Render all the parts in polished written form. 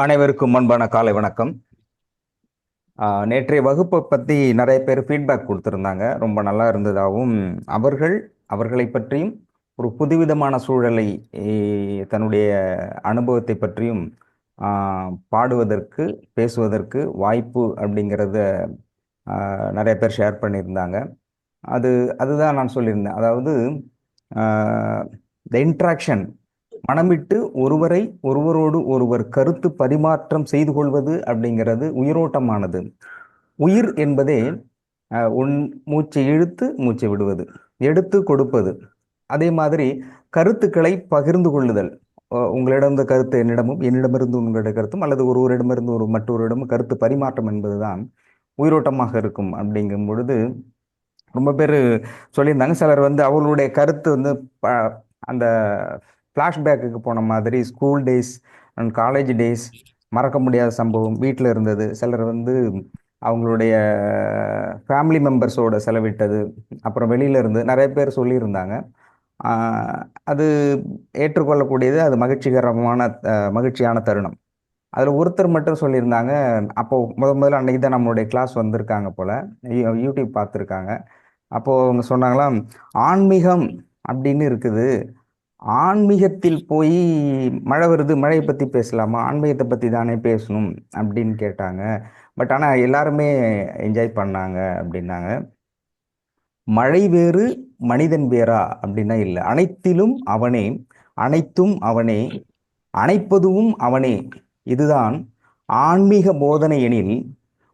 அனைவருக்கும் அன்பான காலை வணக்கம். நேற்றைய வகுப்பை பற்றி நிறைய பேர் ஃபீட்பேக் கொடுத்துருந்தாங்க. ரொம்ப நல்லா இருந்ததாகவும் அவர்களை பற்றியும் ஒரு புதுவிதமான சூழலை தன்னுடைய அனுபவத்தை பற்றியும் பாடுவதற்கு பேசுவதற்கு வாய்ப்பு அப்படிங்கிறத நிறைய பேர் ஷேர் பண்ணியிருந்தாங்க. அதுதான் நான் சொல்லியிருந்தேன். அதாவது த இன்ட்ராக்ஷன், மனமிட்டு ஒருவரோடு ஒருவர் கருத்து பரிமாற்றம் செய்து கொள்வது அப்படிங்கிறது உயிரோட்டமானது. உயிர் என்பதே மூச்சை இழுத்து மூச்சை விடுவது, எடுத்து கொடுப்பது. அதே மாதிரி கருத்துக்களை பகிர்ந்து கொள்ளுதல். உங்களிடம் கருத்து என்னிடமும், என்னிடமிருந்து உங்களுடைய கருத்தும், அல்லது ஒருவரிடமிருந்து மற்றொருவரிடமும் கருத்து பரிமாற்றம் என்பதுதான் உயிரோட்டமாக இருக்கும். அப்படிங்கும் பொழுது ரொம்ப பேர் சொல்லியிருந்தாங்க. சிலர் அவர்களுடைய கருத்து அந்த ஃப்ளாஷ்பேக்கு போன மாதிரி, school days and college days, மறக்க முடியாத சம்பவம், வீட்டில் இருந்தது. சிலர் அவங்களுடைய ஃபேமிலி மெம்பர்ஸோட செலவிட்டது, அப்புறம் வெளியில இருந்து நிறைய பேர் சொல்லியிருந்தாங்க. அது ஏற்றுக்கொள்ளக்கூடியது, அது மகிழ்ச்சியான தருணம். அதில் ஒருத்தர் மட்டும் சொல்லியிருந்தாங்க. அப்போ முதல்ல அன்னைக்கு தான் நம்மளுடைய கிளாஸ் வந்திருக்காங்க போல, யூடியூப் பார்த்துருக்காங்க. அப்போது அவங்க சொன்னாங்களாம், ஆன்மீகம் அப்படின்னு இருக்குது, ஆன்மீகத்தில் போய் மழை வருது, மழையை பற்றி பேசலாமா, ஆன்மீகத்தை பற்றி தானே பேசணும் அப்படின்னு கேட்டாங்க. பட் ஆனால் எல்லாருமே என்ஜாய் பண்ணாங்க அப்படின்னாங்க. மழை வேறு மனிதன் வேறா அப்படின்னா இல்லை, அனைத்திலும் அவனே, அனைத்தும் அவனே, அணைப்பதுவும் அவனே. இதுதான் ஆன்மீக போதனை எனில்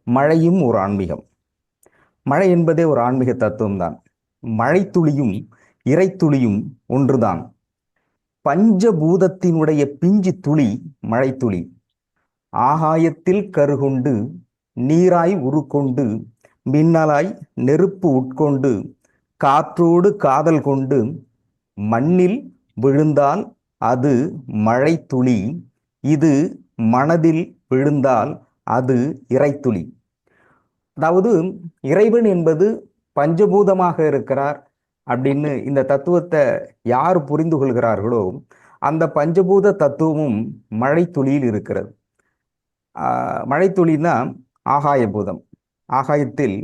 மழையும் ஒரு ஆன்மீகம். மழை என்பதே ஒரு ஆன்மீக தத்துவம் தான். மழை துளியும் இறைத்துளியும் ஒன்றுதான். பஞ்சபூதத்தினுடைய பிஞ்சு துளி மழைத்துளி. ஆகாயத்தில் கருகொண்டு நீராய் உருக்கொண்டு மின்னலாய் நெருப்பு உட்கொண்டு காற்றோடு காதல் கொண்டு மண்ணில் விழுந்தால் அது மழை துளி, இது மனதில் விழுந்தால் அது இறைத்துளி. அதாவது இறைவன் என்பது பஞ்சபூதமாக இருக்கிறார் அப்படின்னு இந்த தத்துவத்தை யார் புரிந்து கொள்கிறார்களோ அந்த பஞ்சபூத தத்துவமும் மழை துளியில் இருக்கிறது. மழை துளினா ஆகாய பூதம், ஆகாயத்தில்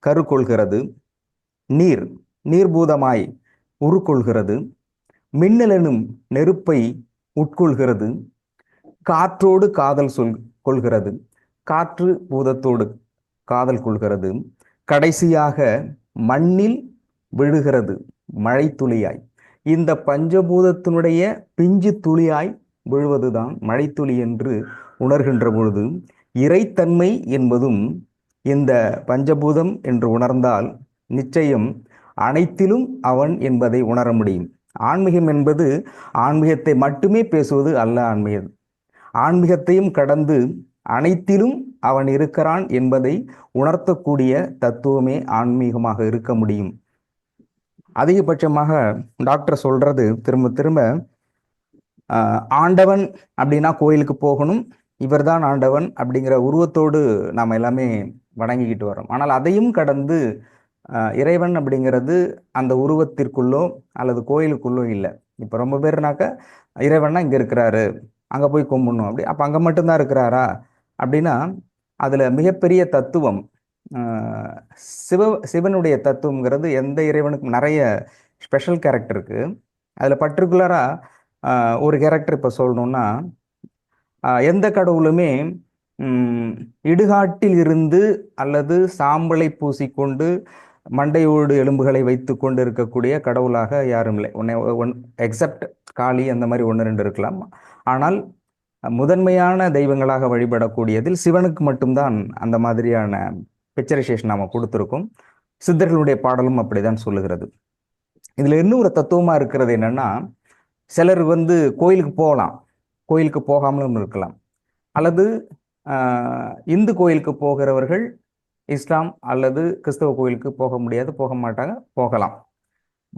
கரு கொள்கிறது. நீர்பூதமாய் உருக்கொள்கிறது. மின்னலெனும் நெருப்பை உட்கொள்கிறது. காற்றோடு காதல் கொள்கிறது. காற்று பூதத்தோடு காதல் கொள்கிறது. கடைசியாக மண்ணில் விழுகிறது மழை துளியாய். இந்த பஞ்சபூதத்தினுடைய பிஞ்சு துளியாய் விழுவதுதான் மழைத்துளி என்று உணர்கின்ற பொழுது, இறைத்தன்மை என்பதும் இந்த பஞ்சபூதம் என்று உணர்ந்தால் நிச்சயம் அனைத்திலும் அவன் என்பதை உணர முடியும். ஆன்மீகம் என்பது ஆன்மீகத்தை மட்டுமே பேசுவது அல்ல. ஆன்மீகத்தையும் கடந்து அனைத்திலும் அவன் இருக்கிறான் என்பதை உணர்த்தக்கூடிய தத்துவமே ஆன்மீகமாக இருக்க முடியும். அதிகபட்சமாக டாக்டர் சொல்றது திரும்ப திரும்ப, ஆண்டவன் அப்படின்னா கோயிலுக்கு போகணும், இவர்தான் ஆண்டவன் அப்படிங்கிற உருவத்தோடு நாம் எல்லாமே வணங்கிக்கிட்டு வரோம். ஆனால் அதையும் கடந்து இறைவன் அப்படிங்கிறது அந்த உருவத்திற்குள்ளோ அல்லது கோயிலுக்குள்ளோ இல்லை. இப்போ ரொம்ப பேர்னாக்க இறைவன்னா இங்கே இருக்கிறாரு, அங்கே போய் கும்பிடணும், அப்படி அப்போ அங்கே மட்டும்தான் இருக்கிறாரா அப்படின்னா, அதில் மிகப்பெரிய தத்துவம் சிவனுடைய தத்துவங்கிறது எந்த இறைவனுக்கும் நிறைய ஸ்பெஷல் கேரக்டர் இருக்கு. அதில் பர்டிகுலராக ஒரு கேரக்டர் இப்போ சொல்லணும்னா, எந்த கடவுளுமே இடுகாட்டில் இருந்து அல்லது சாம்பலை பூசிக்கொண்டு மண்டையோடு எலும்புகளை வைத்து கொண்டு இருக்கக்கூடிய கடவுளாக யாரும் இல்லை. எக்ஸப்ட் காளி, அந்த மாதிரி 1-2 இருக்கலாம். ஆனால் முதன்மையான தெய்வங்களாக வழிபடக்கூடியதில் சிவனுக்கு மட்டும்தான் அந்த மாதிரியான பிக்சரைசேஷன் நாம கொடுத்துருக்கோம். சித்தர்களுடைய பாடலும் அப்படிதான் சொல்லுகிறது. இதுல இன்னொரு தத்துவமா இருக்கிறது என்னன்னா, சிலர் கோயிலுக்கு போகலாம், கோயிலுக்கு போகாமலும் இருக்கலாம். அல்லது இந்து கோயிலுக்கு போகிறவர்கள் இஸ்லாம் அல்லது கிறிஸ்தவ கோயிலுக்கு போக முடியாது, போக மாட்டாங்க, போகலாம்,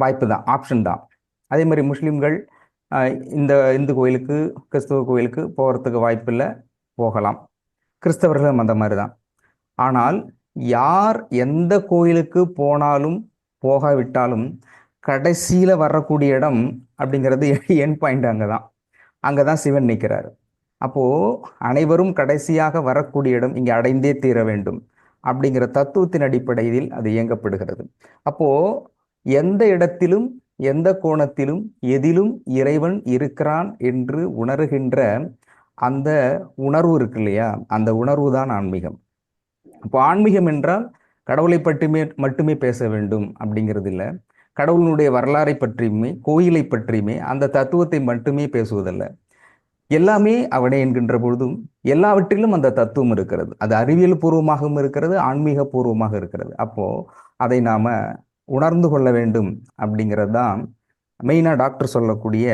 வாய்ப்பு தான், ஆப்ஷன் தான். அதே மாதிரி முஸ்லீம்கள் இந்த இந்து கோயிலுக்கு கிறிஸ்தவ கோயிலுக்கு போகிறதுக்கு வாய்ப்பு இல்லை, போகலாம். கிறிஸ்தவர்களும் அந்த மாதிரி தான். ஆனால் யார் எந்த கோயிலுக்கு போனாலும் போகாவிட்டாலும் கடைசியில் வரக்கூடிய இடம் அப்படிங்கிறது என் பாயிண்ட் அங்கே தான் சிவன் நிற்கிறாரு. அப்போ அனைவரும் கடைசியாக வரக்கூடிய இடம் இங்கே அடைந்தே தீர வேண்டும் அப்படிங்கிற தத்துவத்தின் அடிப்படையில் அது இயங்கப்படுகிறது. அப்போ எந்த இடத்திலும் எந்த கோணத்திலும் எதிலும் இறைவன் இருக்கிறான் என்று உணர்கின்ற அந்த உணர்வு இருக்கு இல்லையா, அந்த உணர்வு தான் ஆன்மீகம். அப்போ ஆன்மீகம் என்றால் கடவுளை பற்றியுமே மட்டுமே பேச வேண்டும் அப்படிங்கிறது இல்லை. கடவுளுடைய வரலாறை பற்றியுமே கோயிலை பற்றியுமே அந்த தத்துவத்தை மட்டுமே பேசுவதல்ல. எல்லாமே அவனே என்கின்ற பொழுதும் எல்லாவற்றிலும் அந்த தத்துவம் இருக்கிறது. அது அறிவியல் பூர்வமாகவும் இருக்கிறது, ஆன்மீக பூர்வமாக இருக்கிறது. அப்போ அதை நாம உணர்ந்து கொள்ள வேண்டும் அப்படிங்கிறது தான் மெயினாக டாக்டர் சொல்லக்கூடிய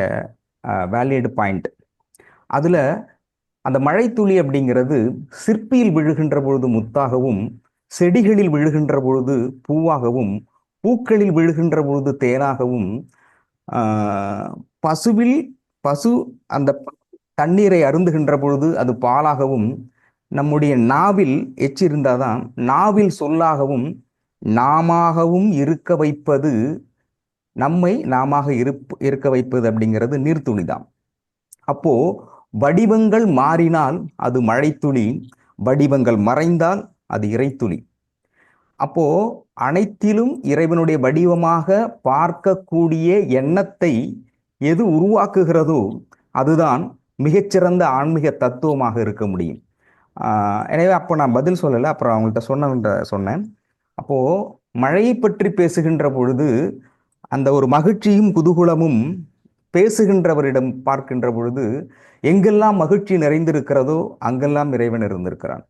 வேலிட் பாயிண்ட். அதுல அந்த மழைத்துளி அப்படிங்கிறது சிற்பியில் விழுகின்ற பொழுது முத்தாகவும், செடிகளில் விழுகின்ற பொழுது பூவாகவும், பூக்களில் விழுகின்ற பொழுது தேனாகவும், பசுவில் பசு அந்த தண்ணீரை அருந்துகின்ற பொழுது அது பாலாகவும், நம்முடைய நாவில் எச்சிருந்தாதான் நாவில் சொல்லாகவும் நாமாகவும் இருக்க வைப்பது, நம்மை நாமாக இருக்க வைப்பது அப்படிங்கிறது நீர்த்துளி தான். அப்போ வடிவங்கள் மாறினால் அது மழைத்துளி, வடிவங்கள் மறைந்தால் அது இறைத்துளி. அப்போ அனைத்திலும் இறைவனுடைய வடிவமாக பார்க்கக்கூடிய எண்ணத்தை எது உருவாக்குகிறதோ அதுதான் மிகச்சிறந்த ஆன்மீக தத்துவமாக இருக்க முடியும். எனவே அப்போ நான் பதில் சொல்லலை, அப்புறம் அவங்கள்ட்ட சொன்னேன். அப்போ மழையை பற்றி பேசுகின்ற பொழுது அந்த ஒரு மகிழ்ச்சியும் குதூகலமும் பேசுகின்றவரிடம் பார்க்கின்ற பொழுது எங்கெல்லாம் மகிழ்ச்சி நிறைந்திருக்கிறதோ அங்கெல்லாம் இறைவன் இருந்திருக்கிறான்.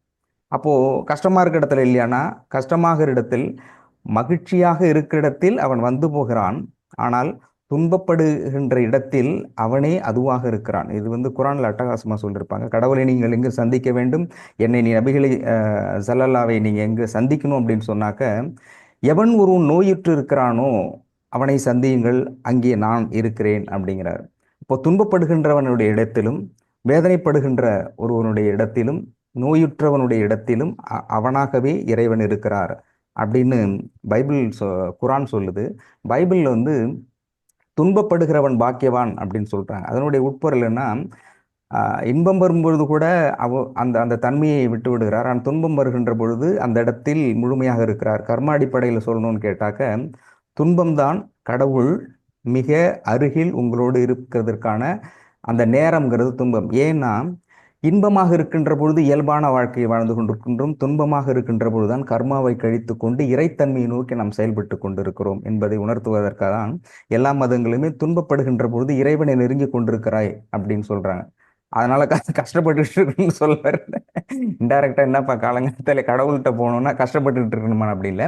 அப்போ கஷ்டமா இருக்கிற இடத்துல இல்லையானா, கஷ்டமாக இடத்தில் மகிழ்ச்சியாக இருக்கிற இடத்தில் அவன் வந்து போகிறான். ஆனால் துன்பப்படுகின்ற இடத்தில் அவனே அதுவாக இருக்கிறான். இது குரான்ல அட்டகாசமா சொல்லியிருப்பாங்க. கடவுளை நீங்கள் எங்கு சந்திக்க வேண்டும், என்னை நீ நபிகளை ஸல்லல்லாஹு நீங்க எங்கு சந்திக்கணும் அப்படின்னு சொன்னாக்க, எவன் ஒரு நோயுற்று இருக்கிறானோ அவனை சந்தியுங்கள், அங்கே நான் இருக்கிறேன் அப்படிங்கிறார். இப்போ துன்பப்படுகின்றவனுடைய இடத்திலும், வேதனைப்படுகின்ற ஒருவனுடைய இடத்திலும், நோயுற்றவனுடைய இடத்திலும் அவனாகவே இறைவன் இருக்கிறார் அப்படின்னு பைபிள் குரான் சொல்லுது. பைபிள் துன்பப்படுகிறவன் பாக்கியவான் அப்படின்னு சொல்றாங்க. அதனுடைய உட்பொருள் என்ன, இன்பம் வரும்பொழுது கூட அந்த அந்த தன்மையை விட்டு விடுகிறார். ஆனால் துன்பம் வருகின்ற பொழுது அந்த இடத்தில் முழுமையாக இருக்கிறார். கர்ம அடிப்படையில் சொல்லணும்னு கேட்டாக்க, துன்பம்தான் கடவுள் மிக அருகில் உங்களோடு இருக்கிறதுக்கான அந்த நேரம்ங்கிறது துன்பம். ஏன்னா இன்பமாக இருக்கின்ற பொழுது இயல்பான வாழ்க்கையை வாழ்ந்து கொண்டிருக்கின்றோம், துன்பமாக இருக்கின்ற பொழுதுதான் கர்மாவை கழித்து கொண்டு இறைத்தன்மையை நோக்கி நாம் செயல்பட்டு கொண்டிருக்கிறோம் என்பதை உணர்த்துவதற்காக தான் எல்லா மதங்களுமே துன்பப்படுகின்ற பொழுது இறைவனை நெருங்கி கொண்டிருக்கிறாய் அப்படின்னு சொல்றாங்க. அதனால கஷ்டப்பட்டு இருக்குன்னு சொல்ல இன்டைரக்டா என்னப்பா காலங்கத்தில் கடவுள்கிட்ட போகணும்னா கஷ்டப்பட்டுட்டு இருக்கணுமா? அப்படி இல்லை,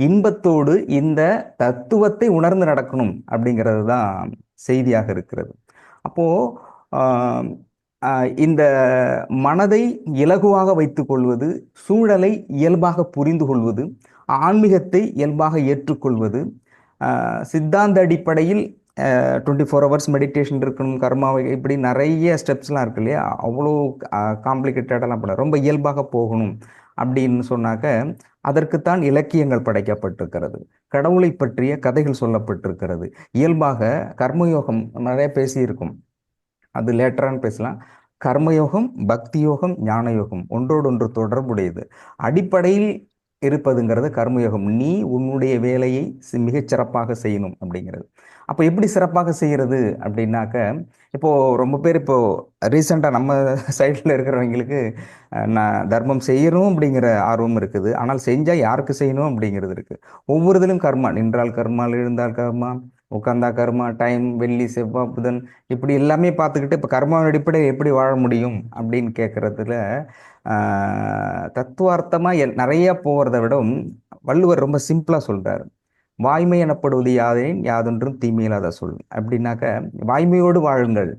இன்பத்தோடு இந்த தத்துவத்தை உணர்ந்து நடக்கணும் அப்படிங்கிறது தான் செய்தியாக இருக்கிறது. அப்போ இந்த மனதை இலகுவாக வைத்துக் கொள்வது, சூழலை இயல்பாக புரிந்து கொள்வது, ஆன்மீகத்தை இயல்பாக ஏற்றுக்கொள்வது, சித்தாந்த அடிப்படையில் 24 hours மெடிடேஷன் இருக்கணும், கர்மாவை, இப்படி நிறைய ஸ்டெப்ஸ்லாம் இருக்கு இல்லையா, அவ்வளோ காம்ப்ளிகேட்டடெல்லாம் பண்ண ரொம்ப இயல்பாக போகணும் அப்படின்னு சொன்னாக்க அதற்குத்தான் இலக்கியங்கள் படைக்கப்பட்டிருக்கிறது, கடவுளை பற்றிய கதைகள் சொல்லப்பட்டிருக்கிறது. இயல்பாக கர்மயோகம் நிறைய பேசியிருக்கும், அது லேட்டரான்னு பேசலாம். கர்மயோகம், பக்தி யோகம், ஞான யோகம் ஒன்றோடொன்று தொடர்புடையது. அடிப்படையில் இருப்பதுங்கிறது கர்மயோகம். நீ உன்னுடைய வேலையை மிகச் சிறப்பாக செய்யணும் அப்படிங்கிறது. அப்போ எப்படி சிறப்பாக செய்கிறது அப்படின்னாக்க, இப்போ ரொம்ப பேர் இப்போ ரீசெண்டாக நம்ம சைடில் இருக்கிறவங்களுக்கு நான் தர்மம் செய்யணும் அப்படிங்கிற ஆர்வம் இருக்குது. ஆனால் செஞ்சால் யாருக்கு செய்யணும் அப்படிங்கிறது இருக்கு. ஒவ்வொருதிலும் கர்மா, நின்றால் கர்மா, எழுந்தால் கர்மா, உட்கார்ந்தா கர்மா, டைம், வெள்ளி, செவ்வாய், புதன், இப்படி எல்லாமே பார்த்துக்கிட்டு இப்போ கர்மாவின் அடிப்படையில் எப்படி வாழ முடியும் அப்படின்னு கேட்கறதுல தத்துவார்த்தமாக நிறைய போகிறத விட வள்ளுவர் ரொம்ப சிம்பிளாக சொல்றாரு. வாய்மை எனப்படுவது யாதேன் யாதொன்றும் தீமையில்லாத சொல் அப்படின்னாக்க, வாய்மையோடு வாழுங்கள்,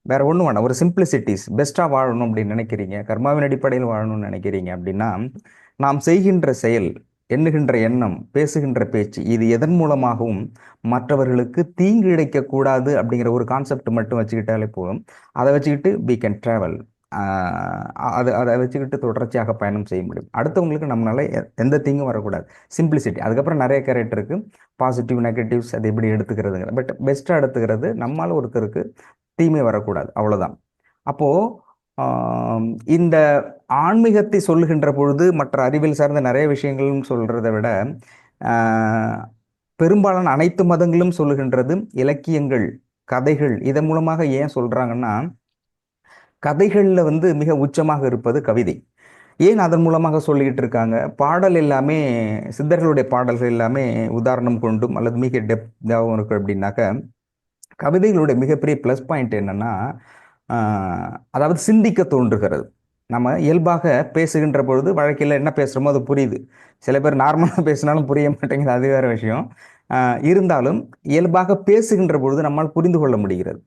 வேற ஒன்றும் வேண்டாம், ஒரு சிம்பிளிசிட்டிஸ் பெஸ்ட்டாக வாழணும் அப்படின்னு நினைக்கிறீங்க, கர்மாவின் அடிப்படையில் வாழணும்னு நினைக்கிறீங்க அப்படின்னா, நாம் செய்கின்ற செயல், எண்ணுகின்ற எண்ணம், பேசுகின்ற பேச்சு, இது எதன் மூலமாகவும் மற்றவர்களுக்கு தீங்கு இழைக்கக்கூடாது அப்படிங்கிற ஒரு கான்செப்ட் மட்டும் வச்சுக்கிட்டாலே போதும். அதை வச்சுக்கிட்டு we can travel, அதை வச்சுக்கிட்டு தொடர்ச்சியாக பயணம் செய்ய முடியும். அடுத்தவங்களுக்கு நம்மளால எந்த தீங்கும் வரக்கூடாது, சிம்பிளிசிட்டி. அதுக்கப்புறம் நிறைய கேரக்டர் இருக்கு, பாசிட்டிவ், நெகட்டிவ்ஸ், அது எப்படி எடுத்துக்கிறதுங்க. பட் பெஸ்ட்டாக எடுத்துக்கிறது, நம்மளால ஒருத்தருக்கு தீமை வரக்கூடாது, அவ்வளோதான். அப்போ இந்த ஆன்மீகத்தை சொல்லுகின்ற பொழுது மற்ற அறிவியல் சார்ந்த நிறைய விஷயங்களும் சொல்றதை விட பெரும்பாலான அனைத்து மதங்களும் சொல்லுகின்றது இலக்கியங்கள், கதைகள். இதன் மூலமாக ஏன் சொல்றாங்கன்னா, கதைகள்ல மிக உச்சமாக இருப்பது கவிதை. ஏன் அதன் மூலமாக சொல்லிக்கிட்டு இருக்காங்க? பாடல் எல்லாமே, சித்தர்களுடைய பாடல்கள் எல்லாமே உதாரணம் கொண்டும் அல்லது மிக டெப்தாகவும் இருக்கு அப்படின்னாக்க, கவிதைகளுடைய மிகப்பெரிய ப்ளஸ் பாயிண்ட் என்னன்னா, அதாவது சிந்திக்க தோன்றுகிறது. நம்ம இயல்பாக பேசுகின்ற பொழுது வாழ்க்கையில் என்ன பேசுகிறோமோ அது புரியுது. சில பேர் நார்மலாக பேசினாலும் புரிய மாட்டேங்குது, அது வேற விஷயம். இருந்தாலும் இயல்பாக பேசுகின்ற பொழுது நம்மால் புரிந்து கொள்ள முடிகிறது.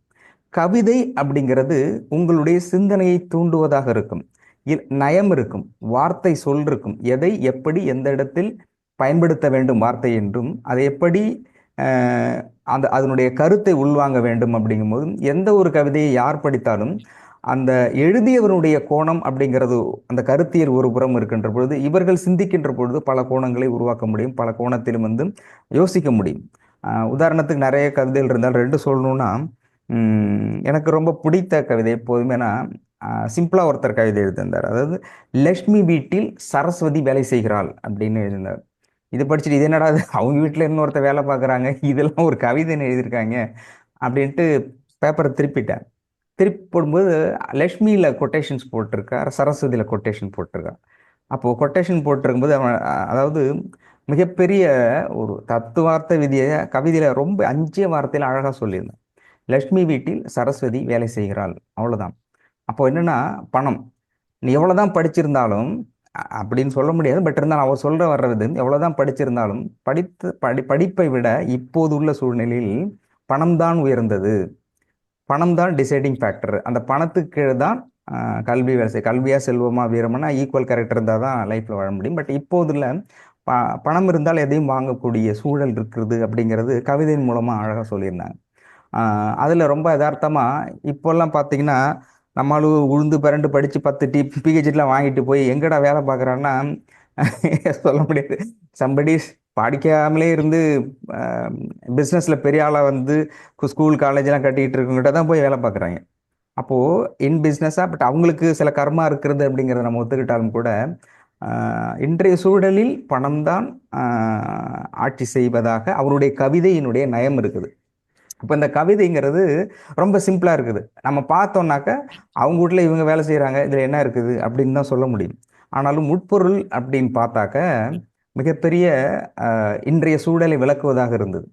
கவிதை அப்படிங்கிறது உங்களுடைய சிந்தனையை தூண்டுவதாக இருக்கும், நயம் இருக்கும், வார்த்தை சொல் இருக்கும், எதை எப்படி எந்த இடத்தில் பயன்படுத்த வேண்டும் வார்த்தை என்றும், அதை எப்படி அதனுடைய கருத்தை உள்வாங்க வேண்டும் அப்படிங்கும்போது, எந்த ஒரு கவிதையை யார் படித்தாலும் அந்த எழுதியவருடைய கோணம் அப்படிங்கிறது, அந்த கருத்தியல் ஒரு புறம் இருக்கின்ற பொழுது, இவர்கள் சிந்திக்கின்ற பொழுது பல கோணங்களை உருவாக்க முடியும், பல கோணத்திலும் யோசிக்க முடியும். உதாரணத்துக்கு நிறைய கவிதைகள் இருந்தால் ரெண்டு சொல்லணும்னா, எனக்கு ரொம்ப பிடித்த கவிதை எப்போதுமே நான் சிம்பிளா ஒருத்தர் கவிதை எழுதியிருந்தார். அதாவது, லக்ஷ்மி வீட்டில் சரஸ்வதி வேலை செய்கிறாள் அப்படின்னு எழுதியிருந்தார். இது படிச்சுட்டு இது என்னடா அவங்க வீட்டில் இன்னொருத்தர் வேலை பார்க்குறாங்க, இதெல்லாம் ஒரு கவிதைன்னு எழுதியிருக்காங்க அப்படின்ட்டு பேப்பரை திருப்பிட்டேன். திருப்பி போடும்போது லக்ஷ்மியில் கொட்டேஷன்ஸ் போட்டிருக்கா, சரஸ்வதியில் கொட்டேஷன் போட்டிருக்கா. அப்போது கொட்டேஷன் போட்டிருக்கும்போது அவன், அதாவது மிகப்பெரிய ஒரு தத்துவார்த்த விதியை கவிதையில் ரொம்ப 5 வார்த்தையில் அழகாக சொல்லியிருந்தேன். லக்ஷ்மி வீட்டில் சரஸ்வதி வேலை செய்கிறாள், அவ்வளோதான். அப்போ என்னன்னா, பணம் நீ எவ்வளோதான் படிச்சிருந்தாலும் அப்படின்னு சொல்ல முடியாது, பட் இருந்தாலும் அவர் சொல்ற வர்றது, எவ்வளோதான் படிச்சிருந்தாலும் படிப்பை விட இப்போது உள்ள சூழ்நிலையில் பணம் தான் உயர்ந்தது, பணம் தான் டிசைடிங் ஃபேக்டர். அந்த பணத்துக்கு தான் கல்வி வேலை செய்ய, கல்வியா செல்வமா வீரம்னா ஈக்குவல் கேரக்டர் இருந்தால் தான் லைஃப்பில் வாழ முடியும். பட் இப்போதுல பணம் இருந்தால் எதையும் வாங்கக்கூடிய சூழல் இருக்குது அப்படிங்கிறது கவிதையின் மூலமாக அழகாக சொல்லியிருந்தாங்க. அதில் ரொம்ப யதார்த்தமாக இப்போல்லாம் பார்த்தீங்கன்னா, நம்மளும் உழுந்து பிறண்டு படித்து 10 பிஹெச்டிலாம் வாங்கிட்டு போய் எங்கடா வேலை பார்க்குறான்னா சொல்ல முடியாது. சம்படி படிக்காமலே இருந்து பிஸ்னஸில் பெரிய ஆளாக ஸ்கூல் காலேஜெலாம் கட்டிக்கிட்டு இருக்கவங்ககிட்ட தான் போய் வேலை பார்க்குறாங்க. அப்போது இன் பிஸ்னஸாக, பட் அவங்களுக்கு சில கர்மா இருக்கிறது அப்படிங்கிறத நம்ம ஒத்துக்கிட்டாலும் கூட, இன்றைய சூழலில் பணம் தான் ஆட்சி செய்வதாக அவருடைய கவிதையினுடைய நயம் இருக்குது. இப்போ இந்த கவிதைங்கிறது ரொம்ப சிம்பிளாக இருக்குது. நம்ம பார்த்தோம்னாக்க அவங்க வீட்டில் இவங்க வேலை செய்கிறாங்க, இதில் என்ன இருக்குது அப்படின்னு தான் சொல்ல முடியும். ஆனாலும் உட்பொருள் அப்படின்னு பார்த்தாக்க மிகப்பெரிய இன்றைய சூழலை விளக்குவதாக இருந்தது.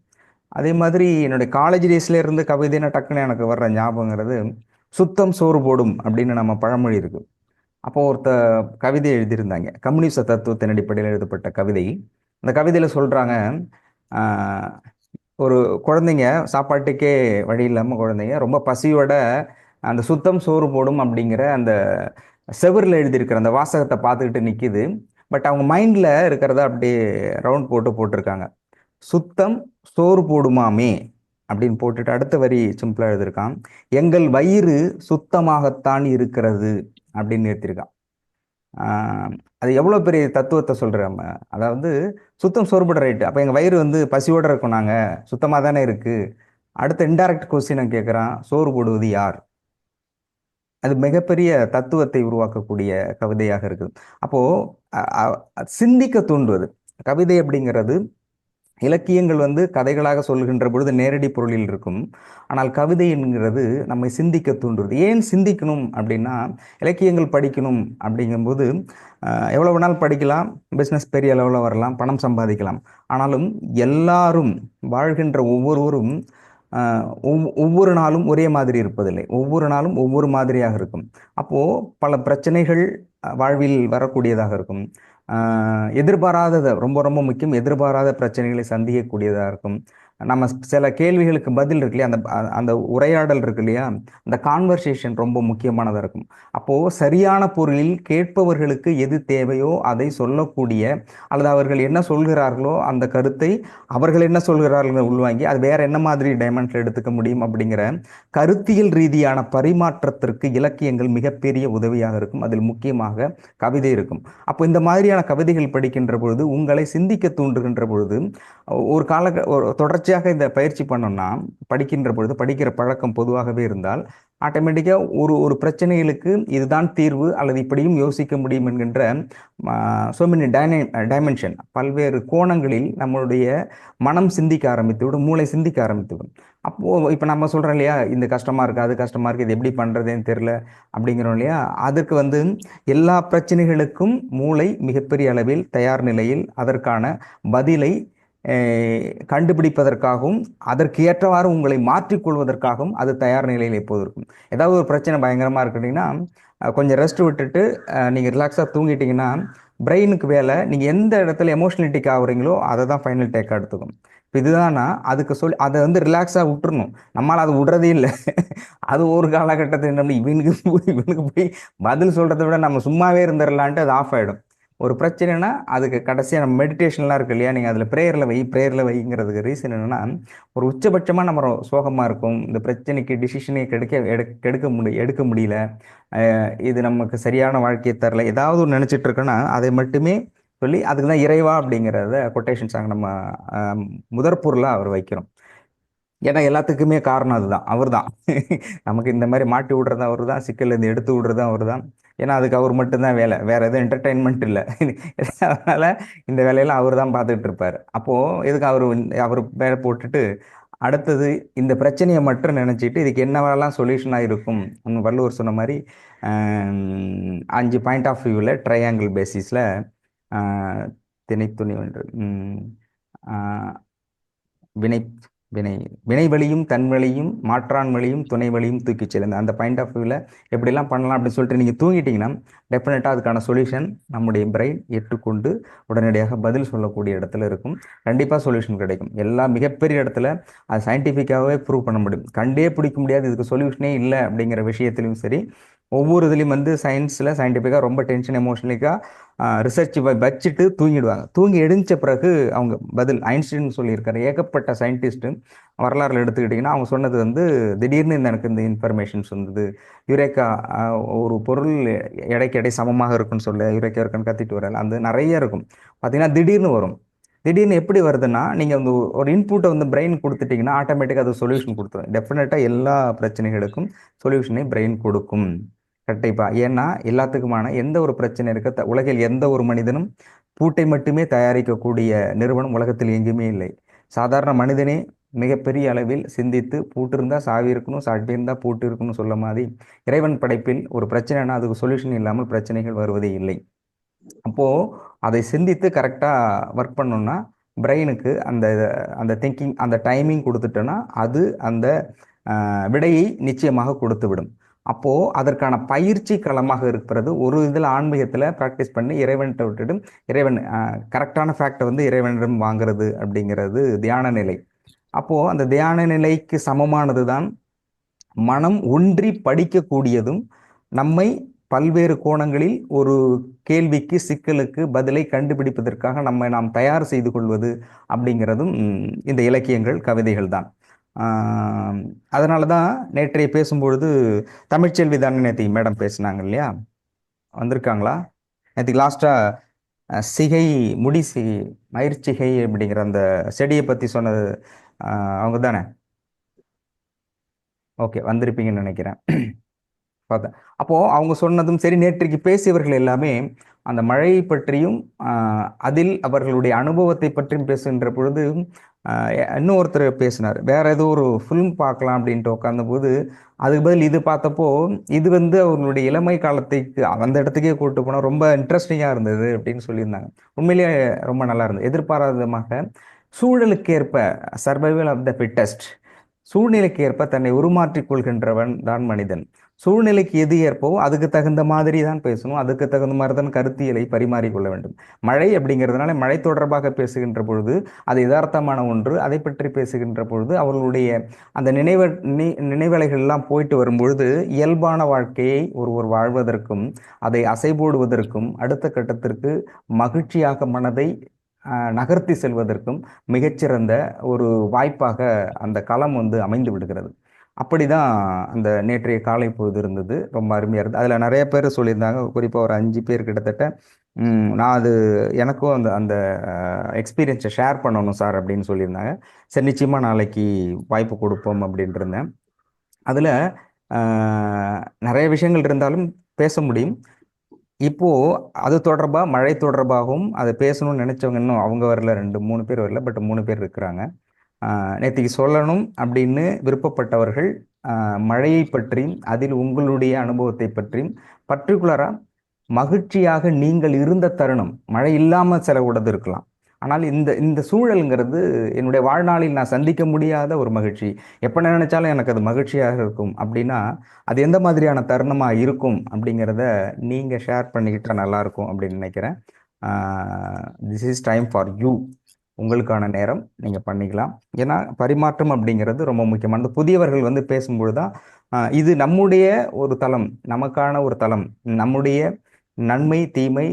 அதே மாதிரி என்னுடைய காலேஜ் டேஸ்ல இருந்து கவிதைனா டக்குன்னு எனக்கு வர்ற ஞாபகங்கிறது, சுத்தம் சோறு போடும் அப்படின்னு நம்ம பழமொழி இருக்கு. அப்போ ஒருத்த கவிதை எழுதியிருந்தாங்க, கம்யூனிச தத்துவத்தின் அடிப்படையில் எழுதப்பட்ட கவிதை. அந்த கவிதையில் சொல்கிறாங்க, ஒரு குழந்தைங்க சாப்பாட்டுக்கே வழி இல்லாமல் குழந்தைங்க ரொம்ப பசியோட அந்த சுத்தம் சோறு போடும் அப்படிங்கிற அந்த செவரில் எழுதியிருக்கிற அந்த வாசகத்தை பார்த்துக்கிட்டு நிற்கிது. பட் அவங்க மைண்டில் இருக்கிறத அப்படியே ரவுண்ட் போட்டிருக்காங்க, சுத்தம் சோறு போடுமாமே அப்படின்னு போட்டுட்டு அடுத்த வரி சிம்பிளாக எழுதியிருக்கான், எங்கள் வயிறு சுத்தமாகத்தான் இருக்கிறது அப்படின்னு நிறுத்திருக்கான். அது எவ்வளோ பெரிய தத்துவத்தை சொல்கிறோம். அதாவது சுத்தம் சோறுபட ரைட்டு, அப்போ எங்கள் வயிறு பசியோடு இருக்கும், நாங்கள் சுத்தமாக தானே இருக்குது. அடுத்த இன்டைரக்ட் கொஸ்டினை கேட்குறான், சோறு போடுவது யார்? அது மிகப்பெரிய தத்துவத்தை உருவாக்கக்கூடிய கவிதையாக இருக்குது. அப்போது சிந்திக்க தூண்டுவது கவிதை அப்படிங்கிறது. இலக்கியங்கள் கதைகளாக சொல்கின்ற பொழுது நேரடி பொருளில் இருக்கும். ஆனால் கவிதை என்கிறது நம்மை சிந்திக்க தூண்டுறது. ஏன் சிந்திக்கணும் அப்படின்னா, இலக்கியங்கள் படிக்கணும் அப்படிங்கும்போது எவ்வளோ வேணாலும் படிக்கலாம், பிஸ்னஸ் பெரிய அளவில் வரலாம், பணம் சம்பாதிக்கலாம். ஆனாலும் எல்லாரும் வாழ்கின்ற ஒவ்வொருவரும் ஒவ்வொரு நாளும் ஒரே மாதிரி இருப்பதில்லை, ஒவ்வொரு நாளும் ஒவ்வொரு மாதிரியாக இருக்கும். அப்போது பல பிரச்சனைகள் வாழ்வில் வரக்கூடியதாக இருக்கும். எதிர்பாராதது ரொம்ப ரொம்ப முக்கியம், எதிர்பாராத பிரச்சனைகளை சந்திக்கக்கூடியதாக இருக்கும். நம்ம சில கேள்விகளுக்கு பதில் இருக்கு இல்லையா, அந்த அந்த உரையாடல் இருக்கு இல்லையா, அந்த கான்வர்சேஷன் ரொம்ப முக்கியமானதாக இருக்கும். அப்போது சரியான பொருளில் கேட்பவர்களுக்கு எது தேவையோ அதை சொல்லக்கூடிய, அல்லது அவர்கள் என்ன சொல்கிறார்களோ அந்த கருத்தை அவர்கள் என்ன சொல்கிறார்கள் உள்வாங்கி அது வேற என்ன மாதிரி டைமென்ஷனில் எடுத்துக்க முடியும் அப்படிங்கிற கருத்தியல் ரீதியான பரிமாற்றத்திற்கு இலக்கியங்கள் மிகப்பெரிய உதவியாக இருக்கும். அதில் முக்கியமாக கவிதை இருக்கும். அப்போ இந்த மாதிரியான கவிதைகள் படிக்கின்ற பொழுது, உங்களை சிந்திக்க தூண்டுகின்ற பொழுது, ஒரு தொடர்ச்சி தொடர்ச்சியாக இந்த பயிற்சி பண்ணோம்னா, படிக்கின்ற பொழுது படிக்கிற பழக்கம் பொதுவாகவே இருந்தால் ஆட்டோமேட்டிக்காக ஒரு ஒரு பிரச்சனைகளுக்கு இதுதான் தீர்வு அல்லது இப்படியும் யோசிக்க முடியும் என்கின்ற so many டைமென்ஷன், பல்வேறு கோணங்களில் நம்மளுடைய மனம் சிந்திக்க ஆரம்பித்துவிடும், மூளை சிந்திக்க ஆரம்பித்துவிடும். அப்போது இப்போ நம்ம சொல்கிறோம் இல்லையா, இந்த கஷ்டமாக இருக்குது, அது கஷ்டமாக இருக்குது, இது எப்படி பண்ணுறதுன்னு தெரில அப்படிங்கிறோம் இல்லையா. அதற்கு எல்லா பிரச்சனைகளுக்கும் மூளை மிகப்பெரிய அளவில் தயார் நிலையில் அதற்கான பதிலை கண்டுபிடிப்பதற்காகவும் அதற்கு ஏற்றவாறு உங்களை மாற்றிக்கொள்வதற்காகவும் அது தயார் நிலையில் எப்போது இருக்கும். ஏதாவது ஒரு பிரச்சனை பயங்கரமாக இருக்குட்டிங்கன்னா கொஞ்சம் ரெஸ்ட் விட்டுட்டு நீங்கள் ரிலாக்ஸாக தூங்கிட்டீங்கன்னா பிரெயினுக்கு வேலை, நீங்கள் எந்த இடத்துல எமோஷனலிட்டிக் ஆகுறீங்களோ அதை தான் ஃபைனல் டேக்காக எடுத்துக்கும். இப்போ இதுதானா அதுக்கு அதை ரிலாக்ஸாக விட்டுறணும். நம்மளால் அது விடுறதே இல்லை. அது ஒரு காலகட்டத்தில் நம்ம இவனுக்கு போய் பதில் சொல்கிறத விட நம்ம சும்மாவே இருந்துடலான்ட்டு அது ஆஃப் ஆகிடும். ஒரு பிரச்சனைனா அதுக்கு கடைசியாக நம்ம மெடிடேஷன்லாம் இருக்கு இல்லையா, நீங்கள் அதில் ப்ரேயரில் வைங்கிறதுக்கு ரீசன் என்னென்னா, ஒரு உச்சபட்சமாக நம்ம சோகமாக இருக்கும், இந்த பிரச்சனைக்கு டிசிஷனே எடுக்க முடியல, இது நமக்கு சரியான வாழ்க்கையை தரல, ஏதாவது ஒன்று நினச்சிட்டு இருக்கோன்னா அதை மட்டுமே சொல்லி அதுக்கு தான் இறைவா அப்படிங்கிறத கொட்டேஷன் சாங் நம்ம முதற்பொருளாக அவர் வைக்கிறோம். ஏன்னா எல்லாத்துக்குமே காரணம் அதுதான், அவர் தான். நமக்கு இந்த மாதிரி மாட்டி விடுறது அவர் தான், சிக்கல்லேருந்து எடுத்து விடுறது அவர் தான். ஏன்னா அதுக்கு அவர் மட்டும்தான் வேலை, வேற எதுவும் என்டர்டைன்மெண்ட் இல்லை. அதனால இந்த வேலையெல்லாம் அவர் தான் பார்த்துட்டு இருப்பார். அப்போது எதுக்கு அவர் வேலை போட்டுட்டு அடுத்தது இந்த பிரச்சனையை மட்டும் நினச்சிட்டு இதுக்கு என்னவெல்லாம் சொல்யூஷனாக இருக்கும். வள்ளுவர் சொன்ன மாதிரி 5 பாயிண்ட் ஆஃப் வியூவில் ட்ரையாங்கிள் பேசிஸில் திணைத்துணி ஒன்று வினை வினை வினை வழியும் தன் வழியும் மாற்றான் வழியும் துணை வழியும் தூக்கி செல்லுங்க. அந்த பாயிண்ட் ஆஃப் வியூவில் எப்படிலாம் பண்ணலாம் அப்படின்னு சொல்லிட்டு நீங்கள் தூங்கிட்டீங்கன்னா டெஃபினட்டாக அதுக்கான சொல்யூஷன் நம்முடைய பிரெயின் ஏற்றுக்கொண்டு உடனடியாக பதில் சொல்லக்கூடிய இடத்துல இருக்கும். கண்டிப்பாக சொல்யூஷன் கிடைக்கும். எல்லா மிகப்பெரிய இடத்துல அது சயின்டிஃபிக்காகவே ப்ரூவ் பண்ண முடியும். கண்டே பிடிக்க முடியாது, இதுக்கு சொல்யூஷனே இல்லை அப்படிங்கிற விஷயத்துலையும் சரி, ஒவ்வொரு இதுலேயும் சயின்ஸில் சயின்டிஃபிக்காக ரொம்ப டென்ஷன் எமோஷனலிக்காக ரிசர்ச் வச்சுட்டு தூங்கிடுவாங்க. தூங்கி எழுந்த பிறகு அவங்க பதில் ஐன்ஸ்டீன் சொல்லியிருக்காரு. ஏகப்பட்ட சயின்டிஸ்ட்டு வரலாறுல எடுத்துக்கிட்டிங்கன்னா அவங்க சொன்னது திடீர்னு எனக்கு இந்த இன்ஃபர்மேஷன்ஸ் வந்தது, யுரேக்கா, ஒரு பொருள் எடைக்கு எடை சமமாக இருக்குன்னு சொல்ல யுரேக்கா இருக்குன்னு கத்திட்டு வரல, அந்த நிறைய இருக்கும். பார்த்தீங்கன்னா திடீர்னு வரும். திடீர்னு எப்படி வருதுன்னா, நீங்கள் ஒரு இன்புட்டை பிரெயின் கொடுத்துட்டிங்கன்னா ஆட்டோமேட்டிக்காக அது சொல்யூஷன் கொடுத்துரும். டெஃபினட்டாக எல்லா பிரச்சனைகளுக்கும் சொல்யூஷனை பிரெயின் கொடுக்கும். கண்டிப்பாக. ஏன்னா எல்லாத்துக்குமான எந்த ஒரு பிரச்சனை இருக்க உலகில் எந்த ஒரு மனிதனும் பூட்டை மட்டுமே தயாரிக்கக்கூடிய நிறுவனம் உலகத்தில் எங்குமே இல்லை. சாதாரண மனிதனே மிகப்பெரிய அளவில் சிந்தித்து பூட்டு இருந்தால் சாவி இருக்கணும், சாவி இருந்தால் பூட்டு இருக்கணும்னு சொல்ல மாதிரி இறைவன் படைப்பில் ஒரு பிரச்சனைனா அதுக்கு சொல்யூஷன் இல்லாமல் பிரச்சனைகள் வருவதே இல்லை. அப்போது அதை சிந்தித்து கரெக்டாக ஒர்க் பண்ணோம்னா பிரெயினுக்கு அந்த அந்த திங்கிங் அந்த டைமிங் கொடுத்துட்டோன்னா அது அந்த விடையை நிச்சயமாக கொடுத்து விடும். அப்போது அதற்கான பயிற்சி களமாக இருக்கிறது. ஒரு இதில் ஆன்மீகத்தில் ப்ராக்டிஸ் பண்ணி இறைவன்கிட்ட விட்டுட்டு இறைவன் கரெக்டான ஃபேக்டை இறைவனிடம் வாங்கிறது அப்படிங்கிறது தியான நிலை. அப்போது அந்த தியான நிலைக்கு சமமானது தான் மனம் ஒன்றி படிக்கக்கூடியதும் நம்மை பல்வேறு கோணங்களில் ஒரு கேள்விக்கு சிக்கலுக்கு பதிலை கண்டுபிடிப்பதற்காக நாம் தயார் செய்து கொள்வது அப்படிங்கிறதும் இந்த இலக்கியங்கள் கவிதைகள் தான். அதனால தான் நேற்றைய பேசும்பொழுது தமிழ்ச்செல்வி தானே நேற்று மேடம் பேசினாங்க இல்லையா, வந்திருக்காங்களா? நேற்றுக்கு லாஸ்ட்டாக சிகை முடி மயிர்ச்சிகை அப்படிங்கிற அந்த செடியை பற்றி சொன்னது அவங்க தானே? ஓகே, வந்திருப்பீங்கன்னு நினைக்கிறேன். பார்த்தேன். அப்போது அவங்க சொன்னதும் சரி, நேற்றைக்கு பேசியவர்கள் எல்லாமே அந்த மழை பற்றியும் அதில் அவர்களுடைய அனுபவத்தை பற்றியும் பேசுகின்ற பொழுது இன்னொருத்தர் பேசினார், வேற ஏதோ ஒரு ஃபிலிம் பார்க்கலாம் அப்படின்ட்டு உட்காந்தபோது அதுக்கு பதில் இது பார்த்தப்போ இது அவர்களுடைய இளமை காலத்துக்கு அந்த இடத்துக்கே கூப்பிட்டு போனால் ரொம்ப இன்ட்ரெஸ்டிங்காக இருந்தது அப்படின்னு சொல்லியிருந்தாங்க. உண்மையிலேயே ரொம்ப நல்லா இருந்தது. எதிர்பாராதமாக சூழலுக்கு ஏற்ப சர்வைவல் ஆஃப் த ஃபிட்டஸ்ட், சூழ்நிலைக்கு ஏற்ப தன்னை உருமாற்றிக் கொள்கின்றவன் தான் மனிதன். சூழ்நிலைக்கு எது ஏற்பவோ அதுக்கு தகுந்த மாதிரி தான் பேசணும், அதுக்கு தகுந்த மாதிரி தான் கருத்தியலை பரிமாறிக்கொள்ள வேண்டும். மழை அப்படிங்கிறதுனால மழை தொடர்பாக பேசுகின்ற பொழுது அது யதார்த்தமான ஒன்று. அதை பற்றி பேசுகின்ற பொழுது அவர்களுடைய அந்த நினைவலைகள்லாம் போயிட்டு வரும்பொழுது இயல்பான வாழ்க்கையை ஒருவர் வாழ்வதற்கும் அதை அசைபோடுவதற்கும் அடுத்த கட்டத்திற்கு மகிழ்ச்சியாக மனதை நகர்த்தி செல்வதற்கும் மிகச்சிறந்த ஒரு வாய்ப்பாக அந்த களம் அமைந்து விடுகிறது. அப்படிதான் அந்த நேற்றைய காலை பொழுது இருந்தது. ரொம்ப அருமையாக இருந்தது. அதில் நிறைய பேர் சொல்லியிருந்தாங்க, குறிப்பாக ஒரு 5 பேர் கிட்டத்தட்ட நான் அது எனக்கும் அந்த அந்த எக்ஸ்பீரியன்ஸை ஷேர் பண்ணணும் சார் அப்படின்னு சொல்லியிருந்தாங்க. சரி, நிச்சயமாக நாளைக்கு வாய்ப்பு கொடுப்போம் அப்படின்ட்டு இருந்தேன். அதில் நிறைய விஷயங்கள் இருந்தாலும் பேச முடியும். இப்போ அது தொடர்பாக, மழை தொடர்பாகவும் அதை பேசணும்னு நினைச்சவங்க இன்னும் அவங்க வரல, 2 3 பேர் வரல, பட் 3 பேர் இருக்கிறாங்க. நேற்றுக்கு சொல்லணும் அப்படின்னு விருப்பப்பட்டவர்கள் மழையை பற்றியும் அதில் உங்களுடைய அனுபவத்தை பற்றியும், பர்டிகுலராக மகிழ்ச்சியாக நீங்கள் இருந்த தருணம், மழை இல்லாமல் சில கூடது இருக்கலாம், ஆனால் இந்த இந்த சூழலுங்கிறது என்னுடைய வாழ்நாளில் நான் சந்திக்க முடியாத ஒரு மகிழ்ச்சி, எப்போ நினைச்சாலும் எனக்கு அது மகிழ்ச்சியாக இருக்கும் அப்படின்னா அது எந்த மாதிரியான தருணமாக இருக்கும் அப்படிங்கிறத நீங்கள் ஷேர் பண்ணிக்கிட்டா நல்லா இருக்கும் அப்படின்னு நினைக்கிறேன். This is time for you. உங்களுக்கான நேரம், நீங்கள் பண்ணிக்கலாம். ஏன்னா பரிமாற்றம் அப்படிங்கிறது ரொம்ப முக்கியமானது. புதியவர்கள் வந்து பேசும்பொழுது தான் இது நம்முடைய ஒரு தளம், நமக்கான ஒரு தளம், நம்முடைய நன்மை தீமை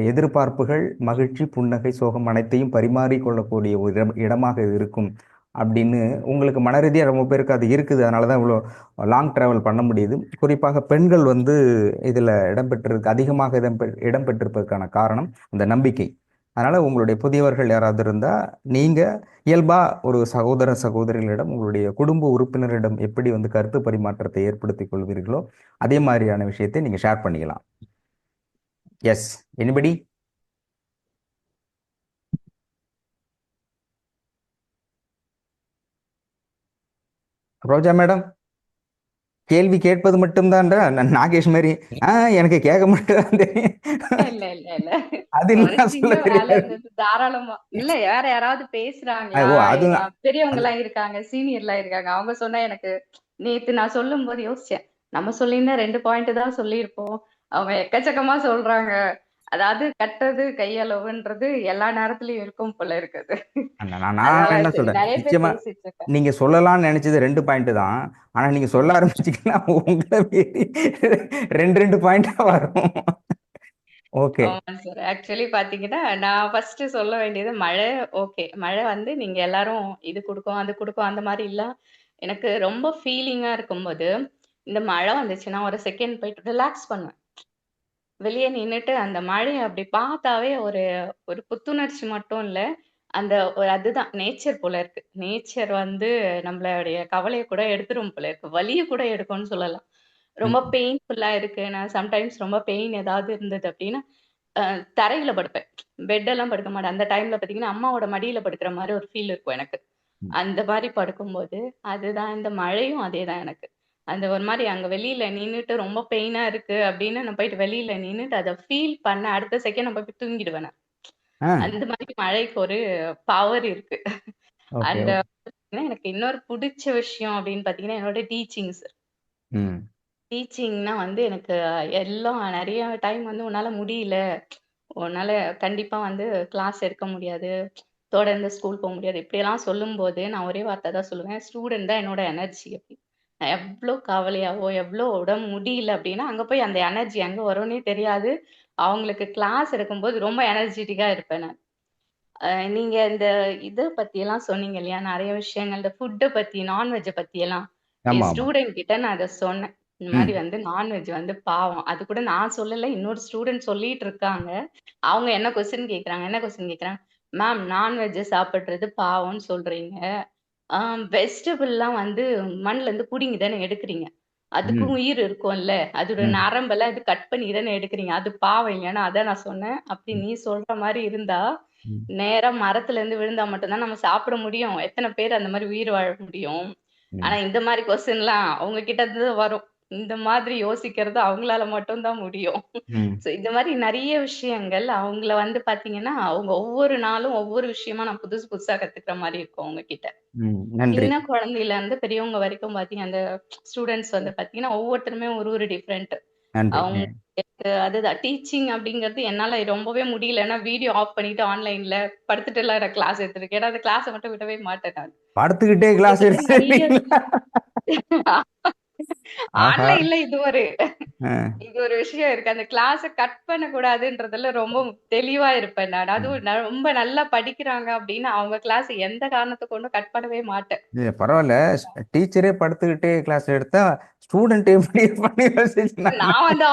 எதிர்பார்ப்புகள் மகிழ்ச்சி புன்னகை சோகம் அனைத்தையும் பரிமாறிக்கொள்ளக்கூடிய ஒரு இடமாக இது இருக்கும் அப்படின்னு உங்களுக்கு மனரீதியாக ரொம்ப பேருக்கு அது இருக்குது. அதனால தான் இவ்வளோ லாங் ட்ராவல் பண்ண முடியுது. குறிப்பாக பெண்கள் வந்து இதில் அதிகமாக இடம்பெற்றிருப்பதற்கான காரணம் அந்த நம்பிக்கை. அதனால் உங்களுடைய புதியவர்கள் யாராவது இருந்தால் நீங்கள் இயல்பாக ஒரு சகோதர சகோதரிகளிடம், உங்களுடைய குடும்ப உறுப்பினரிடம் எப்படி வந்து கருத்து பரிமாற்றத்தை ஏற்படுத்திக் கொள்வீர்களோ அதே மாதிரியான விஷயத்தை நீங்கள் ஷேர் பண்ணிக்கலாம். S, anybody? ரோஜா மேடம், கேள்வி கேட்பது மட்டும்தான்டா நாகேஷ் மாதிரி எனக்கு கேட்க மட்டும்தான் தெரியும் இல்ல இல்ல இல்ல அது உனக்கு நான் சொல்ல இன்னும் வேலை தெரியாது. இருந்தது தாராளமா. இல்ல வேற யாராவது பேசுறாங்களா? ஓ, அது பெரியவங்க அது எல்லாம் இருக்காங்க, சீனியர் எல்லாம் இருக்காங்க. அவங்க சொன்னா எனக்கு நேத்து நான் சொல்லும் போது யோசிச்சேன். நம்ம சொல்லியிருந்தா 2 பாயிண்ட் தான் சொல்லியிருப்போம். அவங்க எக்கச்சக்கமா சொல்றாங்க. அதாவது கட்டுறது கையளவுன்றது எல்லா நேரத்துலயும் இருக்கும் போல இருக்குது. நான் அதனால என்ன சரி, சொல்றேன், நிறைய பேர் நிச்சயமா பேசிட்டு இருக்கேன். நீங்க சொல்லலாம்னு நினைச்சது 2 பாயிண்ட் தான். ஆனா நீங்க சொல்ல ஆரம்பிச்சீங்கன்னா உங்களை மீறி 2 2 பாயிண்டா வரும். ஓகே. ஆமா சார். ஆக்சுவலி பாத்தீங்கன்னா, நான் ஃபர்ஸ்ட் சொல்ல வேண்டியது மழை. ஓகே. மழை வந்து நீங்க எல்லாரும் இது குடுக்கும், அது குடுக்கும் அந்த மாரி இல்ல. எனக்கு ரொம்ப ஃபீலிங்கா இருக்கும்போது, இந்த மழை வந்துச்சுன்னா ஒரு செகண்ட் போயிட்டு ரிலாக்ஸ் பண்ணுவேன். வெளிய நின்னுட்டு அந்த மழைய அப்படி பார்த்தாவே ஒரு ஒரு புத்துணர்ச்சி மட்டும் இல்ல. அந்த ஒரு அதுதான் நேச்சர் போல இருக்கு. நேச்சர் வந்து நம்மளுடைய கவலைய கூட எடுத்துரும் போல இருக்கு. வலிய கூட எடுக்கும்னு சொல்லலாம். ரொம்ப ம். பெயின்ஃபுல்லா இருக்கு. நான் சம்டைம்ஸ் ரொம்ப பெயின் ஏதாவது இருந்தது அப்படின்னா, அ தரையில படுப்பேன். பெட்டெல்லாம் படுக்க மாட்டேன். அந்த டைம்ல பார்த்தீங்கன்னா, அம்மாவோட மடியில படுக்கிற மாரி ஒரு ஃபீல் இருக்கும் எனக்கு. ம். அந்த மாரி படுக்கும்போது, அதுதான் இந்த மழையும் அதேதான் எனக்கு. அந்த ஒரு மாரி அங்க வெளியில நின்னுட்டு ரொம்ப பெயினா இருக்கு அப்படின்னு நான் போயிட்டு வெளியில நின்னுட்டு அத ஃபீல் பண்ண அடுத்த செகண்ட் நான் போய் தூங்கிடுவேன் நான். ஆ. அந்த மாரி மழைக்கு ஒரு பவர் இருக்கு. ஓகே. அந்த எனக்கு இன்னொரு புடிச்ச விஷயம் அப்படின்னு பார்த்தீங்கன்னா, என்னோட டீச்சிங்ஸ். ம். டீச்சிங்னா வந்து எனக்கு எல்லாம் நெறைய டைம் வந்து உன்னால முடியல. உன்னால கண்டிப்பா வந்து கிளாஸ் எடுக்க முடியாது. தொடர்ந்து ஸ்கூல் போ முடியாது. இப்படியெல்லாம் சொல்லும்போது, நான் ஒரே வார்த்தை தான் சொல்லுவேன். ஸ்டூடண்ட் தான் என்னோட எனர்ஜி அப்படி. நான் எவ்ளோ கவலையாவோ, எவ்ளோ உடம்பு முடியல அப்படின்னா, அங்க போய் அந்த எனர்ஜி எங்க வரும்னே தெரியாது. அவங்களுக்கு கிளாஸ் எடுக்கும்போது ரொம்ப எனர்ஜெட்டிக்கா இருப்பேன் நான். நீங்க இந்த இத பத்தியெல்லாம் சொன்னீங்க இல்லையா? நெறைய விஷயங்கள் இந்த ஃபுட்ட பத்தி, நான்வெஜ்ஜ பத்தியெல்லாம். ஆமா, என் ஆமா. ஸ்டூடண்ட் கிட்ட நான் அத சொன்னேன். இந்த மாரி ம். வந்து நான்வெஜ் வந்து பாவம். அது கூட நான் சொல்லல. இன்னொரு ஸ்டூடண்ட் சொல்லிட்டு இருக்காங்க. அவங்க என்ன கொஸ்டின் கேட்குறாங்க. என்ன கொஸ்டின் கேட்குறாங்க? மேம் நான்வெஜ் சாப்பிடுறது பாவம்ன்னு சொல்றீங்க. ஆ வெஜிடபிள்லாம் வந்து மண்லேருந்து புடுங்கி தானே எடுக்குறீங்க. அதுக்கும் ம். உயிர் இருக்கும்ல. அதோட ம். நரம்பெல்லாம் இது கட் பண்ணி தானே எடுக்குறீங்க. அது பாவம் இல்லையான்னு அதான் நான் சொன்னேன். அப்படி ம். நீ சொல்ற மாரி இருந்தா, ம். நேரா மரத்துலேருந்து விழுந்தா மட்டும் தான் நம்ம சாப்பிட முடியும். எத்தன பேர் அந்த மாரி உயிர் வாழ முடியும்? ஆனா ம். இந்த மாரி கொஸ்டின்லாம் அவங்க கிட்ட இருந்து தான் வரும். இந்த மாதிரி யோசிக்கிறது அவங்களால மட்டும் தான் முடியும். ம். ஸோ இந்த மாரி நெறைய விஷயங்கள் அவங்கள வந்து பார்த்தீங்கன்னா, அவங்க ஒவ்வொரு நாளும் ஒவ்வொரு விஷயமா நான் புதுசு புதுசா கத்துக்கிற மாரி இருக்கும் அவங்க கிட்ட. ம். நன்றி. சின்ன குழந்தையிலருந்து பெரியவங்க வரைக்கும் பார்த்தீங்க அந்த ஸ்டூடண்ட்ஸ் வந்து பார்த்தீங்கன்னா, ஒவ்வொருத்தருமே ஒரு ஒரு டிஃபரெண்ட். நன்றி. அவங்களுக்கு அதுதான் டீச்சிங் அப்படிங்கிறது என்னால ரொம்பவே முடியல. ஏன்னா வீடியோ ஆஃப் பண்ணிட்டு ஆன்லைன்ல படுத்துட்டுலாம் நான் கிளாஸ் எடுத்துருக்கேன். ஏன்னா அந்த கிளாஸ மட்டும் விடவே மாட்டேன் நான். படுத்துக்கிட்டே கிளாஸ் கிட்டத்தட்ட நெறைய எடுத்துருக்கீங்களா? ஆஹா. ஆன்லைன்ல இது ஒரு. இது ஒரு விஷயம் இருக்கு. அந்த கிளாஸ கட் பண்ணக்கூடாதுன்றதுல ரொம்ப தெளிவா இருப்பேன் நான். அதுவும் ரொம்ப நல்லா படிக்கிறாங்க அப்டின்னா, அவங்க கிளாஸ் எந்த காரணத்த கொண்டும் கட் பண்ணவே மாட்டேன். பரவாயில்ல. டீச்சரே படுத்துக்கிட்டே கிளாஸ் எடுத்தா ஸ்டூடெண்ட் எப்படி பண்ணி நான் வந்து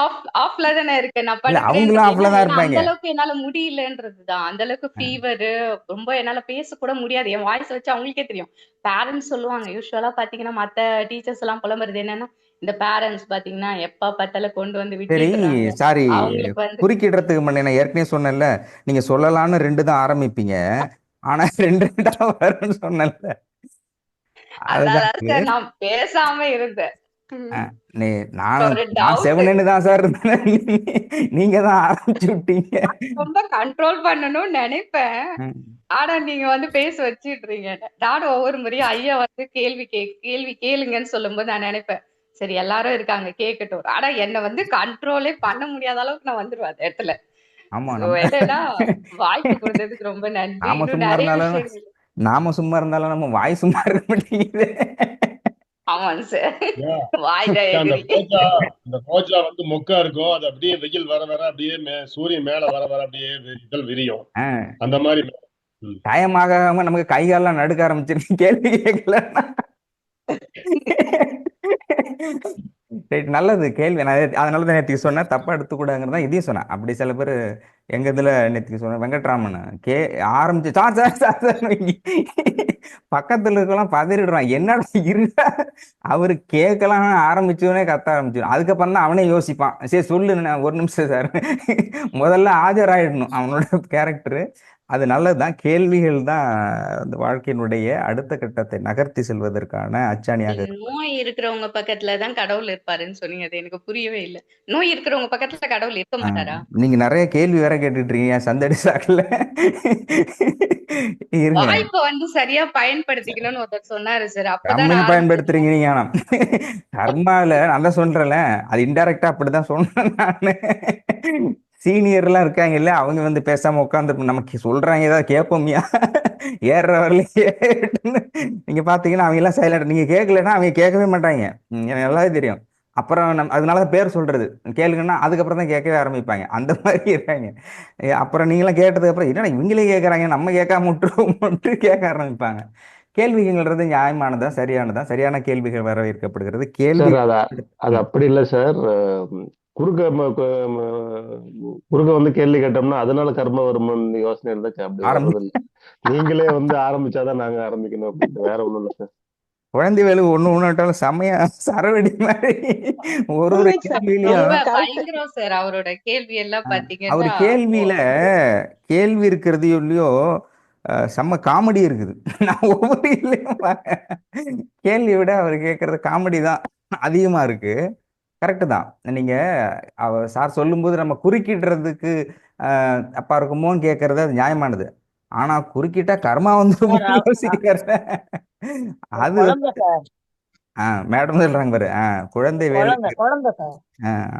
ஆஃப்ல தானே இருக்கேன். நான் இல்ல அவங்களும் படுக்கிறேன்றது ஆஃப்ல தான் ஏன்னா அந்த இருப்பாங்க. அளவுக்கு என்னால முடியலன்றதுதான். அந்த அளவுக்கு ஃபீவரு ரொம்ப என்னால பேசக்கூட முடியாது. என் வாய்ஸ் வச்சு அவங்களுக்கே தெரியும். பேரண்ட்ஸ் சொல்லுவாங்க. யூசுவலா பாத்தீங்கன்னா, மத்த டீச்சர்ஸ் எல்லாம் புலம்புறது என்னன்னா, இந்த பேரண்ட்ஸ் பாத்தீங்கன்னா, எப்ப பார்த்தாலும் கொண்டு வந்து சரி, விட்டுடுறாங்க. சாரி, அவங்களுக்கு வந்து குறுக்கிடுறதுக்கு முன்ன நான் ஏற்கனவே சொன்னேன்ல, நீங்க சொல்லலாம்னு 2 தான் ஆரம்பிப்பீங்க. ஆனா 2 2 வரும்னு சொன்னேன்ல. அதுதான் அதான் சார் நான் பேசாம இருந்தேன். அ ம். நீ ஒரு நான் டவுட். செவனேன்னு தான் சார் இருந்தேன். நீங்க தான் ஆரம்பிச்சு விட்டீங்க. ரொம்ப கண்ட்ரோல் பண்ணணும்னு நெனைப்பேன். ம். ஆனா நீங்க வந்து பேச வச்சுடுறீங்க. நானும் ஒவ்வொரு முறையும் ஐயா வந்து கேள்வி கேளுங்கன்னு சொல்லும்போது நான் நெனைப்பேன். சரி எல்லாரும் இருக்காங்க கேட்கட்டும். ஆனா என்ன வந்து கண்ட்ரோலே பண்ண முடியாத அளவுக்கு நான் வந்துருவேன் அந்த இடத்துல. ஆமா. சோ என்னன்னா, வாய்ப்பு குடுத்ததுக்கு ரொம்ப நன்றி. நாம இன்னும் சும்மா நெறைய இருந்தாலும் விஷயங்கள் நாம சும்மா இருந்தாலும் நம்ம வாய் சும்மா இருக்க மாட்டேங்குது. ஆமாங்க சார். ஏன் வாய் தான் அந்த எதிரி. ரோஜா அந்த ரோஜா வந்து மொக்கா இருக்கும். அது அப்படியே வெயில் வர வர அப்படியே சூரியன் மேல வர வர அப்படியே இதழ் விரியும். ஆ, அந்த மாதிரி. ம். டைம் ஆகாம நமக்கு கை கால்லாம் நடுக்க ஆரம்பிச்சிருக்கு கேள்வி கேட்கலன்னா. ரைட், நல்லது கேள்வி. நான் அதனால தான் நேற்றுக்கு சொன்னேன், தப்பா எடுத்துக்கூடாதுங்கிறது தான் இதையும் சொன்னேன். அப்படி சில பேர் எங்க இதுல நேற்றுக்கு சொன்னேன், வெங்கட்ராமன் ஆரம்பிச்சு சார் சார் சார் சார் பக்கத்துல இருக்கலாம் பதறிடுறான், என்னடா இருடா. அவரு கேட்கலாம் ஆரம்பிச்சோடனே கத்த ஆரம்பிச்சிடும். அதுக்கப்புறம் தான் அவனே யோசிப்பான், சரி சொல்லு நான் ஒரு நிமிஷம் சார். முதல்ல ஆஜராயிடணும் அவனோட கேரக்டரு. அது நல்லதுதான். கேள்விகள் தான் அந்த வாழ்க்கையினுடைய அடுத்த கட்டத்தை நகர்த்தி செல்வதற்கான அச்சாணியாக நோய் இருக்கிறவங்க பக்கத்துல தான் கடவுள் இருப்பாருன்னு சொன்னீங்க. அது எனக்கு புரியவே இல்ல. நோய் இருக்கிறவங்க பக்கத்துல கடவுள் இருக்க மாட்டாரா? நீங்க நிறைய கேள்வி வேற கேட்டுட்டு இருக்கீங்க சந்தடி சாக்குல. இருங்க, வாய்ப்ப வந்து சரியா பயன்படுத்திக்கணும்னு ஒருத்தர் சொன்னாரு சார். அப்பதான் செம்மையா நான் ஆரம்பிச்சேன். பயன்படுத்துறீங்க நீங்க. ஆனா கர்மால நான் தான் சொல்றேன்ல, அது இன்டைரக்டா அப்படிதான் சொன்னேன் நானு. சீனியர்லாம் இருக்காங்க இல்ல, அவங்க வந்து பேசாம உட்காந்து நமக்கு சொல்றாங்க ஏதாவது கேட்போம்யா. ஏறுற வரலையே. நீங்க பாத்தீங்கன்னா அவங்க எல்லாம் சைலண்ட். நீங்க கேட்கலன்னா அவங்க கேட்கவே மாட்டாங்க. எனக்கு நல்லாவே தெரியும். அப்புறம் அதனாலதான் பேர் சொல்றது, கேளுங்கன்னா அதுக்கப்புறம் தான் கேட்கவே ஆரம்பிப்பாங்க. அந்த மாதிரி இருக்காங்க. அப்புறம் நீங்களாம் கேட்டதுக்கு அப்புறம் என்னடா இவங்களே கேட்கறாங்க, நம்ம கேட்காம விட்டுருவோம்ட்டு கேட்க ஆரம்பிப்பாங்க. கேள்விங்கிறது நியாயமானதா, சரியானதா, சரியான கேள்விகள் வரவேற்கப்படுகிறது. கேள்வி சார் அது ம். அப்படி இல்லை சார். குறுக்க குறுக்க வந்து கேள்வி கேட்டோம்னா அதனால கர்ம வருமான்னு யோசனை இருந்தா அப்படி ஆரம்பி வர்றது இல்லை. நீங்களே வந்து ஆரம்பிச்சாதான் நாங்க ஆரம்பிக்கணும் அப்படின்ட்டு வேற ஒண்ணும் இல்லை சார். குழந்தை வேலு ஒண்ணு ஒண்ணாட்டாலும் செமையா சரவெடி மாதிரி ஒரு ஒரு உண்மை சார். கேள்வியிலையும் ரொம்ப கரெக்ட். பயங்கரம் சார். அவரோட கேள்வி எல்லாம் அவர் பாத்தீங்கன்னா, கேள்வியில கேள்வி இருக்கிறது இல்லையோ, செம்ம காமெடி இருக்குது. நான் ஒவ்வொரு இதுலயும் கேள்வியை விட அவர் கேட்கறது காமெடி தான் அதிகமா இருக்கு. கரெக்டு தான். நீங்க அவர் சார் சொல்லும்போது நம்ம குறுக்கிடுறதுக்கு அப்பா இருக்குமோன்னு கேட்கறது அது நியாயமானது. ஆனா குறுக்கிட்டா கர்மா சார் வந்துருமோன்னு யோசிக்கிறது அது குழந்தை சார். மேடம் சொல்றாங்க பாரு, குழந்தை வேலை. குழந்தை சார்.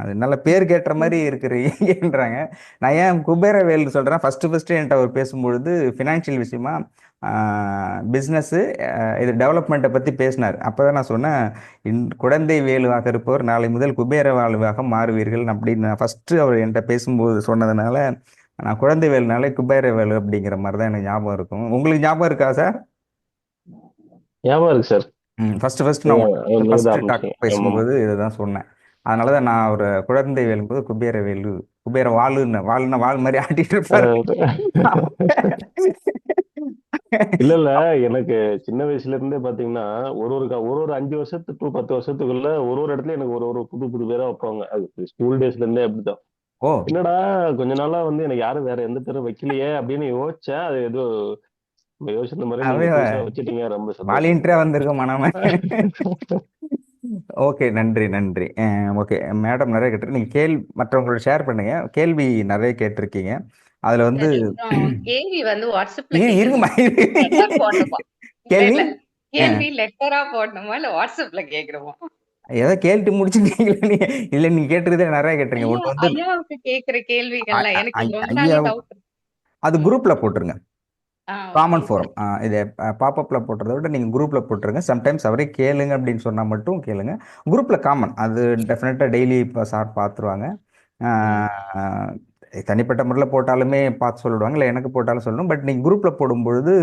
அது நல்ல பேர் கேட்ட மாதிரி இருக்கிறீங்கன்றாங்க. நான் ஏன் குபேர வேல் சொல்றேன், ஃபர்ஸ்ட் என்கிட்ட அவர் பேசும்பொழுது ஃபினான்ஷியல் விஷயமா பிஸ்னஸ் இது டெவலப்மெண்ட்டை பற்றி பேசினார். அப்போதான் நான் சொன்னேன், குழந்தை வேலுவாக இருப்பவர் நாளை முதல் குபேர வேலுவாக மாறுவீர்கள் அப்படின்னு நான் ஃபர்ஸ்ட் அவர் என்கிட்ட பேசும்போது சொன்னதுனால, நான் குழந்தை வேலுனாலே குபேர வேலு அப்படிங்கிற மாதிரி தான் எனக்கு ஞாபகம் இருக்கும். உங்களுக்கு ஞாபகம் இருக்கா சார்? ஞாபகம் இருக்கு சார். ஃபர்ஸ்ட் நான் நீங்க ஃபர்ஸ்ட் டாக் ஆரம்பிச்சீங்க. ஆமா. பேசும்போது இதை தான் சொன்னேன். அதனால தான் நான் ஒரு குழந்தை வேலும்போது குபேர வேலு, குபேர வாளுன்னா வாள் மாதிரி ஆட்டிட்டு இருப்பாரு. இல்ல இல்ல, எனக்கு சின்ன வயசுல இருந்தே பாத்தீங்கன்னா ஒரு ஒரு 5 வருஷத்துக்கு to 10 வருஷத்துக்குள்ள ஒரு இடத்துல எனக்கு ஒரு ஒரு புது புது பேரா வைப்பாங்க. அது ஸ்கூல் டேஸ்ல இருந்தே அப்படிதான். ஓ, என்னடா கொஞ்ச நாளா வந்து எனக்கு யாரும் வேற எந்த பேரும் வைக்கலையே அப்படின்னு யோசிச்சேன். அது ஏதோ யோசிச்ச மாதிரி நீங்க அப்படியே புதுசா வச்சிட்டீங்க, ரொம்ப சந்தோஷம். வாலியன்டரா வந்திருக்க மனமே. ஓகே, நன்றி நன்றி. ஓகே மேடம், நிறைய கேட்டிருக்கு. நீங்க மற்றவங்களோட ஷேர் பண்ணுங்க. கேள்வி நிறைய கேட்டிருக்கீங்க. அதுல வந்து சரி அப்புறம் கேள்வி வந்து வாட்ஸ்அப்ல இருங்கம்மா. கேட்கணுமா? லெட்டர் போடணுமா? இல்ல கேள்வி இல்ல. கேள்வி லெட்டரா போடணுமா? இல்ல வாட்ஸ்அப்ல கேட்கணுமா? ஏதோ கேட்டு முடிச்சுட்டீங்களா நீங்க? இல்ல, நீங்க கேட்டிருக்கதே நிறைய கேட்டிருக்கீங்க. ஐயா ஒண்ணு வந்து ஐயாவுக்கு கேக்குற கேள்விகள்லாம் எனக்கு இது ரொம்ப நாளா ஐயா, டவுட். அது ம். குரூப்ல போட்டுருங்க. Okay common sir. ஃபோரம். இதை பாப்பப்ல போடுறத விட நீங்கள் குரூப்பில் போட்டுருங்க. சம்டைம்ஸ் அவரே கேளுங்க அப்படின்னு சொன்னால் மட்டும் கேளுங்க. குரூப்பில் காமன் அது டெஃபினட்டாக டெய்லி இப்போ சார் பார்த்துருவாங்க. ம். தனிப்பட்ட முறையில் போட்டாலுமே பார்த்து சொல்லிடுவாங்க, இல்லை எனக்கு போட்டாலும் சொல்லணும். பட் நீங்கள் குரூப்பில் போடும்பொழுது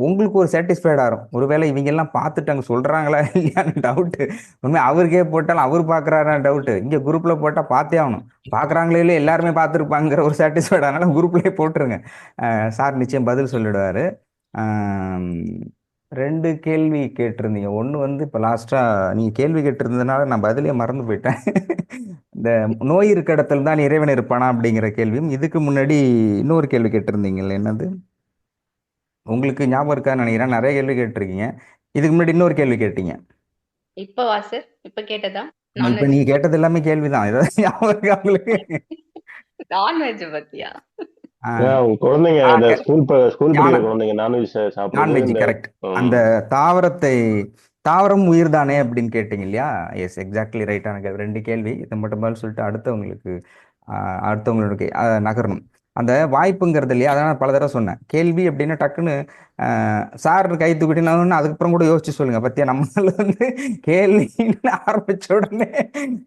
உங்களுக்கு ஒரு சாட்டிஸ்ஃபைடாக இருக்கும். ஒருவேளை இவங்கெல்லாம் பார்த்துட்டு அங்கே சொல்கிறாங்களா இல்லையான்னு டவுட்டு. உண்மை அவருக்கே போட்டாலும் அவர் பார்க்குறாரா டவுட்டு. இங்கே குரூப்பில் போட்டால் பார்த்தே ஆகணும். பார்க்குறாங்களே இல்லை எல்லாருமே பார்த்துருப்பாங்கிற ஒரு சாட்டிஸ்ஃபைட். அதனால் குரூப்லேயே போட்டுருங்க. சார் நிச்சயம் பதில் சொல்லிடுவார். 2 கேள்வி கேட்டிருந்தீங்க. ஒன்று வந்து இப்போ லாஸ்ட்டாக நீங்கள் கேள்வி கேட்டிருந்ததுனால நான் பதிலே மறந்து போயிட்டேன். இந்த நோய் இருக்க இடத்துல தான் இறைவன் இருப்பானா அப்படிங்கிற கேள்வியும், இதுக்கு முன்னாடி இன்னொரு கேள்வி கேட்டிருந்தீங்கல்ல, என்னது உங்களுக்கு ஞாபகம் இருக்கான்னு நினைக்கிறேன். நிறைய கேள்வி கேட்டிருக்கீங்க. இதுக்கு முன்னாடி இன்னொரு கேள்வி கேட்டீங்க. இப்பவா சார்? இப்ப கேட்டதா? இப்போ நான்வெஜ் நீங்க கேட்டது எல்லாமே கேள்விதான். ஏதாவது ஞாபகம் இருக்கா உங்களுக்கு? நான்வெஜ் பத்தியா? உங்க குழந்தைங்க இந்த ஸ்கூல் படிக்கிற ஞான குழந்தைங்க நான்வெஜ் சாப்பிடுறது நான்வெஜ் இந்த கரெக்ட். அந்த தாவரம் உயிர் தானே அப்படின்னு கேட்டீங்க இல்லையா? எஸ், எக்ஸாக்ட்லி ரைட்டான கேள்வி. 2 கேள்வி. இதை மட்டும் பதில் சொல்லிட்டு அடுத்தவங்களுக்கு நகரணும். அந்த வாய்ப்புங்கிறது இல்லையா, அதான் நான் பல தடவை சொன்னேன். கேள்வி அப்படின்னா டக்குன்னு சார் கை தூக்கிட்டீங்கன்னா அதுக்கப்புறம் கூட யோசிச்சு சொல்லுங்க. பத்தியா நம்மளால வந்து கேள்வின்னு ஆரம்பிச்ச உடனே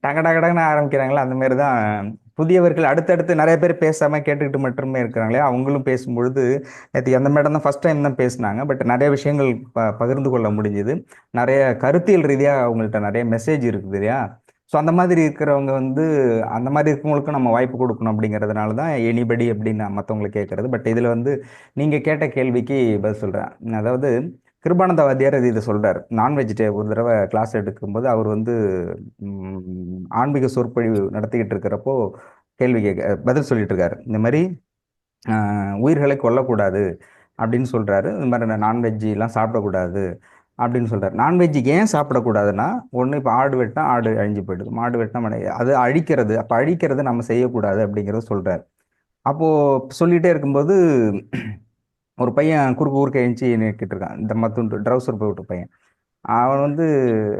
டக டக டகன்னு ஆரம்பிக்கிறாங்களா, அந்த மாதிரி தான் புதியவர்கள் அடுத்தடுத்து நிறைய பேர் பேசாம கேட்டுக்கிட்டு மட்டுமே இருக்கிறாங்களே, அவங்களும் பேசும்பொழுது நேற்று அந்த மேடம் தான் ஃபர்ஸ்ட் டைம் தான் பேசினாங்க. பட் நிறைய விஷயங்கள் பகிர்ந்து கொள்ள முடிஞ்சுது. நிறைய கருத்தியல் ரீதியாக அவங்கள்ட்ட நிறைய மெசேஜ் இருக்குது இல்லையா. ஸோ அந்த மாதிரி இருக்கிறவங்க வந்து அந்த மாதிரி இருக்கவங்களுக்கும் நம்ம வாய்ப்பு கொடுக்கணும் அப்படிங்கிறதுனால தான் எனிபடி அப்படின்னு மற்றவங்களை கேட்கறது. பட் இதில் வந்து நீங்கள் கேட்ட கேள்விக்கு பதில் சொல்கிறேன். அதாவது கிருபானந்த வாத்தியார் இதை சொல்கிறார். நான்வெஜிடே ஒரு தடவை கிளாஸ் எடுக்கும்போது அவர் வந்து ஆன்மீக சொற்பொழிவு நடத்திக்கிட்டு இருக்கிறப்போ பதில் சொல்லிட்டு இருக்காரு. இந்த மாதிரி உயிர்களை கொல்லக்கூடாது அப்படின்னு சொல்கிறாரு. இந்த மாதிரி நான்வெஜ்ஜெலாம் சாப்பிடக்கூடாது அப்படின்னு சொல்கிறார். நான்வெஜ் ஏன் சாப்பிடக்கூடாதுன்னா, ஒன்று இப்போ ஆடு வெட்டினா ஆடு அழிஞ்சு போயிடுது, மாடு வெட்டினா அது அழிக்கிறது. அப்போ அழிக்கிறது நம்ம செய்யக்கூடாது அப்படிங்கிறத சொல்கிறார். அப்போது சொல்லிகிட்டே இருக்கும்போது ஒரு பையன் ஊருக்கு எழுந்துச்சி நிற்கிட்டு இருக்கான். தம்மா துண்டு ட்ரௌசர் போட்டு பையன். அவன் வந்து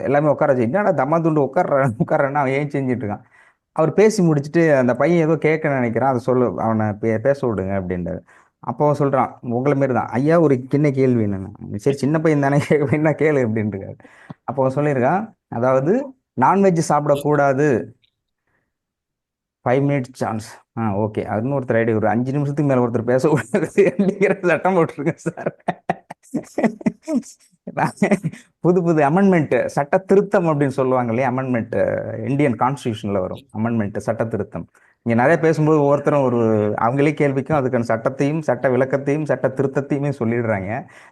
எல்லாமே உட்கார வச்சு, என்னடா தம்மா துண்டு உட்காரன்னா அவன் ஏன் செஞ்சுட்டு இருக்கான். அவர் பேசி முடிச்சுட்டு அந்த பையன் ஏதோ கேட்க நினைக்கிறான், அதை அவனை பேச விடுங்க அப்படின்றாரு. அப்போ சொல்கிறான், உங்களை மாரி தான் ஐயா, ஒரு சின்ன கேள்வி என்னென்னா. சரி, சின்ன பையன் தானே கேட்க கேளு அப்படின்ட்டுருக்காரு. அப்போ சொல்லியிருக்கான், அதாவது நான்வெஜ் சாப்பிடக்கூடாது, 5 மினிட்ஸ் சான்ஸ். ஓகே, அதுன்னு ஒருத்தர் ஐடி ஒரு 5 நிமிஷத்துக்கு மேலே ஒருத்தர் பேசக்கூடாது அப்படிங்கிற சட்டம் போட்டிருக்கேன் சார். புது புது அமெண்ட்மெண்ட், சட்ட திருத்தம் அப்படின்னு சொல்லுவாங்க இல்லையா, அமெண்ட்மெண்ட் இந்தியன் கான்ஸ்டியூஷன்ல வரும் அமெண்ட்மெண்ட், சட்ட திருத்தம். இங்க நிறைய பேசும்போது ஒவ்வொருத்தரும் அவங்களே கேள்விக்கும் அதுக்கான சட்டத்தையும் சட்ட விளக்கத்தையும் சட்ட திருத்தத்தையுமே சொல்லிடுறாங்க.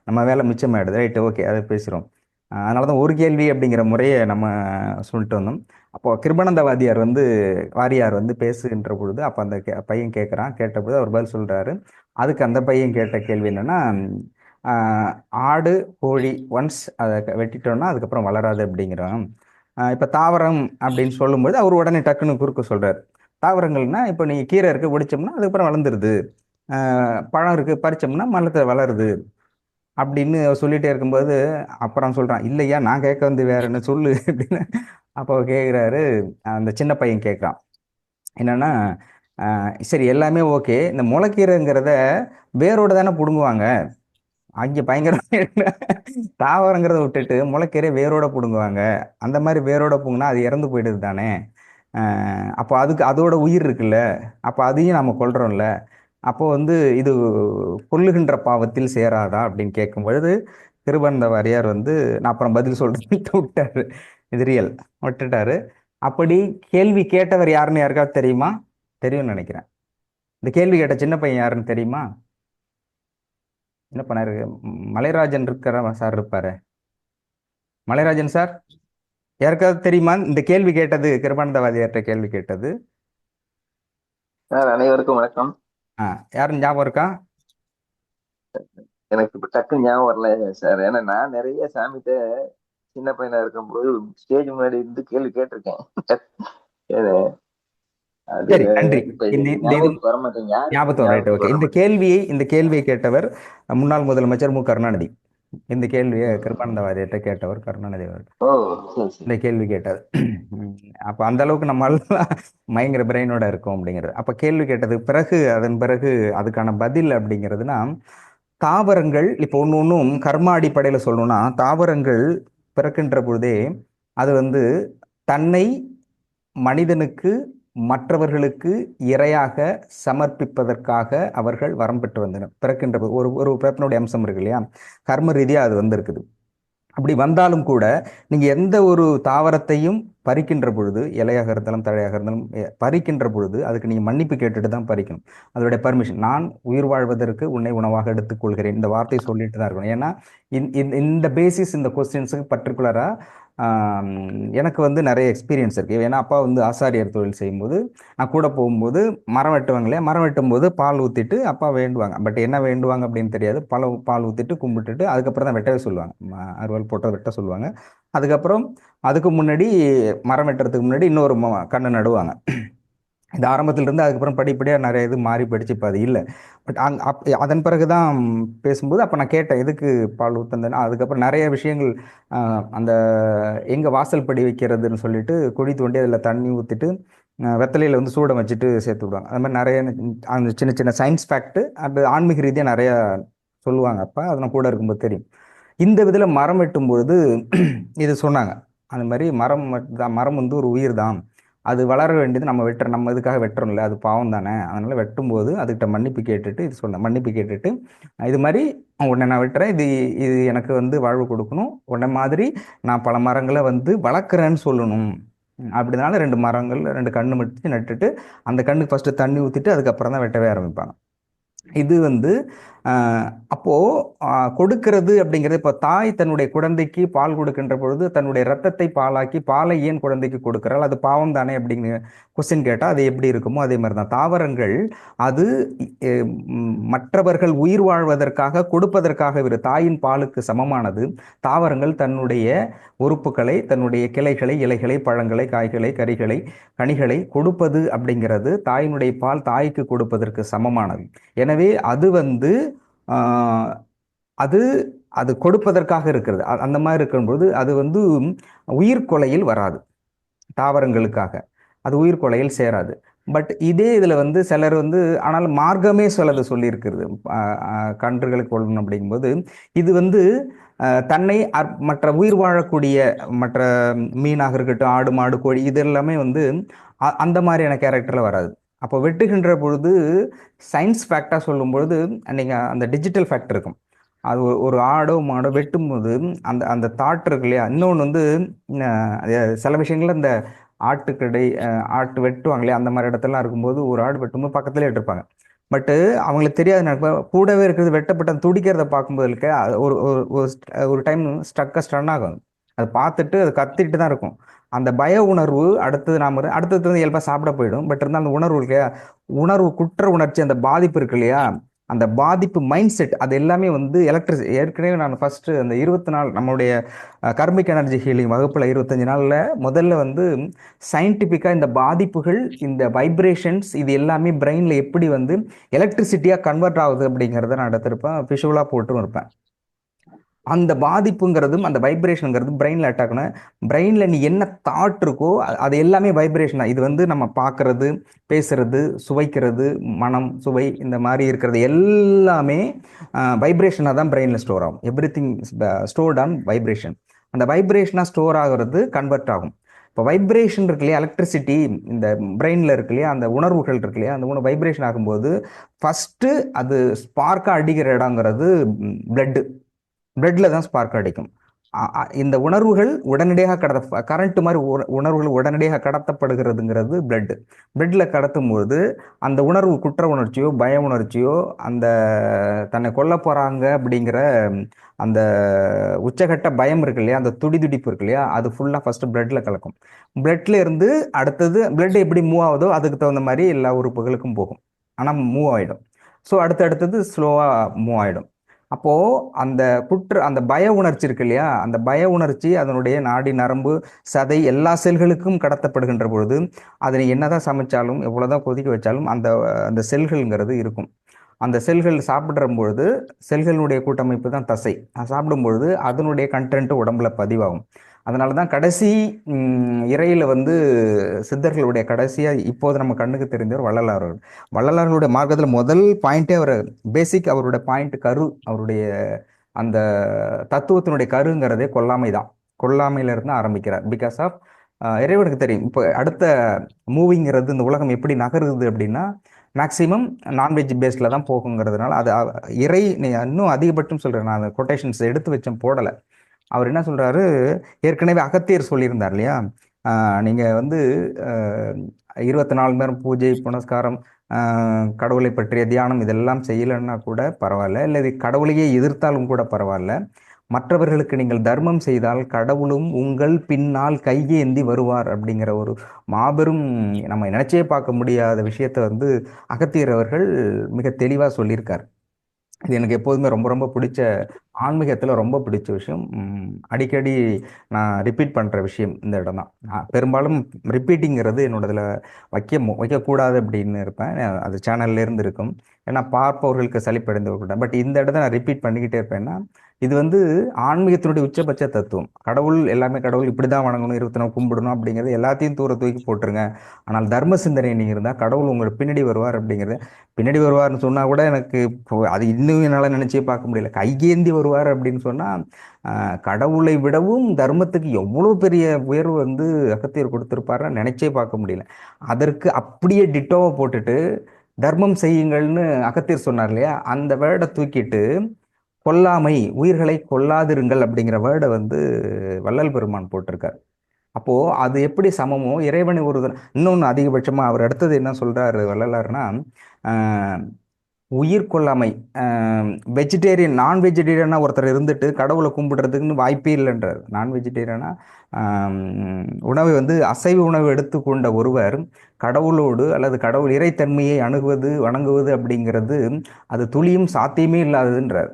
நம்ம வேலை மிச்சமாயிடுது. ரைட், ஓகே, அதை பேசுகிறோம். அதனாலதான் ஒரு கேள்வி அப்படிங்கிற முறையை நம்ம சொல்லிட்டு வந்தோம். அப்போ கிருபானந்த வாரியார் வந்து பேசுகின்ற பொழுது அப்போ அந்த பையன் கேட்டபோது அவர் பதில் சொல்றாரு. அதுக்கு அந்த பையன் கேட்ட கேள்வி என்னன்னா, ஆடு கோழி ஒன்ஸ் அதை வெட்டிட்டோம்னா அதுக்கப்புறம் வளராது அப்படிங்கிறோம். இப்போ தாவரம் அப்படின்னு சொல்லும்போது அவர் உடனே டக்குன்னு குறுக்க சொல்றாரு. தாவரங்கள்னா இப்போ நீங்கள் கீரை இருக்கு ஒடிச்சோம்னா அதுக்கப்புறம் வளர்ந்துருது, பழம் இருக்கு பறிச்சோம்னா மரத்தில் வளருது அப்படின்னு சொல்லிட்டே இருக்கும்போது அப்புறம் சொல்றான், இல்லையா நான் கேட்க வந்து வேற என்ன சொல்லு அப்படின்னு. அப்போ கேட்குறாரு, அந்த சின்ன பையன் கேட்குறான் என்னன்னா, சரி எல்லாமே ஓகே, இந்த முளைக்கீரைங்கிறத வேரோட தானே பிடுங்குவாங்க, அங்கே பயங்கர தாவரங்கிறத விட்டுட்டு முளைக்கீரை வேரோட பிடுங்குவாங்க, அந்த மாதிரி வேரோட பிடுங்கினா அது இறந்து போயிடுது தானே, அப்போ அதுக்கு அதோட உயிர் இருக்குல்ல, அப்போ அதையும் நம்ம கொல்றோம்ல, அப்போ வந்து இது கொல்லுகின்ற பாவத்தில் சேராதா அப்படின்னு கேட்கும் பொழுது கிருபானந்த வாரியார் வந்து நான் அப்புறம் பதில் சொல்றேன்னு விட்டாரு. இது ரியல், விட்டுட்டாரு. அப்படி கேள்வி கேட்டவர் யாருன்னு யாருக்காவது தெரியுமா? தெரியும்னு நினைக்கிறேன். இந்த கேள்வி கேட்ட சின்ன பையன் யாருன்னு தெரியுமா? என்ன பண்ணாரு? மலைராஜன் இருக்கிற சார் இருப்பாரு, மலைராஜன் சார். யாருக்காவது தெரியுமா இந்த கேள்வி கேட்டது? கிருபானந்த வாரியார்ட்ட கேள்வி கேட்டது சார் அனைவருக்கும் வணக்கம். யாரும் ஞாபகம் இருக்கா? எனக்கு இப்ப டக்கு ஞாபகம் வரல சார். ஏன்னா நான் நிறைய சாமிகிட்ட சின்ன பையனா இருக்கும்போது ஸ்டேஜ் முன்னாடி இருந்து கேள்வி கேட்டிருக்கேன். அது சரி, நன்றி. இப்ப ஞாபகத்துக்கு வர மாட்டேங்க. ஞாபகம், ரைட், ஓகே. இந்த கேள்வியை கேட்டவர் முன்னாள் முதலமைச்சர் மு. கருணாநிதி. இந்த கேள்வியை கிருபானந்த வாரியார்ட்ட கேட்டவர் கருணாநிதி அவர்கள். ஓ, சரி சரி. இந்த கேள்வி கேட்டது. அப்ப அந்த அளவுக்கு நம்ம பயங்கர பிரெயினோட இருக்கோம் அப்படிங்கிறது. அப்ப கேள்வி கேட்டதுக்கு பிறகு அதன் பிறகு அதுக்கான பதில் அப்படிங்கிறதுனா, தாவரங்கள் இப்போ ஒன்று ஒன்றும் கர்ம அடிப்படையில் சொல்லணும்னா, தாவரங்கள் பிறக்கின்ற பொழுதே அது வந்து தன்னை மனிதனுக்கு மற்றவர்களுக்கு இரையாக சமர்ப்பிப்பதற்காக அவர்கள் வரம் பெற்று வந்தனர். பிறக்கின்ற போது ஒரு ஒரு பிறப்பினுடைய அம்சம் இருக்கு இல்லையா, கர்ம ரீதியாக அது வந்திருக்குது. அப்படி வந்தாலும் கூட நீங்க எந்த ஒரு தாவரத்தையும் பறிக்கின்ற பொழுது, இலையாக இருந்தாலும் தழையாக இருந்தாலும் பறிக்கின்ற பொழுது அதுக்கு நீங்க மன்னிப்பு கேட்டுட்டு தான் பறிக்கணும். அதோடைய பர்மிஷன், நான் உயிர் வாழ்வதற்கு உன்னை உணவாக எடுத்துக்கொள்கிறேன், இந்த வார்த்தையை சொல்லிட்டு தான் இருக்கணும். ஏன்னா இந்த பேசிஸ் இந்த கொஸ்டின்ஸுக்கு பர்டிகுலரா எனக்கு வந்து நிறைய எக்ஸ்பீரியன்ஸ் இருக்கு. ஏன்னா அப்பா வந்து ஆசாரியர் தொழில் செய்யும்போது நான் கூட போகும்போது மரம் வெட்டுவாங்க இல்லையா, மரம் வெட்டும் போது பால் ஊற்றிட்டு அப்பா வேண்டுவாங்க. பட் என்ன வேண்டுவாங்க அப்படின்னு தெரியாது. பால் ஊற்றிட்டு கும்பிட்டுட்டு அதுக்கப்புறம் தான் வெட்டவே சொல்லுவாங்க. அறுவல் போட்ட வெட்ட சொல்லுவாங்க. அதுக்கப்புறம் அதுக்கு முன்னாடி மரம் வெட்டுறதுக்கு முன்னாடி இன்னொரு கண்ணு நடுவாங்க. இது ஆரம்பத்துல இருந்து அதுக்கப்புறம் படிப்படியாக நிறைய இது மாறி படிச்சு இப்போ அது இல்லை. பட் அதன் பிறகு தான் பேசும்போது அப்போ நான் கேட்டேன் எதுக்கு பால் ஊற்றுந்தேன்னா, அதுக்கப்புறம் நிறைய விஷயங்கள் அந்த எங்கே வாசல் படி வைக்கிறதுன்னு சொல்லிட்டு குழி தோண்டி அதில் தண்ணி ஊற்றிட்டு வெத்தலையில் வந்து சூடம் வச்சுட்டு சேர்த்து விடுவாங்க. அது மாதிரி நிறைய அந்த சின்ன சின்ன சயின்ஸ் ஃபேக்ட் அது ஆன்மீக ரீதியாக நிறையா சொல்லுவாங்க. அப்போ அது நான் கூட இருக்கும்போது தெரியும். இந்த விதில் மரம் வெட்டும்பொழுது இது சொன்னாங்க. அந்த மாதிரி மரம் வந்து ஒரு உயிர் தான், அது வளர வேண்டியது நம்ம இதுக்காக வெட்டுறோம்ல, அது பாவம் தானே, அதனால வெட்டும்போது அதுக்கிட்ட மன்னிப்பு கேட்டுட்டு இது சொன்னேன். மன்னிப்பு கேட்டுட்டு இது மாதிரி உன்னை நான் வெட்டுறேன், இது எனக்கு வந்து வாழ்வு கொடுக்கணும், உன்னை மாதிரி நான் பல மரங்களை வந்து வளர்க்குறேன்னு சொல்லணும். அப்படினால 2 கண்ணு மட்டும் நட்டுட்டு அந்த கண்ணுக்கு ஃபர்ஸ்ட் தண்ணி ஊற்றிட்டு அதுக்கப்புறம் தான் வெட்டவே ஆரம்பிப்பாங்க. இது வந்து அப்போ கொடுக்கிறது அப்படிங்கிறது, இப்போ தாய் தன்னுடைய குழந்தைக்கு பால் கொடுக்கின்ற பொழுது தன்னுடைய ரத்தத்தை பாலாக்கி பாலை ஏன் குழந்தைக்கு கொடுக்கிறாள், அது பாவம் தானே அப்படிங்கிற கொஸ்டின் கேட்டால் அது எப்படி இருக்குமோ அதே மாதிரி தான் தாவரங்கள். அது மற்றவர்கள் உயிர் வாழ்வதற்காக கொடுப்பதற்காக தாயின் பாலுக்கு சமமானது. தாவரங்கள் தன்னுடைய உறுப்புகளை, தன்னுடைய கிளைகளை, இலைகளை, பழங்களை, காய்களை, கனிகளை கொடுப்பது அப்படிங்கிறது தாயினுடைய பால் தாய்க்கு கொடுப்பதற்கு சமமானது. எனவே அது வந்து அது அது கொடுப்பதற்காக இருக்கிறது. அந்த மாதிரி இருக்கும்போது அது வந்து உயிர்கொலையில் வராது. தாவரங்களுக்காக அது உயிர்கொலையில் சேராது. பட் இதே இதில் வந்து சிலர் வந்து ஆனால் மார்க்கமே சிலது சொல்லியிருக்கிறது கன்றுகளை கொள்ளணும் அப்படிங்கும்போது, இது வந்து தன்னை மற்ற உயிர் வாழக்கூடிய மற்ற மீனாக இருக்கட்டும், ஆடு மாடு கோழி இது எல்லாமே வந்து அந்த மாதிரியான கேரக்டரில் வராது. அப்போ வெட்டுகின்ற பொழுது சயின்ஸ் ஃபேக்டாக சொல்லும் பொழுது நீங்கள் அந்த டிஜிட்டல் ஃபேக்ட் இருக்கும். அது ஒரு ஆடோ மாடோ வெட்டும்போது அந்த அந்த தாட் இருக்கு இல்லையா. இன்னொன்று வந்து சில விஷயங்கள்ல இந்த ஆட்டு வெட்டுவாங்க இல்லையா, அந்த மாதிரி இடத்துலாம் இருக்கும்போது ஒரு ஆடு வெட்டும்போது பக்கத்துலேயே வெட்டிருப்பாங்க. பட்டு அவங்களுக்கு தெரியாது, கூடவே இருக்கிறது வெட்டப்பட்ட துடிக்கிறத பார்க்கும்போது இருக்க ஒரு டைம் ஸ்டன் ஆகும். அதை பார்த்துட்டு அது கத்திட்டு தான் இருக்கும். அந்த பய உணர்வு அடுத்தது வந்து இயல்பாக சாப்பிட போயிடும். பட் இருந்தால் அந்த உணர்வு உணர்வு குற்ற உணர்ச்சி, அந்த பாதிப்பு இருக்கு இல்லையா, அந்த பாதிப்பு மைண்ட் செட் அது எல்லாமே வந்து ஏற்கனவே நான் ஃபர்ஸ்ட் அந்த 20 நாள் நம்மளுடைய கர்மிக் எனர்ஜி ஹீலிங் வகுப்புல 25 நாள்ல முதல்ல வந்து சயின்டிஃபிக்காக இந்த பாதிப்புகள், இந்த வைப்ரேஷன்ஸ் இது எல்லாமே பிரெயின்ல எப்படி வந்து எலக்ட்ரிசிட்டியா கன்வெர்ட் ஆகுது அப்படிங்கிறத நான் எடுத்திருப்பேன், விஷுவலா போட்டும் இருப்பேன். அந்த பாதிப்புங்கிறதும் அந்த வைப்ரேஷனுங்கிறதும் பிரெயினில் அட்டாக் ஆகணும். பிரெயினில் நீ என்ன தாட் இருக்கோ அது எல்லாமே வைப்ரேஷன் தான். இது வந்து நம்ம பார்க்கறது, பேசுறது, சுவைக்கிறது, மனம், சுவை இந்த மாதிரி இருக்கிறது எல்லாமே வைப்ரேஷனாக தான் பிரெயினில் ஸ்டோர் ஆகும். Every thing stored on vibration. அந்த வைப்ரேஷனாக ஸ்டோர் ஆகிறது கன்வெர்ட் ஆகும். இப்போ வைப்ரேஷன் இருக்கு இல்லையா, எலக்ட்ரிசிட்டி இந்த பிரெயினில் இருக்கு இல்லையா, அந்த உணர்வுகள் இருக்கு இல்லையா, அந்த வைப்ரேஷன் ஆகும்போது ஃபஸ்ட்டு அது ஸ்பார்க்காக அடிக்கிற இடங்கிறது பிளட்ல தான் ஸ்பார்க் அடிக்கும். இந்த உணர்வுகள் உடனடியாக கரண்ட் மாதிரி உணர்வுகள் உடனடியாக கடத்தப்படுகிறதுங்கிறது பிளட்ல கடத்தும் போது அந்த உணர்வு குற்ற உணர்ச்சியோ பய உணர்ச்சியோ அந்த தன்னை கொல்ல போறாங்க அப்படிங்கிற அந்த உச்சகட்ட பயம் இருக்கு இல்லையா, அந்த துடிப்பு இருக்கு இல்லையா, அது ஃபுல்லா ஃபர்ஸ்ட் பிளட்ல கலக்கும். பிளட்ல இருந்து அடுத்தது பிளட் எப்படி மூவ் ஆகுதோ அதுக்கு தகுந்த மாதிரி எல்லா உறுப்புகளுக்கும் போகும். ஆனா மூவ் ஆயிடும். ஸோ அடுத்தது ஸ்லோவா மூவ் ஆயிடும். அப்போ அந்த பய உணர்ச்சி இருக்கு இல்லையா, அந்த பய உணர்ச்சி அதனுடைய நாடி நரம்பு சதை எல்லா செல்களுக்கும் கடத்தப்படுகின்ற பொழுது அதனை என்னதான் சமைச்சாலும் எவ்வளவுதான் கொதிக்க வச்சாலும் அந்த செல்கள்ங்கிறது இருக்கும். அந்த செல்கள் சாப்பிடுற பொழுது செல்களுடைய கூட்டமைப்பு தான் தசை. சாப்பிடும் பொழுது அதனுடைய கண்டென்ட் உடம்புல பதிவாகும். அதனால தான் கடைசி இறையில வந்து சித்தர்களுடைய கடைசியா இப்போது நம்ம கண்ணுக்கு தெரிந்தவர் வள்ளலார் அவர்கள். வள்ளலார்களுடைய மார்க்கத்தில் முதல் பாயிண்டே அவர் பேசிக், அவருடைய பாயிண்ட் கரு, அவருடைய அந்த தத்துவத்தினுடைய கருங்கிறதே கொல்லாமை தான். கொல்லாமையில இருந்து ஆரம்பிக்கிறார். பிகாஸ் ஆஃப் இறைவனுக்கு தெரியும் இப்போ அடுத்த மூவிங்கிறது இந்த உலகம் எப்படி நகருது அப்படின்னா மேக்சிமம் நான்வெஜ் பேஸ்டில் தான் போகுங்கிறதுனால அது இறை இன்னும் அதிகபட்சம் சொல்கிறேன், நான் கொட்டேஷன்ஸ் எடுத்து வச்சேன் போடலை. அவர் என்ன சொல்கிறாரு, ஏற்கனவே அகத்தியர் சொல்லியிருந்தார் இல்லையா, நீங்கள் வந்து 24 மணி நேரம் பூஜை புனஸ்காரம் கடவுளை பற்றிய தியானம் இதெல்லாம் செய்யலைன்னா கூட பரவாயில்ல, இல்லை இது கடவுளையே எதிர்த்தாலும் கூட பரவாயில்ல, மற்றவர்களுக்கு நீங்கள் தர்மம் செய்தால் கடவுளும் உங்கள் பின்னால் கையேந்தி வருவார் அப்படிங்கிற ஒரு மாபெரும் நம்ம நினைச்சே பார்க்க முடியாத விஷயத்த வந்து அகத்தியர் அவர்கள் மிக தெளிவாக சொல்லியிருக்கார். இது எனக்கு எப்போதுமே ரொம்ப ரொம்ப பிடிச்ச, ஆன்மீகத்தில் ரொம்ப பிடிச்ச விஷயம். அடிக்கடி நான் ரிப்பீட் பண்ணுற விஷயம் இந்த இடம் தான். பெரும்பாலும் ரிப்பீட்டிங்கிறது என்னோடதில் வைக்கக்கூடாது அப்படின்னு இருப்பேன். அது சேனல்லேருந்து இருக்கும், ஏன்னா பார்ப்பவர்களுக்கு சலிப்படைந்து கூட. பட் இந்த இடத்த நான் ரிப்பீட் பண்ணிக்கிட்டே இருப்பேன்னா, இது வந்து ஆன்மீகத்தினுடைய உச்சபட்ச தத்துவம். கடவுள் எல்லாமே கடவுள் இப்படி தான் வணங்கணும், 24 கும்பிடணும் அப்படிங்கிறது எல்லாத்தையும் தூர தூக்கி போட்டுருங்க. ஆனால் தர்ம சிந்தனை நீங்கள் இருந்தால் கடவுள் உங்களுக்கு பின்னாடி வருவார் அப்படிங்கிறது. பின்னாடி வருவார்னு சொன்னால் கூட எனக்கு அது இன்னும் என்னால் நினச்சே பார்க்க முடியல. கைகேந்தி வருவார் அப்படின்னு சொன்னால் கடவுளை விடவும் தர்மத்துக்கு எவ்வளோ பெரிய உயர்வு வந்து அகத்தியர் கொடுத்துருப்பாருன்னு நினச்சே பார்க்க முடியல. அதற்கு அப்படியே டிட்டோவை போட்டுட்டு தர்மம் செய்யுங்கள்னு அகத்தியர் சொன்னார் இல்லையா, அந்த வேர்டை தூக்கிட்டு கொல்லாமை, உயிர்களை கொல்லாதிருங்கள் அப்படிங்கிற வேர்டை வந்து வள்ளல் பெருமான் போட்டிருக்கார். அப்போ அது எப்படி சமமோ இறைவனை ஒரு இன்னொன்று அதிகபட்சமாக அவர் அடுத்தது என்ன சொல்றாரு வள்ளலார்னா, உயிர் கொல்லாமை, வெஜிடேரியன் நான் வெஜிடேரியனா ஒருத்தர் இருந்துட்டு கடவுளை கும்பிடுறதுக்குன்னு வாய்ப்பே இல்லைன்றார். நான் வெஜிடேரியனா உணவை வந்து அசைவ உணவு எடுத்துக்கொண்ட ஒருவர் கடவுளோடு அல்லது கடவுள் இறைத்தன்மையை அணுகுவது வணங்குவது அப்படிங்கிறது அது துளியும் சாத்தியமே இல்லாததுன்றார்.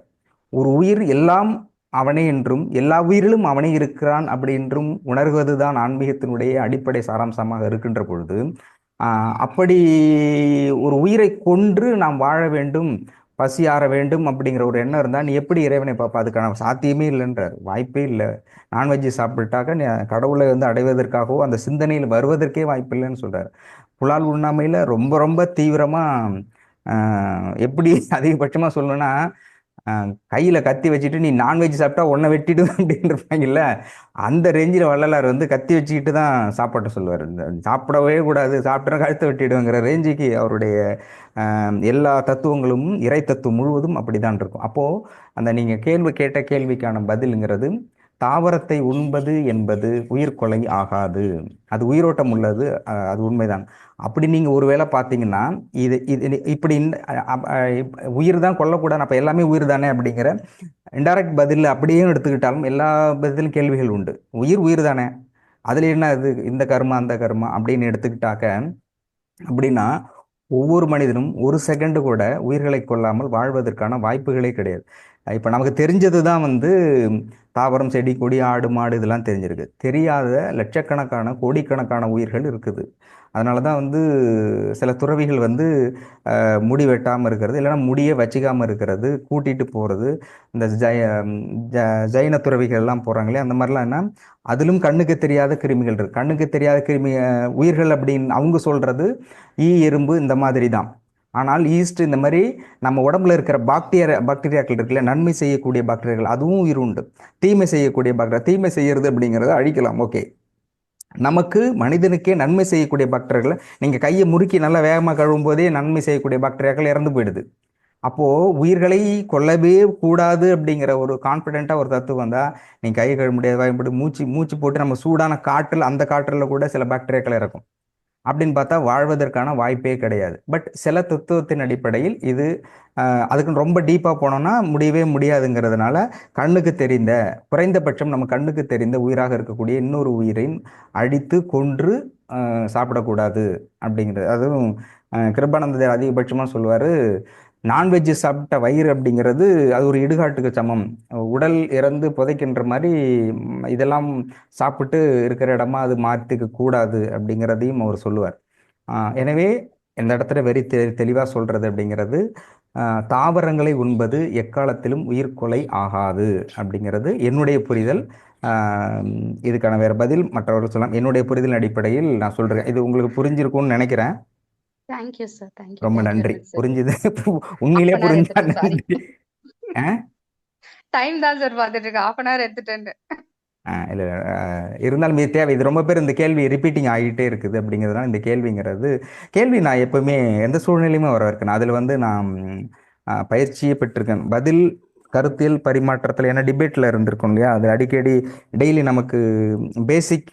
ஒரு உயிர் எல்லாம் அவனே என்றும் எல்லா உயிரிலும் அவனே இருக்கிறான் அப்படி என்றும் உணர்வது தான் ஆன்மீகத்தினுடைய அடிப்படை சாராம்சமாக இருக்கின்ற பொழுது, அப்படி ஒரு உயிரை கொன்று நாம் வாழ வேண்டும், பசி ஆற வேண்டும் அப்படிங்கிற ஒரு எண்ணம் இருந்தால் நீ எப்படி இறைவனை பார்ப்பா? அதுக்கான சாத்தியமே இல்லைன்றார். வாய்ப்பே இல்லை. நான்வெஜ் சாப்பிட்டாக்க கடவுளை வந்து அடைவதற்காகவோ அந்த சிந்தனையில் வருவதற்கே வாய்ப்பு இல்லைன்னு சொல்றாரு. புலால் உண்ணாமையில் ரொம்ப ரொம்ப தீவிரமாக, எப்படி அதிகபட்சமாக சொல்லணும்னா, கையில் கத்தி வச்சுட்டு நீ நான்வெஜ் சாப்பிட்டா உன்னை வெட்டிடும் அப்படின்னு இருப்பாங்கல்ல, அந்த ரேஞ்சில் வள்ளலார் வந்து கத்தி வச்சுக்கிட்டு தான் சாப்பாட்டை சொல்லுவார். சாப்பிடவே கூடாது, சாப்பிட்டா கழுத்தை வெட்டிடுங்கிற ரேஞ்சுக்கு அவருடைய எல்லா தத்துவங்களும் இறை தத்துவம் முழுவதும் அப்படிதான் இருக்கும். அப்போது அந்த நீங்கள் கேள்வி கேட்ட கேள்விக்கான பதிலுங்கிறது, தாவரத்தை உண்பது என்பது உயிர்கொலை ஆகாது, அது உயிரோட்டம் உள்ளது, அது உண்மைதான். அப்படி நீங்கள் ஒருவேளை பார்த்தீங்கன்னா இது இது இப்படி உயிர் தான் கொல்லக்கூடாது, அப்போ எல்லாமே உயிர் தானே அப்படிங்கிற இன்டைரக்ட் பதில் அப்படியே எடுத்துக்கிட்டாலும் எல்லா பதிலும் கேள்விகள் உண்டு. உயிர் உயிர் தானே, அதில் என்ன இது இந்த கர்மா அந்த கர்மா அப்படின்னு எடுத்துக்கிட்டாக்க, அப்படின்னா ஒவ்வொரு மனிதனும் ஒரு செகண்டு கூட உயிர்களை கொள்ளாமல் வாழ்வதற்கான வாய்ப்புகளே கிடையாது. இப்போ நமக்கு தெரிஞ்சது தான் வந்து தாவரம் செடி கொடி ஆடு மாடு இதெல்லாம் தெரிஞ்சிருக்கு. தெரியாத லட்சக்கணக்கான கோடிக்கணக்கான உயிர்கள் இருக்குது. அதனால தான் வந்து சில துறவிகள் வந்து முடி வெட்டாமல் இருக்கிறது, இல்லைன்னா முடியை வச்சிக்காமல் இருக்கிறது, கூட்டிகிட்டு போகிறது, இந்த ஜைன துறவிகள் எல்லாம் போகிறாங்களே அந்த மாதிரிலாம் என்ன, அதிலும் கண்ணுக்கு தெரியாத கிருமிகள் இருக்கு. கண்ணுக்கு தெரியாத கிருமி உயிர்கள் அப்படின்னு அவங்க சொல்கிறது எறும்பு இந்த மாதிரி தான். ஆனால் ஈஸ்ட் இந்த மாதிரி நம்ம உடம்புல இருக்கிற பாக்டீரியாக்கள் இருக்குல்ல, நன்மை செய்யக்கூடிய பாக்டீரியாக்கள் அதுவும் உயிர் உண்டு. தீமை செய்யக்கூடிய பாக்டீரியா, தீமை செய்யறது அப்படிங்கிறத அழிக்கலாம், ஓகே. நமக்கு மனிதனுக்கே நன்மை செய்யக்கூடிய பாக்டீரியாக்களை நீங்கள் கையை முறுக்கி நல்லா வேகமாக கழுவும் போதே நன்மை செய்யக்கூடிய பாக்டீரியாக்கள் இறந்து போயிடுது. அப்போது உயிர்களை கொல்லவே கூடாது அப்படிங்கிற ஒரு கான்ஃபிடென்ட்டாக ஒரு தத்துவம் வந்தால் நீங்கள் கை கழுவ முடியாது, வாய்ப்பட்டு மூச்சு போட்டு நம்ம சூடான காற்றில் அந்த காற்றில் கூட சில பாக்டீரியாக்கள் இறக்கும். அப்படின்னு பார்த்தா வாழ்வதற்கான வாய்ப்பே கிடையாது. பட் சில தத்துவத்தின் அடிப்படையில் இது அதுக்கு ரொம்ப டீப்பாக போனோம்னா முடியவே முடியாதுங்கிறதுனால கண்ணுக்கு தெரிந்த, குறைந்தபட்சம் நம்ம கண்ணுக்கு தெரிந்த உயிராக இருக்கக்கூடிய இன்னொரு உயிரின் அடித்து கொன்று சாப்பிடக்கூடாது அப்படிங்கிறது. அதுவும் கிருபானந்தர் அதிகபட்சமாக சொல்லுவார், நான்வெஜ் சாப்பிட்ட வயிறு அப்படிங்கிறது அது ஒரு இடுகாட்டுக்கு சமம், உடல் இறந்து புதைக்கின்ற மாதிரி இதெல்லாம் சாப்பிட்டு இருக்கிற இடமா அது மாற்றிக்க கூடாது அப்படிங்கிறதையும் அவர் சொல்லுவார். எனவே இந்த இடத்துல வெரி தெளிவாக சொல்கிறது அப்படிங்கிறது, தாவரங்களை உண்பது எக்காலத்திலும் உயிர்கொலை ஆகாது அப்படிங்கிறது என்னுடைய புரிதல். ஆஹ் இதுக்கான வேற பதில் மற்றவர்கள் சொல்லலாம். என்னுடைய புரிதல் அடிப்படையில் நான் சொல்றேன். இது உங்களுக்கு புரிஞ்சிருக்கும்னு நினைக்கிறேன். Thank you sir. தேங்க்யூ. ரொம்ப தேங்க்யூ நன்றி. Very much sir. புரிஞ்சுது. உண்மையிலே ஹாஃப் அன் ஹவர் புரிஞ்சா எடுத்துட்டேன். சாரி. நன்றி. ஆ? டைம் தான் சார் பார்த்துட்டு இருக்கேன். ஹாஃப் அன் ஹவர் எடுத்துட்டேன். இல்ல இருந்தாலும் இது தேவை. இது ரொம்ப பேர் இந்த கேள்வி ரிப்பீட்டிங் ஆகிட்டே இருக்குது அப்படிங்கிறதுனால இந்த கேள்வி நான் எப்பவுமே எந்த சூழ்நிலையுமே வரவேற்கணும். அதில் வந்து நான் பயிற்சியே பெற்றிருக்கேன். பதில் கருத்தியல் பரிமாற்றத்தில் ஏன்னா டிபேட்டில் இருந்திருக்கும் இல்லையா, அது அடிக்கடி டெய்லி நமக்கு பேசிக்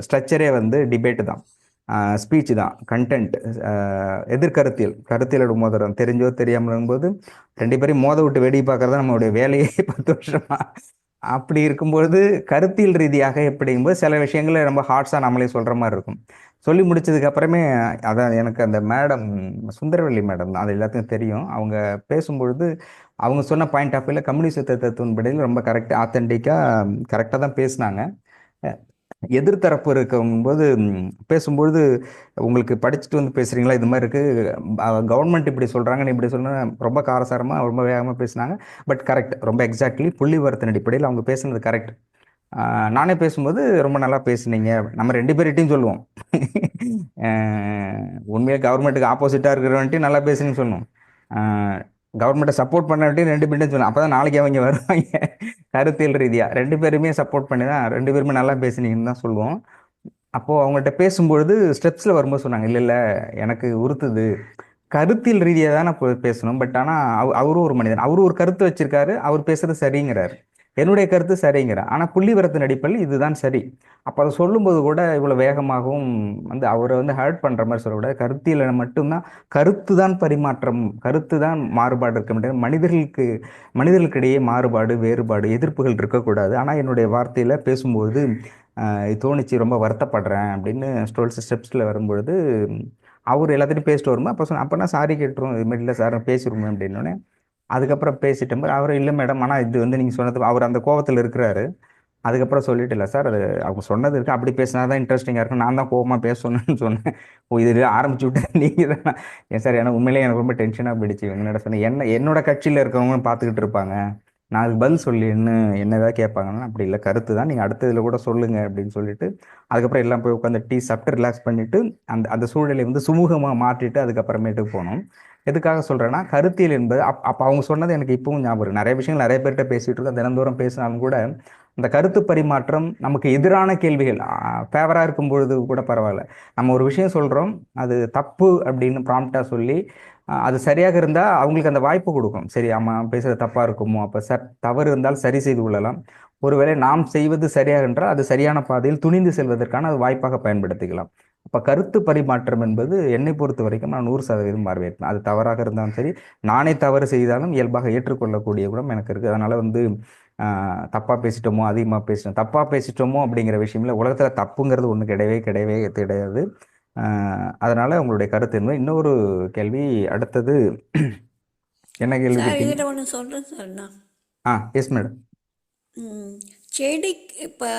ஸ்ட்ரக்சரே வந்து டிபேட்டு தான், ஸ்பீச் தான், கண்டென்ட், கருத்தியலோட மோதிரம் தெரிஞ்சோ தெரியாமல் போது 2 பேரையும் மோத விட்டு வேடிக்கை பார்க்கறதா நம்மளுடைய வேலையே 10 வருஷமா. அப்படி இருக்கும்பொழுது கருத்தியல் ரீதியாக எப்படிங்கும்போது சில விஷயங்களை ரொம்ப ஹார்ட்ஸாக நம்மளே சொல்கிற மாதிரி இருக்கும். சொல்லி முடிச்சதுக்கு அப்புறமே அதான் எனக்கு அந்த மேடம் சுந்தரவல்லி மேடம் தான், அது எல்லாத்துக்கும் தெரியும். அவங்க பேசும்பொழுது அவங்க சொன்ன பாயிண்ட் ஆஃப் வியூவில் கம்யூனிஸ்ட் தத்துவத்தின்படியில் ரொம்ப கரெக்டாக ஆத்தென்டிக்காக கரெக்டாக தான் பேசினாங்க. எதிர்த்தரப்பு இருக்கும்போது பேசும்பொழுது உங்களுக்கு படிச்சுட்டு வந்து பேசுறீங்களா, இது மாதிரி இருக்கு, கவர்மெண்ட் இப்படி சொல்றாங்கன்னு இப்படி சொன்னா ரொம்ப காரசாரமா ரொம்ப வேகமாக பேசினாங்க. பட் கரெக்ட், ரொம்ப எக்ஸாக்ட்லி புள்ளி விவரத்தின் அடிப்படையில் அவங்க பேசுனது கரெக்ட். நானே பேசும்போது ரொம்ப நல்லா பேசுனீங்க, நம்ம 2 பேர்கிட்டையும் சொல்லுவோம். உண்மையாக கவர்மெண்ட்டுக்கு ஆப்போசிட்டாக இருக்கிறவன்ட்டையும் நல்லா பேசுனீங்கன்னு சொல்லணும், கவர்மெண்ட்டை சப்போர்ட் பண்ணவன்ட்டையும் 2 பேர்ட்டையும் சொல்லணும். அப்போ தான் நாளைக்கு அவங்க வருவாங்க. கருத்தியல் ரீதியாக 2 பேருமே சப்போர்ட் பண்ணி தான் 2 பேருமே நல்லா பேசுனீங்கன்னு தான் சொல்லுவோம். அப்போது அவங்கள்ட்ட பேசும்பொழுது ஸ்டெப்ஸில் வரும்போது சொன்னாங்க, இல்லை இல்லை எனக்கு உறுத்துது, கருத்தியல் ரீதியாக தான் நான் பேசணும். பட் ஆனால் அவரும் ஒரு மனிதன், அவரும் ஒரு கருத்து வச்சிருக்காரு, அவர் பேசுறது சரிங்கிறார், என்னுடைய கருத்து சரிங்கிறார், ஆனால் புள்ளி விவரத்தின் அடிப்படையில் இதுதான் சரி. அப்போ அதை சொல்லும்போது கூட இவ்வளோ வேகமாகவும் வந்து அவரை வந்து ஹர்ட் பண்ணுற மாதிரி சொல்லக்கூடாது. கருத்தியல் மட்டும்தான், கருத்து தான் பரிமாற்றம், கருத்து தான் மாறுபாடு இருக்க முடியாது. மனிதர்களுக்கிடையே மாறுபாடு, வேறுபாடு, எதிர்ப்புகள் இருக்கக்கூடாது. ஆனால் என்னுடைய வார்த்தையில் பேசும்போது இது தோணிச்சு, ரொம்ப வருத்தப்படுறேன் அப்படின்னு 12 ஸ்டெப்ஸில் வரும்பொழுது அவர் எல்லாத்தையும் பேசிட்டு வரும்போது அப்போ அப்போனா சாரி கேட்டுரும், இதுமாரி இல்லை சார் பேசிடுவோம் அப்படின்னோடனே அதுக்கப்புறம் பேசிட்டோம். அவர் இல்லை மேடம், ஆனால் இது வந்து நீங்கள் சொன்னது, அவர் அந்த கோவத்தில் இருக்கிறாரு. அதுக்கப்புறம் சொல்லிட்டு இல்லை சார், அது அவங்க சொன்னது இருக்கு, அப்படி பேசினா தான் இன்ட்ரெஸ்டிங்காக இருக்கும், நான் தான் கோவமாக பேசணும்னு சொன்னேன். ஓ இது ஆரம்பிச்சு விட்டேன் நீங்கள் தான். ஏன் சார், எனக்கு உண்மையிலேயே எனக்கு ரொம்ப டென்ஷனாக போயிடுச்சு. என்னோட சொன்னேன், என்னோட கட்சியில் இருக்கவங்க பார்த்துக்கிட்டு இருப்பாங்க, நான் அதுக்கு பதில் சொல்லி என்ன ஏதாவது கேட்பாங்கன்னா, அப்படி இல்லை கருத்து தான், நீங்கள் அடுத்ததில் கூட சொல்லுங்கள் அப்படின்னு சொல்லிட்டு அதுக்கப்புறம் எல்லாம் போய் உட்காந்து டீ சாப்பிட்டு ரிலாக்ஸ் பண்ணிட்டு அந்த சூழ்நிலை வந்து சுமூகமாக மாற்றிட்டு அதுக்கப்புறமேட்டுக்கு போனோம். எதுக்காக சொல்கிறேன்னா, கருத்தியல் என்பது அப்போ அவங்க சொன்னது எனக்கு இப்பவும் ஞாபகம் இருக்கு. நிறைய விஷயங்கள் நிறைய பேர்கிட்ட பேசிகிட்டு இருக்கோம், தினந்தோறும் பேசினாலும் கூட அந்த கருத்து பரிமாற்றம் நமக்கு எதிரான கேள்விகள் ஃபேவராக இருக்கும் பொழுது கூட பரவாயில்ல, நம்ம ஒரு விஷயம் சொல்கிறோம், அது தப்பு அப்படின்னு ப்ராம்ப்டாக சொல்லி அது சரியாக இருந்தால் அவங்களுக்கு அந்த வாய்ப்பு கொடுக்கும். சரி, ஆமாம் பேசுகிறது தப்பாக இருக்குமோ, அப்போ தவறு இருந்தால் சரி செய்து கொள்ளலாம். ஒருவேளை நாம் செய்வது சரியாக என்றால் அது சரியான பாதையில் துணிந்து செல்வதற்கான அது வாய்ப்பாக பயன்படுத்திக்கலாம். அப்போ கருத்து பரிமாற்றம் என்பது என்னை பொறுத்த வரைக்கும் நான் 100% வரவேற்பேன். அது தவறாக இருந்தாலும் சரி, நானே தவறு செய்தாலும் இயல்பாக ஏற்றுக்கொள்ளக்கூடிய குணம் எனக்கு இருக்குது. அதனால் வந்து தப்பாக பேசிட்டோமோ, அதிகமாக பேசிட்டோம், தப்பாக பேசிட்டோமோ அப்படிங்கிற விஷயம்ல உலகத்தில் தப்புங்கிறது ஒன்று கிடையவே கிடையாது. அதனால உங்களுடைய கருத்து என்ன? இன்னொரு கேள்வி அடுத்தது என்ன கேள்வி சார் கேட்டீங்க? இதில் ஒன்று சொல்கிறேன் சார் நான். Yes madam. செடி இப்போ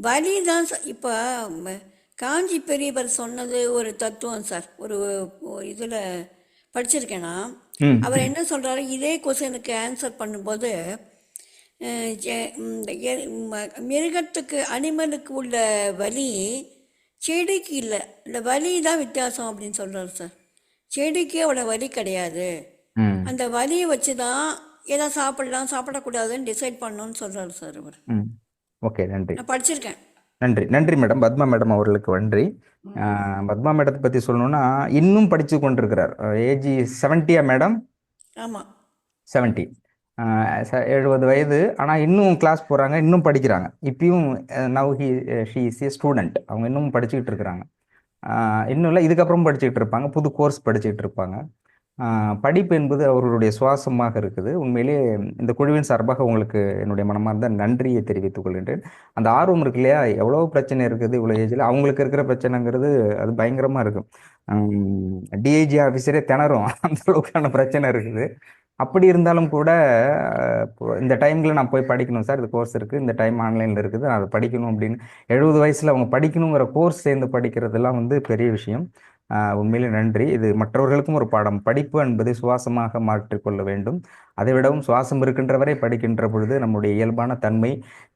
வலி தான் இப்போ காஞ்சி பெரியவர் சொன்னது ஒரு தத்துவம் சார். ஒரு இதில் படிச்சிருக்கேன்னா அவர் என்ன சொல்கிறாரு, இதே கொஸ்டினுக்கு ஆன்சர் பண்ணும்போது மிருகத்துக்கு அனிமலுக்கு உள்ள வலி செடிக்கு இல்லை, இந்த வலி தான் வித்தியாசம் அப்படின்னு சொல்கிறாரு சார். செடிக்கு அவ்வளோ வலி கிடையாது, அந்த வலியை வச்சு தான் எதை சாப்பிடலாம் சாப்பிடக்கூடாதுன்னு டிசைட் பண்ணணும்னு சொல்கிறாரு சார் அவர். ஓகே, நன்றி. நான் படிச்சிருக்கேன். நன்றி மேடம். பத்மா மேடம் அவர்களுக்கு நன்றி. பத்மா மேடத்தை பற்றி சொல்லணும்னா இன்னும் படித்து கொண்டிருக்கிறார். Age 70 madam? ஆமாம், 70, 70 வயது. ஆனால் இன்னும் கிளாஸ் போகிறாங்க, இன்னும் படிக்கிறாங்க. இப்பயும் now she is A student. அவங்க இன்னும் படிச்சுக்கிட்டு இருக்கிறாங்க. இன்னும் இல்லை, இதுக்கப்புறம் படிச்சுக்கிட்டு இருப்பாங்க, புது கோர்ஸ் படிச்சுக்கிட்டு இருப்பாங்க. படிப்பு என்பது அவர்களுடைய சுவாசமாக இருக்குது. உண்மையிலே இந்த குழுவின் சார்பாக உங்களுக்கு என்னுடைய மனமார்ந்த நன்றியை தெரிவித்துக் கொள்கின்றேன். அந்த ஆர்வம் இருக்கு இல்லையா, எவ்வளோ பிரச்சனை இருக்குது இவ்வளோ ஏஜில், அவங்களுக்கு இருக்கிற பிரச்சனைங்கிறது அது பயங்கரமாக இருக்கும். டிஐஜி ஆஃபீஸரே திணறும், அந்த அளவுக்கான பிரச்சனை இருக்குது. அப்படி இருந்தாலும் கூட இந்த டைமில் நான் போய் படிக்கணும் சார், இது கோர்ஸ் இருக்குது, இந்த டைம் ஆன்லைனில் இருக்குது, நான் அதை படிக்கணும் அப்படின்னு 70 வயசில் அவங்க படிக்கணுங்கிற கோர்ஸ் சேர்ந்து படிக்கிறதுலாம் வந்து பெரிய விஷயம். உண்மையிலே நன்றி. இது மற்றவர்களுக்கும் ஒரு பாடம். படிப்பு என்பதை சுவாசமாக மாற்றிக்கொள்ள வேண்டும். அதை விடவும் சுவாசம் இருக்கின்ற வரை படிக்கின்ற பொழுது நம்முடைய இயல்பான தன்மை,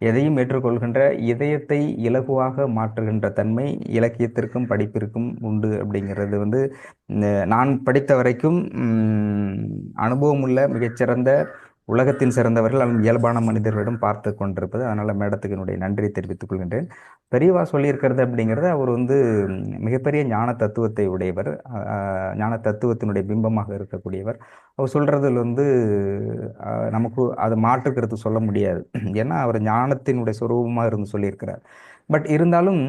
எதையும் ஏற்றுக்கொள்கின்ற இதயத்தை இலகுவாக மாற்றுகின்ற தன்மை இலக்கியத்திற்கும் படிப்பிற்கும் உண்டு அப்படிங்கிறது வந்து நான் படித்த வரைக்கும் அனுபவமுள்ள மிகச்சிறந்த உலகத்தின் சிறந்தவர்கள் அல்லது இயல்பான மனிதர்களிடம் பார்த்து கொண்டிருப்பது. அதனால மேடத்துக்கு என்னுடைய நன்றி தெரிவித்துக் கொள்கின்றேன். பெரியவா சொல்லியிருக்கிறது அப்படிங்கிறது, அவர் வந்து மிகப்பெரிய ஞான தத்துவத்தை உடையவர், ஞான தத்துவத்தினுடைய பிம்பமாக இருக்கக்கூடியவர். அவர் சொல்றதுல வந்து நமக்கு அது மாற்றுக்கிறது சொல்ல முடியாது. ஏன்னா அவர் ஞானத்தினுடைய சொரூபமாக இருந்து சொல்லியிருக்கிறார். பட் இருந்தாலும்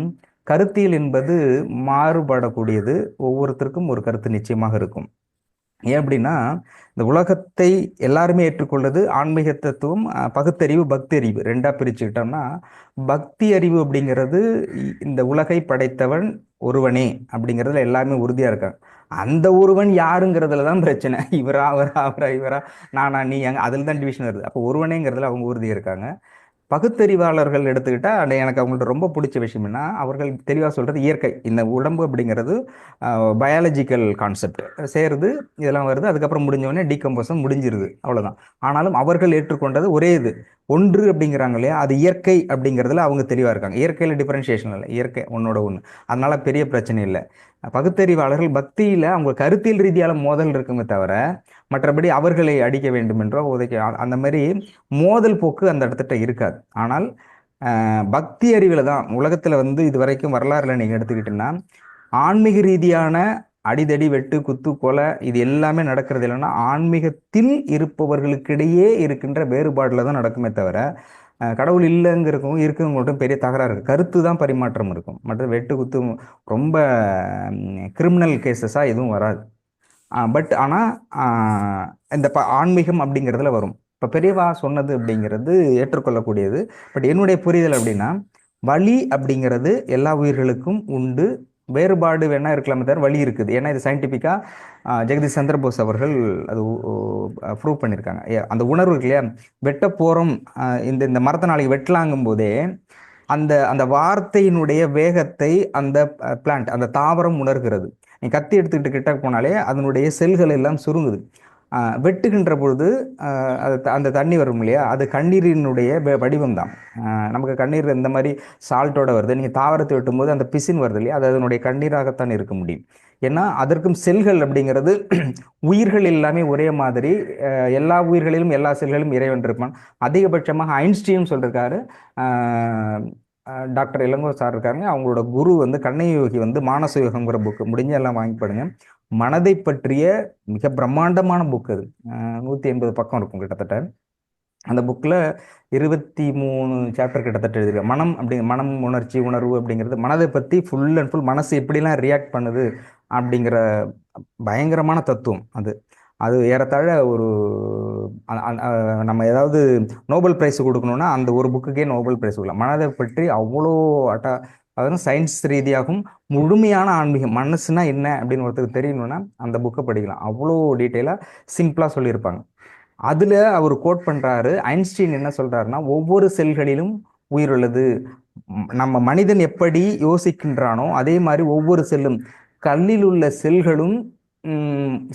கருத்தியல் என்பது மாறுபடக்கூடியது. ஒவ்வொருத்தருக்கும் ஒரு கருத்து நிச்சயமாக இருக்கும். ஏன் அப்படின்னா, இந்த உலகத்தை எல்லாருமே ஏற்றுக்கொள்வது ஆன்மீக தத்துவம், பகுத்தறிவு, பக்தி அறிவு ரெண்டா பிரிச்சுக்கிட்டோம்னா, பக்தி அறிவு அப்படிங்கிறது இந்த உலகை படைத்தவன் ஒருவனே அப்படிங்கிறதுல எல்லாருமே உறுதியா இருக்காங்க. அந்த ஒருவன் யாருங்கிறதுல தான் பிரச்சனை. இவரா அவரா அவரா இவரா நானா நீ அங்க, அதில் தான் டிவிஷன் வருது. அப்போ ஒருவனேங்கிறதுல அவங்க உறுதியா இருக்காங்க. பகுத்தறிவாளர்கள் எடுத்துக்கிட்டா எனக்கு அவங்கள்ட்ட ரொம்ப பிடிச்ச விஷயம் என்ன, அவர்கள் தெளிவாக சொல்றது இயற்கை, இந்த உடம்பு அப்படிங்கிறது பயாலஜிக்கல் கான்செப்ட் சேருது, இதெல்லாம் வருது, அதுக்கப்புறம் முடிஞ்சவொடனே டீகம்போசன் முடிஞ்சிருது, அவ்வளோதான். ஆனாலும் அவர்கள் ஏற்றுக்கொண்டது ஒரே இது ஒன்று அப்படிங்கிறாங்க இல்லையா, அது இயற்கை அப்படிங்கிறதுல அவங்க தெளிவாக இருக்காங்க. இயற்கையில் டிஃபரன்ஷியேஷன் இல்லை, இயற்கை ஒன்னோட ஒன்று, அதனால பெரிய பிரச்சனை இல்லை. பகுத்தறிவாளர்கள் பக்தியில் அவங்க கருத்தியல் ரீதியால மோதல் இருக்குமே தவிர மற்றபடி அவர்களை அடிக்க வேண்டும் என்றோ உதைக்க அந்த மாதிரி மோதல் போக்கு அந்த இடத்துட்ட இருக்காது. ஆனால் பக்தி அறிவில் தான் உலகத்தில் வந்து இது வரைக்கும் வரலாறுல நீங்கள் எடுத்துக்கிட்டீங்கன்னா ஆன்மீக ரீதியான அடிதடி, வெட்டு, குத்து, கொலை இது எல்லாமே நடக்கிறது இல்லைன்னா ஆன்மீகத்தில் இருப்பவர்களுக்கிடையே இருக்கின்ற வேறுபாடுல தான் நடக்குமே தவிர கடவுள் இல்லைங்கிறக்கும் இருக்கவங்கள்ட்டும் பெரிய தகராறு இருக்குது. கருத்து தான் பரிமாற்றம் இருக்கும். மற்ற வெட்டு குத்து ரொம்ப கிரிமினல் கேசஸாக எதுவும் வராது. பட் ஆனால் இந்த ஆன்மீகம் அப்படிங்கிறதுல வரும். இப்போ பெரியவா சொன்னது அப்படிங்கிறது ஏற்றுக்கொள்ளக்கூடியது. பட் என்னுடைய புரிதல் அப்படின்னா, வலி அப்படிங்கிறது எல்லா உயிர்களுக்கும் உண்டு, வேறுபாடு வேணா இருக்கலாமே தவிர வலி இருக்குது. ஏன்னா இது சயின்டிஃபிக்காக ஜெகதீஷ் சந்திரபோஸ் அவர்கள் அது ப்ரூவ் பண்ணியிருக்காங்க. அந்த உணர்வு இருக்கு இல்லையா, வெட்ட போகிறோம், இந்த மரத்தை நாளைக்கு வெட்டலாங்கும் போதே அந்த அந்த வார்த்தையினுடைய வேகத்தை அந்த பிளான்ட், அந்த தாவரம் உணர்கிறது. நீ கத்தி எடுத்துக்கிட்டு கிட்ட போனாலே அதனுடைய செல்கள் எல்லாம் சுருங்குது. வெட்டுகின்ற பொழுது அந்த தண்ணி வரும் இல்லையா, அது கண்ணீரினுடைய வடிவம் தான். நமக்கு கண்ணீர் இந்த மாதிரி சால்ட்டோட வருது. நீங்கள் தாவரத்தை வெட்டும்போது அந்த பிசின் வருது இல்லையா, அது அதனுடைய கண்ணீராகத்தான் இருக்க முடியும். ஏன்னா அதற்கும் செல்கள் அப்படிங்கிறது உயிர்கள் எல்லாமே ஒரே மாதிரி, எல்லா உயிர்களிலும் எல்லா செல்களிலும் இறைவன் இருப்பான். அதிகபட்சமாக ஐன்ஸ்டீன் சொல்லியிருக்காரு. டாக்டர் இளங்கோ சார் இருக்காருங்க, அவங்களோட குரு வந்து கண்ணையோகி வந்து மானச யோகங்கிற புக்கு முடிஞ்ச எல்லாம் வாங்கி பாருங்க. மனதை பற்றிய மிக பிரம்மாண்டமான புக் அது. 180 பக்கம் இருக்கும் கிட்டத்தட்ட. அந்த புக்கில் 23 சாப்டர் கிட்டத்தட்ட எழுதிருக்காங்க. மனம் மனம், உணர்ச்சி, உணர்வு அப்படிங்கிறது மனதை பற்றி ஃபுல் அண்ட் ஃபுல், மனசு எப்படிலாம் ரியாக்ட் பண்ணுது அப்படிங்கிற பயங்கரமான தத்துவம் அது. அது ஏறத்தாழ ஒரு நம்ம ஏதாவது நோபல் பிரைஸ் கொடுக்கணும்னா அந்த ஒரு புக்குக்கே நோபல் பிரைஸ் கொடுக்கலாம். மனதை பற்றி அவ்வளோ அதாவது சயின்ஸ் ரீதியாகவும் முழுமையான ஆன்மீகம், மனசுனா என்ன அப்படின்னு ஒருத்தருக்கு தெரியணும்னா அந்த புக்கை படிக்கலாம். அவ்வளோ டீட்டெயிலாக சிம்பிளாக சொல்லியிருப்பாங்க. அதில் அவர் கோட் பண்ணுறாரு, ஐன்ஸ்டீன் என்ன சொல்கிறாருன்னா, ஒவ்வொரு செல்களிலும் உயிர் உள்ளது. நம்ம மனிதன் எப்படி யோசிக்கின்றானோ அதே மாதிரி ஒவ்வொரு செல்லும், கல்லில் உள்ள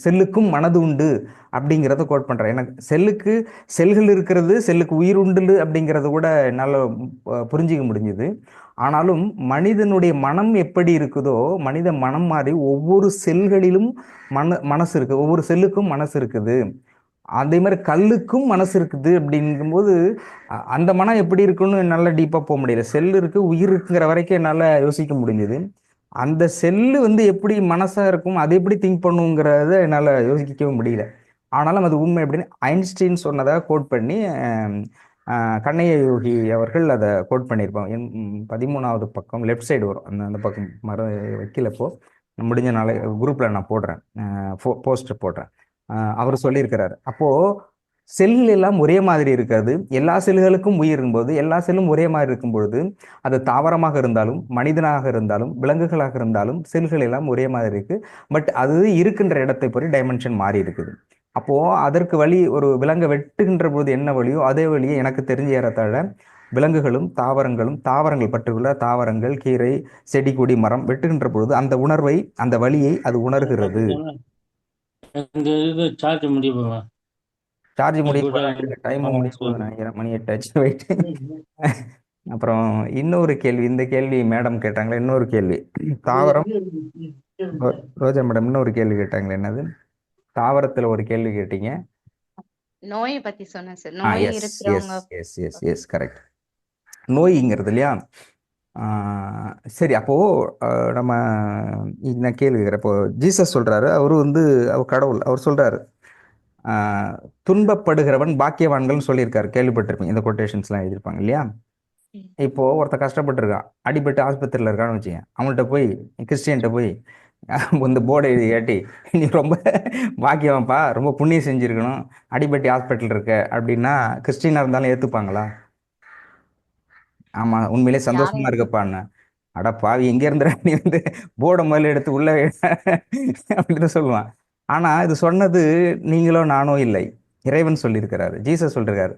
செல்லுக்கும் மனது உண்டு அப்படிங்கிறத கோட் பண்ணுறேன். எனக்கு செல்கள் இருக்கிறது, செல்லுக்கு உயிர் உண்டு அப்படிங்கிறத கூட என்னால் புரிஞ்சிக்க முடிஞ்சுது. ஆனாலும் மனிதனுடைய மனம் எப்படி இருக்குதோ, மனித மனம் மாதிரி ஒவ்வொரு செல்களிலும் மனசு இருக்குது, ஒவ்வொரு செல்லுக்கும் மனசு இருக்குது. அதே மாதிரி கல்லுக்கும் மனசு இருக்குது. அப்படிங்கும்போது அந்த மனம் எப்படி இருக்குன்னு என்னால் டீப்பாக போக முடியல. செல் இருக்குது, உயிர் இருக்குங்கிற வரைக்கும் என்னால் யோசிக்க முடிஞ்சது. அந்த செல்லு வந்து எப்படி மனசாக இருக்கும், அதை எப்படி திங்க் பண்ணுங்கிறத என்னால் யோசிக்கவே முடியல. ஆனாலும் அது உண்மை அப்படின்னு ஐன்ஸ்டீன் சொன்னதாக கோட் பண்ணி கண்ணைய யோகி அவர்கள் அதை கோட் பண்ணியிருப்பாங்க. 13வது பக்கம் லெஃப்ட் சைடு வரும். அந்த பக்கம் வைக்கலப்போ முடிஞ்ச நாளை குரூப்பில் நான் போடுறேன், போஸ்டர் போடுறேன். அவர் சொல்லியிருக்கிறாரு. அப்போது செல்கள் எல்லாம் ஒரே மாதிரி இருக்காது. எல்லா செல்களுக்கும் உயிர் இருக்கும்போது, எல்லா செல்லும் ஒரே மாதிரி இருக்கும் பொழுது, அது தாவரமாக இருந்தாலும், மனிதனாக இருந்தாலும், விலங்குகளாக இருந்தாலும் செல்கள் எல்லாம் ஒரே மாதிரி இருக்கு. பட் அது இருக்கின்ற இடத்தை பொறுத்து டைமென்ஷன் மாறி இருக்குது. அப்போ அதற்கு வழி, ஒரு விலங்கை வெட்டுகின்ற போது என்ன வழியோ அதே வழியை எனக்கு தெரிஞ்ச ஏறத்தாழ விலங்குகளும் தாவரங்களும், தாவரங்கள் பர்டிகுலர் தாவரங்கள், கீரை, செடி, கொடி, மரம் வெட்டுகின்ற பொழுது அந்த உணர்வை, அந்த வலியை அது உணர்கிறது. இந்த இது சார்ஜ் முடிய போவா சார்ஜ் முடிய கூட போகுது, டைமும் முடிய போகுது நினைக்கிறேன், மணி 8 ஆச்சு. வெயிட். அப்புறம் இன்னொரு கேள்வி, இந்த கேள்வி மேடம் கேட்டாங்களே, இன்னொரு கேள்வி. தாவரம், ரோஜா மேடம் இன்னொரு கேள்வி கேட்டாங்களே, என்னது? தாவரத்துல ஒரு கேள்வி கேட்டீங்க. நோயை பத்தி சொன்னேன் சார். நோய் எஸ் எஸ் இருக்கிறவங்க எஸ் எஸ் எஸ் கரெக்ட். நோய்ங்கிறது இல்லையா? சரி, அப்போ நம்ம நான் கேள்வி கேட்குறேன். இப்போ ஜீசஸ் சொல்றாரு, அவரு வந்து அவர் கடவுள், அவர் சொல்றாரு துன்பப்படுகிறவன் பாக்கியவான்கள்னு சொல்லியிருக்காரு, கேள்விப்பட்டிருப்பீங்க, இந்த கொட்டேஷன்ஸ்லாம் எழுதியிருப்பாங்க இல்லையா? இப்போ ஒருத்தன் கஷ்டப்பட்டுருக்கான், அடிபட்டு ஆஸ்பத்திரியில் இருக்கான்னு வச்சுக்கேன், அவங்கள்ட்ட போய், கிறிஸ்டியன்ட்ட போய் இந்த போர்டை எழுதி காட்டி, நீ ரொம்ப பாக்கியவான்ப்பா, ரொம்ப புண்ணியம் செஞ்சுருக்கணும், அடிபட்டு ஹாஸ்பிட்டல் இருக்க அப்படின்னா கிறிஸ்டினாக இருந்தாலும் ஏற்றுப்பாங்களா? ஆமாம், உண்மையிலே சந்தோஷமா யாரும் இருக்கப்பா. அட பாவி, எங்க இருந்துடா நீ வந்து போர்டை முதல்ல எடுத்து உள்ள வை அப்படின்னு சொல்லுவான். ஆனா இது சொன்னது நீங்களோ நானோ இல்லை, இறைவன் சொல்லியிருக்கிறாரு, ஜீசஸ் சொல்லிருக்காரு.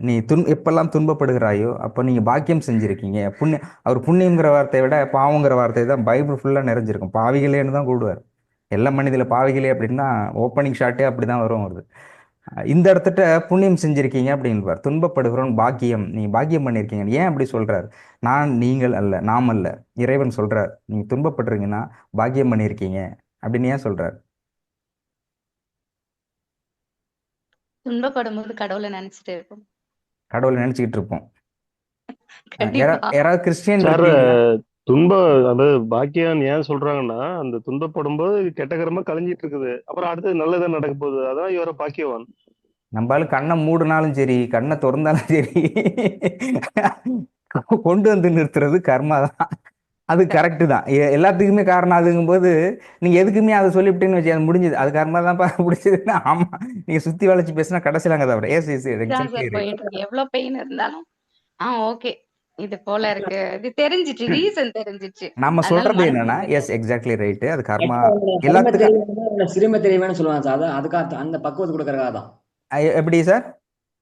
நீ எப்பெல்லாம் துன்பப்படுகிறாயோ அப்போ நீங்க பாக்கியம் செஞ்சிருக்கீங்க. அவர் புண்ணியங்கிற வார்த்தையை விட பாவங்கிற வார்த்தை தான் பைபிள் ஃபுல்லா நிறைஞ்சிருக்கும். பாவிகளேன்னு தான் கூடுவார். எல்லா மனிதில பாவிகளே அப்படின்னா ஓப்பனிங் ஷாட்டே அப்படிதான் வரும் வருது. இந்த இடத்துட்ட புண்ணியம் செஞ்சிருக்கீங்க அப்படின்பார். துன்பப்படுகிறோம் பாக்கியம், நீ பாக்கியம் பண்ணியிருக்கீங்க. ஏன் அப்படி சொல்றாரு? நீங்கள் அல்ல, நாம் அல்ல, இறைவன் சொல்றார். நீங்க துன்பப்படுறீங்கன்னா பாக்கியம் பண்ணியிருக்கீங்க அப்படின்னு ஏன் சொல்றாரு? துன்பப்படும் போது கடவுளை நினைச்சிட்டு இருப்போம். கடவுளை நினைச்சுக்கிட்டு இருப்போம். கண்டிப்பா. யாராவது கிறிஸ்டியன் சார் இருக்கீங்களா? அதாவது பாக்கியம் ஏன் சொல்றாங்கன்னா, அந்த துன்பப்படும் போது கெட்ட கர்மம் கழிஞ்சிட்டு இருக்குது, அப்புறம் அடுத்தது நல்லதான் நடக்க போகுது, அதான் இவர பாக்கியவான். நம்மளால கண்ணை மூடினாலும் சரி, கண்ணை திறந்தாலும் சரி, கொண்டு வந்து நிறுத்துறது கர்மா தான். அது கரெக்டு தான். எல்லாத்துக்குமே காரணம் அதுங்கும் போது நீங்க எதுக்குமே அதை சொல்லிவிட்டேன்னு வச்சு அது முடிஞ்சது, அது கர்மா தான் பிடிச்சதுன்னா. ஆமா, நீங்க சுத்தி வளைச்சு பேசினா கடைசியில் அங்கே தவிர எஸ் எஸ் இதான் சார் போயிட்டு இருக்கு. எவ்வளவு பெயின் இருந்தாலும் ஓகே இது போல இருக்கு, இது தெரிஞ்சிச்சு, ரீசன் தெரிஞ்சிச்சு. நம்ம அதனால சொல்றது மனசு என்னன்னா, எஸ் எக்ஸாக்ட்லி ரைட்டு, அது கர்மா அருமை எல்லாத்துக்கும். தெரியும் சிறுமை தெரியும்னு சொல்லுவாங்க சார். அதுக்காக அந்த பக்குவத்தை கொடுக்கறதுக்காக தான். எப்படி சார்?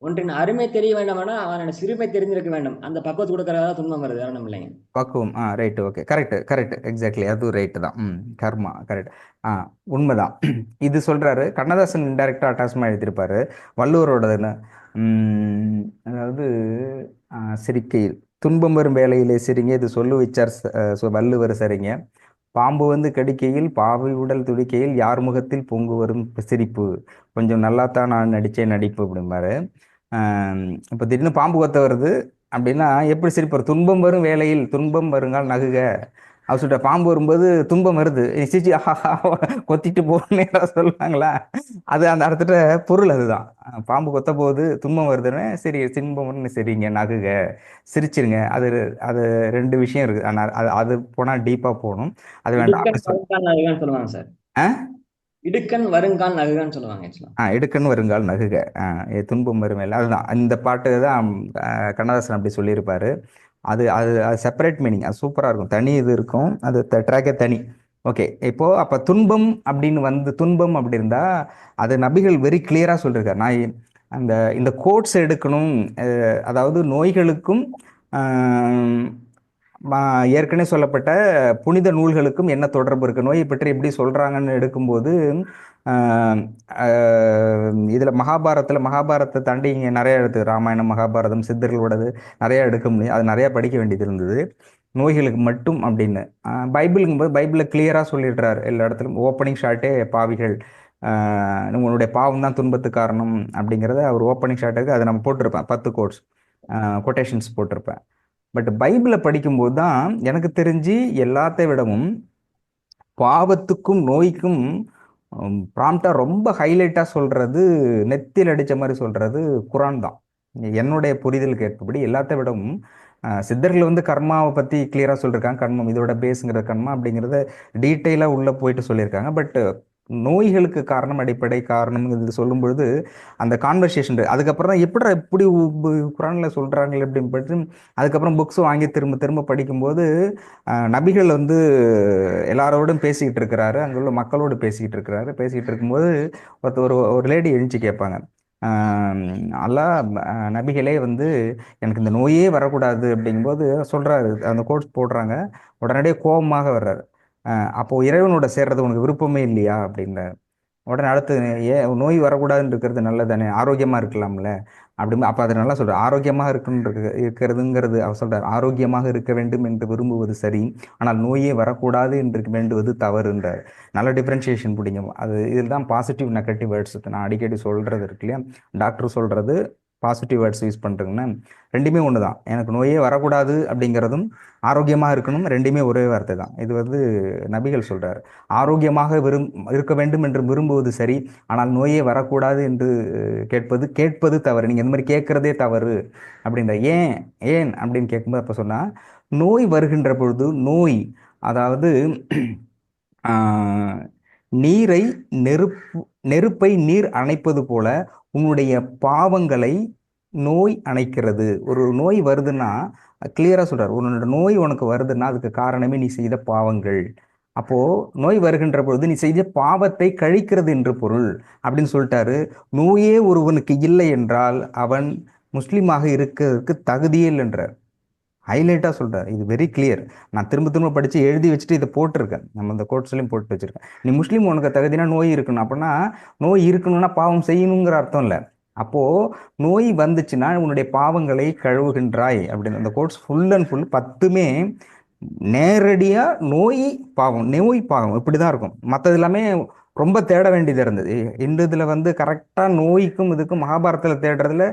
ஒன்றின் அருமை தெரிய வேண்டாம்னா அவனோட சிறுமை தெரிஞ்சிருக்க வேண்டும். அந்த பக்குவத்தை கொடுக்கறதா துன்பம் வருது, வேற ஒண்ணும் இல்லைங்க. பக்குவம், ரைட்டு, ஓகே, கரெக்ட் எக்ஸாக்ட்லி, அது ரைட்டு தான். கர்மா கரெக்ட், உண்மைதான். இது சொல்றாரு கண்ணதாசன், இன்டைரக்டா அட்டாச்மெண்ட் எழுதியிருப்பாரு வள்ளுவரோடதுன்னு. அதாவது சிரிக்கையில் துன்பம் வரும் வேலையிலே சிரிங்க, இது சொல்லு வச்சார் வள்ளுவர். சரிங்க. பாம்பு வந்து கடிக்கையில் பாவை உடல் துடிக்கையில் யார் முகத்தில் பொங்கு வரும் சிரிப்பு, கொஞ்சம் நல்லாத்தான் நான் நடிச்சேன் நடிப்பு அப்படிம்பாரு. இப்போ திடீர்னு பாம்பு கொத்த வருது அப்படின்னா எப்படி சிரிப்பார்? துன்பம் வரும் வேலையில் துன்பம் வருங்கால் நகுக. அவர் சொல்ற பாம்பு வரும்போது துன்பம் வருது, சிச்சி கொத்திட்டு போகணும்னு யாராவது சொல்லுவாங்களா? அது அந்த இடத்துல பொருள் அதுதான். பாம்பு கொத்த போகுது, துன்பம் வருதுன்னு, சரி துன்பம்னு சரிங்க நகுக, சிரிச்சிருங்க. அது அது ரெண்டு விஷயம் இருக்கு. ஆனால் அது போனால் டீப்பாக போகணும், அது வேண்டாம். சொல்லுவாங்க சார். இடுக்கண் வருங்கால் நகுகன்னு சொல்லுவாங்க. இடுக்கண் வருங்கால் நகுக, துன்பம் வருமேல, அதுதான் இந்த பாட்டு தான். கண்ணதாசன் அப்படி சொல்லியிருப்பாரு. அது அது அது செப்பரேட் மீனிங், அது சூப்பராக இருக்கும், தனி இது இருக்கும், அது ட்ராக்கே தனி. ஓகே, இப்போ அப்போ துன்பம் அப்படின்னு துன்பம் அப்படி இருந்தா அது நபிகள் வெரி கிளியராக சொல்லியிருக்காரு. நான் இந்த கோட்ஸ் எடுக்கணும். அதாவது நோய்களுக்கும் ஏற்கனவே சொல்லப்பட்ட புனித நூல்களுக்கும் என்ன தொடர்பு இருக்கு, நோயை பற்றி எப்படி சொல்றாங்கன்னு எடுக்கும்போது இதுல மகாபாரதத்தை தாண்டி இங்க நிறைய எடுத்து ராமாயணம், மகாபாரதம், சித்தர்களோடது நிறைய எடுக்க முடியும். அது நிறைய படிக்க வேண்டியது இருந்தது நோய்களுக்கு மட்டும் அப்படின்னு. பைபிளுங்கும்போது பைபிளில் கிளியரா சொல்லிடுறாரு எல்லா இடத்துலையும். ஓப்பனிங் ஷாட்டே பாவிகள், உங்களுடைய பாவம் தான் துன்பத்துக்கு காரணம் அப்படிங்கிறத அவர் ஓப்பனிங் ஷாட்டுக்கு அதை நம்ம போட்டிருப்பேன், 10 கொட்டேஷன்ஸ் போட்டிருப்பேன். பட் பைபிளை படிக்கும்போது தான் எனக்கு தெரிஞ்சு எல்லாத்தை விடவும் பாவத்துக்கும் நோய்க்கும் ப்ராம்ப்டா ரொம்ப ஹைலைட்டா சொல்றது, நெத்தியில் அடிச்ச மாதிரி சொல்றது குரான் தான். என்னுடைய புரிதலுக்கு ஏற்பபடி எல்லாத்தை விடவும் சித்தர்கள் வந்து கர்மாவை பத்தி கிளியரா சொல்லியிருக்காங்க. கர்மம் இதோட பேஸுங்கிற கர்மா அப்படிங்கிறத டீட்டெயிலா உள்ள போயிட்டு சொல்லியிருக்காங்க. பட் நோய்களுக்கு காரணம், அடிப்படை காரணம் இது சொல்லும் பொழுது அந்த கான்வர்சேஷன் அதுக்கப்புறம் தான் எப்படி குரான்ல சொல்றாங்களே அப்படின்னு பற்றி அதுக்கப்புறம் புக்ஸ் வாங்கி திரும்ப திரும்ப படிக்கும்போது நபிகள் வந்து எல்லாரோடும் பேசிக்கிட்டு இருக்கிறாரு, அங்குள்ள மக்களோடு பேசிக்கிட்டு இருக்கும்போது ஒரு லேடி எழுந்துச்சு கேட்பாங்க, ஆஹ் அல்லாஹ் நபிகளே வந்து எனக்கு இந்த நோயே வரக்கூடாது அப்படிங்கும்போது சொல்றாரு, அந்த கோட்ஸ் போடுறாங்க. உடனடியே கோபமாக வர்றாரு. அப்போ இறைவனோட சேர்றது உனக்கு விருப்பமே இல்லையா அப்படின்றாரு. உடனே அடுத்து, ஏன் நோய் வரக்கூடாதுன்னு இருக்கிறது நல்லதானே, ஆரோக்கியமா இருக்கலாம்ல அப்படி. அப்ப அது நல்லா சொல்றாரு, ஆரோக்கியமாக இருக்கிறதுங்கிறது அவர் சொல்றாரு, ஆரோக்கியமாக இருக்க வேண்டும் என்று விரும்புவது சரி, ஆனால் நோயே வரக்கூடாது என்று வேண்டுவது தவறுன்றார். நல்ல டிஃபரன்சியேஷன் பிடிங்க. அது இதுதான் பாசிட்டிவ் நெகட்டிவ் வேர்ட்ஸ். நான் அடிக்கடி சொல்றது இருக்கு இல்லையா, டாக்டர் சொல்றது பாசிட்டிவ் வேர்ட்ஸ் யூஸ் பண்ணுறீங்கன்னா ரெண்டுமே ஒன்று தான். எனக்கு நோயே வரக்கூடாது அப்படிங்கிறதும் ஆரோக்கியமாக இருக்கணும், ரெண்டுமே ஒரே வார்த்தை தான். இது வந்து நபிகள் சொல்றாரு, ஆரோக்கியமாக இருக்க வேண்டும் என்று விரும்புவது சரி, ஆனால் நோயே வரக்கூடாது என்று கேட்பது தவறு. நீங்கள் இந்த மாதிரி கேட்குறதே தவறு அப்படின்ற. ஏன் ஏன் அப்படின்னு கேட்கும்போது அப்போ சொன்னால், நோய் வருகின்ற பொழுது நோய் அதாவது நீரை நெருப்பை நீர் அணைப்பது போல உன்னுடைய பாவங்களை நோய் அணைக்கிறது. ஒரு நோய் வருதுன்னா கிளியரா சொல்றாரு, உன்னோட நோய் உனக்கு வருதுன்னா அதுக்கு காரணமே நீ செய்த பாவங்கள். அப்போ நோய் வருகின்ற பொழுது நீ செய்த பாவத்தை கழிக்கிறது என்று பொருள் அப்படின்னு சொல்லிட்டாரு. நோயே ஒருவனுக்கு இல்லை என்றால் அவன் முஸ்லீமாக இருக்கிறதுக்கு தகுதியே இல்லைன்றார். ஹைலைட்டாக சொல்கிறார். இது வெரி கிளியர். நான் திரும்ப திரும்ப படித்து எழுதி வச்சுட்டு இதை போட்டிருக்கேன். நம்ம இந்த கோட்ஸ்லையும் போட்டு வச்சுருக்கேன். நீ முஸ்லீம் உனக்கு தகுதினா நோய் இருக்கணும். அப்படின்னா நோய் இருக்கணும்னா பாவம் செய்யணுங்கிற அர்த்தம் இல்லை. அப்போது நோய் வந்துச்சுன்னா உன்னுடைய பாவங்களை கழுவுகின்றாய் அப்படின்னு அந்த கோட்ஸ் ஃபுல் அண்ட் ஃபுல் 10மே நேரடியாக நோய் பாவம் இப்படி தான் இருக்கும். மற்றது எல்லாமே ரொம்ப தேட வேண்டியது இருந்தது. இந்த இதில் வந்து கரெக்டாக நோய்க்கும் இதுக்கும் மகாபாரதத்தில் தேடுறதுல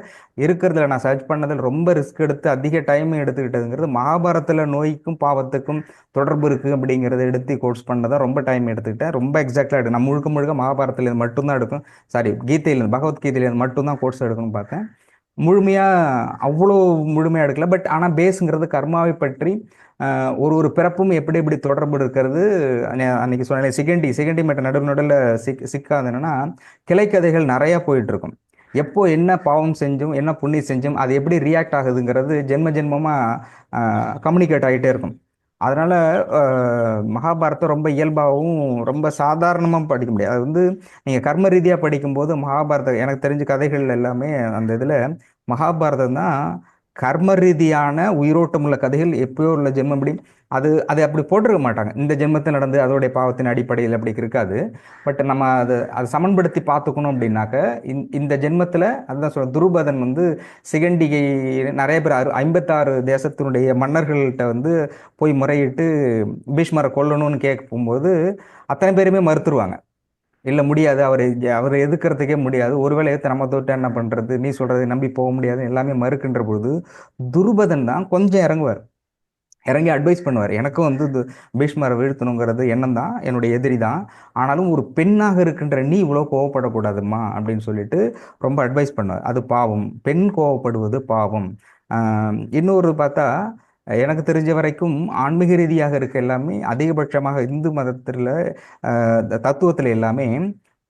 இருக்கிறதுல நான் சர்ச் பண்ணதில் ரொம்ப ரிஸ்க் எடுத்து அதிக டைம் எடுத்துக்கிட்டதுங்கிறது மகாபாரதத்தில் நோய்க்கும் பாவத்துக்கும் தொடர்பு இருக்குது அப்படிங்கிறத எடுத்து கோர்ஸ் பண்ணதான் ரொம்ப டைம் எடுத்துக்கிட்டேன். ரொம்ப எக்ஸாக்டாக எடுக்கும். நான் முழுக்க மகாபாரதத்தில் மட்டும்தான் எடுக்கும். சாரி, பகவத்கீதையிலேருந்து மட்டும்தான் கோர்ஸ் எடுக்கணும்னு பார்த்தேன். முழுமையாக அவ்வளோ முழுமையாக எடுக்கல. பட் ஆனால் பேஸுங்கிறது கர்மாவை பற்றி ஒரு பிறப்பும் எப்படி எப்படி தொடர்பு இருக்கிறது. அன்னைக்கு சொன்னேன், சிகண்டி மட்டும் நடுவில் சிக்காது. என்னன்னா கிளைக்கதைகள் நிறையா போயிட்டு இருக்கும். எப்போ என்ன பாவம் செஞ்சும் என்ன புண்ணியம் செஞ்சும் அது எப்படி ரியாக்ட் ஆகுதுங்கிறது ஜென்மமாக கம்யூனிகேட் ஆகிட்டே இருக்கும். அதனால மகாபாரதம் ரொம்ப இயல்பாகவும் ரொம்ப சாதாரணமாக படிக்க முடியாது. அது வந்து நீங்கள் கர்ம ரீதியாக படிக்கும்போது மகாபாரதம் எனக்கு தெரிஞ்ச கதைகள் எல்லாமே அந்த இதில் மகாபாரதம் தான் கர்ம ரீதியான உயிரோட்டம் உள்ள கதைகள். எப்பயோ உள்ள ஜென்மம் அப்படி அது அப்படி போட்டிருக்க மாட்டாங்க. இந்த ஜென்மத்தில் நடந்து அதோடைய பாவத்தின் அடிப்படையில் அப்படி இருக்காது. பட் நம்ம அதை சமன்படுத்தி பார்த்துக்கணும் அப்படின்னாக்க இந்த ஜென்மத்தில் அதுதான் சொல்ல, துருபதன் வந்து சிகண்டிகை நிறைய பேர் 56 தேசத்தினுடைய மன்னர்கள்கிட்ட வந்து போய் முறையிட்டு பீஷ்மரை கொல்லணும்னு கேட்கும்போது அத்தனை பேருமே மறுத்துருவாங்க. இல்லை முடியாது, அவர் எதுக்கிறதுக்கே முடியாது, ஒருவேளை எடுத்து நம்ம தொட்டு என்ன பண்ணுறது, நீ சொல்கிறத நம்பி போக முடியாது, எல்லாமே மறுக்கின்ற பொழுது துருபதன் தான் கொஞ்சம் இறங்கி அட்வைஸ் பண்ணுவார். எனக்கும் வந்து பீஷ்மரை வீழ்த்தணுங்கிறது எண்ணம் தான், என்னுடைய எதிரி தான், ஆனாலும் ஒரு பெண்ணாக இருக்கின்ற நீ இவ்வளோ கோவப்படக்கூடாதுமா அப்படின்னு சொல்லிட்டு ரொம்ப அட்வைஸ் பண்ணுவார். அது பாவம், பெண் கோவப்படுவது பாவம். இன்னொரு பார்த்தா எனக்கு தெரிஞ்ச வரைக்கும் ஆன்மீக ரீதியாக இருக்க எல்லாமே அதிகபட்சமாக இந்து மதத்தில் தத்துவத்தில் எல்லாமே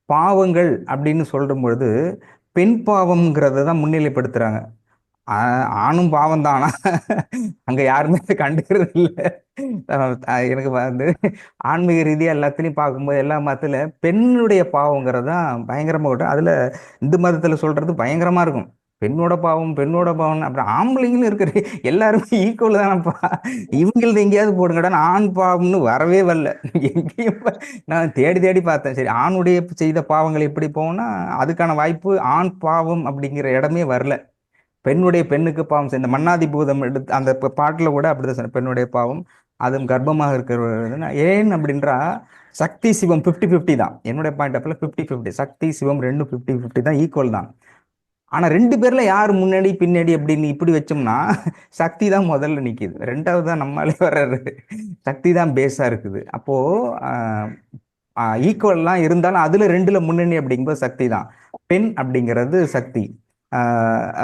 பாவங்கள் அப்படின்னு சொல்லும் பொழுது பெண் பாவம்ங்கிறத தான் முன்னிலைப்படுத்துகிறாங்க. ஆணும் பாவம் தான், ஆனால் அங்கே யாருமே கண்டுக்கிறது இல்லை. எனக்கு வந்து ஆன்மீக ரீதியாக எல்லாத்துலேயும் பார்க்கும்போது எல்லா மதத்தில் பெண்ணுடைய பாவங்கிறது தான் பயங்கரமாக இருக்கும். அதில் இந்து மதத்தில் சொல்கிறது பயங்கரமாக இருக்கும், பெண்ணோட பாவம் அப்புறம் ஆம்பளைங்களும் இருக்கிற எல்லாருமே ஈக்குவல் தானப்பா, இவங்களது எங்கேயாவது போடுங்கடா. ஆண் பாவம்னு வரவே வரல எங்கேயும். நான் தேடி பார்த்தேன். சரி, ஆணுடைய செய்த பாவங்கள் எப்படி போகும்னா அதுக்கான வாய்ப்பு ஆண் பாவம் அப்படிங்கிற இடமே வரல. பெண்ணுக்கு பாவம் செய்த மன்னாதி பூதம் எடுத்து அந்த பாட்டில் கூட அப்படிதான் சொன்ன, பெண்ணுடைய பாவம் அதுவும் கர்ப்பமாக இருக்கிற. ஏன் அப்படின்றா சக்தி சிவம் 50-50 தான். என்னுடைய பாயிண்ட் ஆஃப்ல 50-50, சக்தி சிவம் ரெண்டும் 50-50 தான், ஈக்குவல் தான். ஆனால் 2 பேர்ல யார் முன்னாடி பின்னாடி அப்படின்னு இப்படி வச்சோம்னா சக்தி தான் முதல்ல நிற்கிது, 2வது தான் நம்மளாலே வர்றாரு. சக்தி தான் பேஸாக இருக்குது. அப்போது ஈக்குவல்லாம் இருந்தாலும் அதில் 2ல முன்னணி அப்படிங்கும்போது சக்தி தான். பெண் அப்படிங்கிறது சக்தி,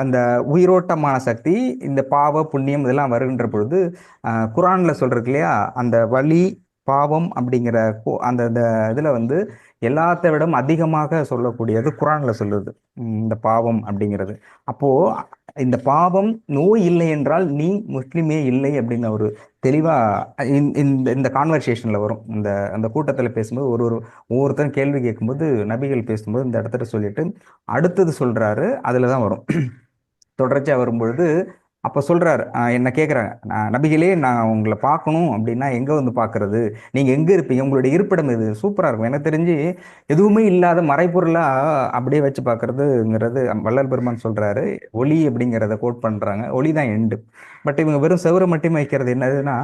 அந்த உயிரோட்டமான சக்தி. இந்த பாவ புண்ணியம் இதெல்லாம் வருகின்ற பொழுது குரானில் சொல்றதுக்கு இல்லையா, அந்த வலி பாவம் அப்படிங்கிற அந்த இதுல வந்து எல்லாத்தை விட அதிகமாக சொல்லக்கூடியது குரான்ல சொல்லுது. இந்த பாவம் அப்படிங்கிறது. அப்போ இந்த பாவம் நோய் இல்லை என்றால் நீ முஸ்லிமே இல்லை அப்படின்னு ஒரு தெளிவா இந்த கான்வர்சேஷன்ல வரும். அந்த கூட்டத்துல பேசும்போது ஒவ்வொருத்தரும் கேள்வி கேட்கும்போது நபிகள் பேசும்போது இந்த இடத்துல சொல்லிட்டு அடுத்தது சொல்றாரு. அதுலதான் வரும். தொடர்ச்சியா வரும்பொழுது அப்ப சொல்றாரு, என்ன கேட்குறாங்க, நபிகளே நான் உங்களை பார்க்கணும் அப்படின்னா எங்க வந்து பார்க்கறது, நீங்க எங்க இருப்பீங்க, உங்களுடைய இருப்பிடம் எது? சூப்பரா இருக்கும். எனக்கு தெரிஞ்சு எதுவுமே இல்லாத மறைப்பொருளா அப்படியே வச்சு பார்க்கறதுங்கிறது வள்ளல் பெருமான் சொல்றாரு. ஒளி அப்படிங்கிறத கோட் பண்றாங்க. ஒளி தான் எண்டு. பட் இவங்க வெறும் செவரை மட்டும் வைக்கிறது என்னதுன்னா,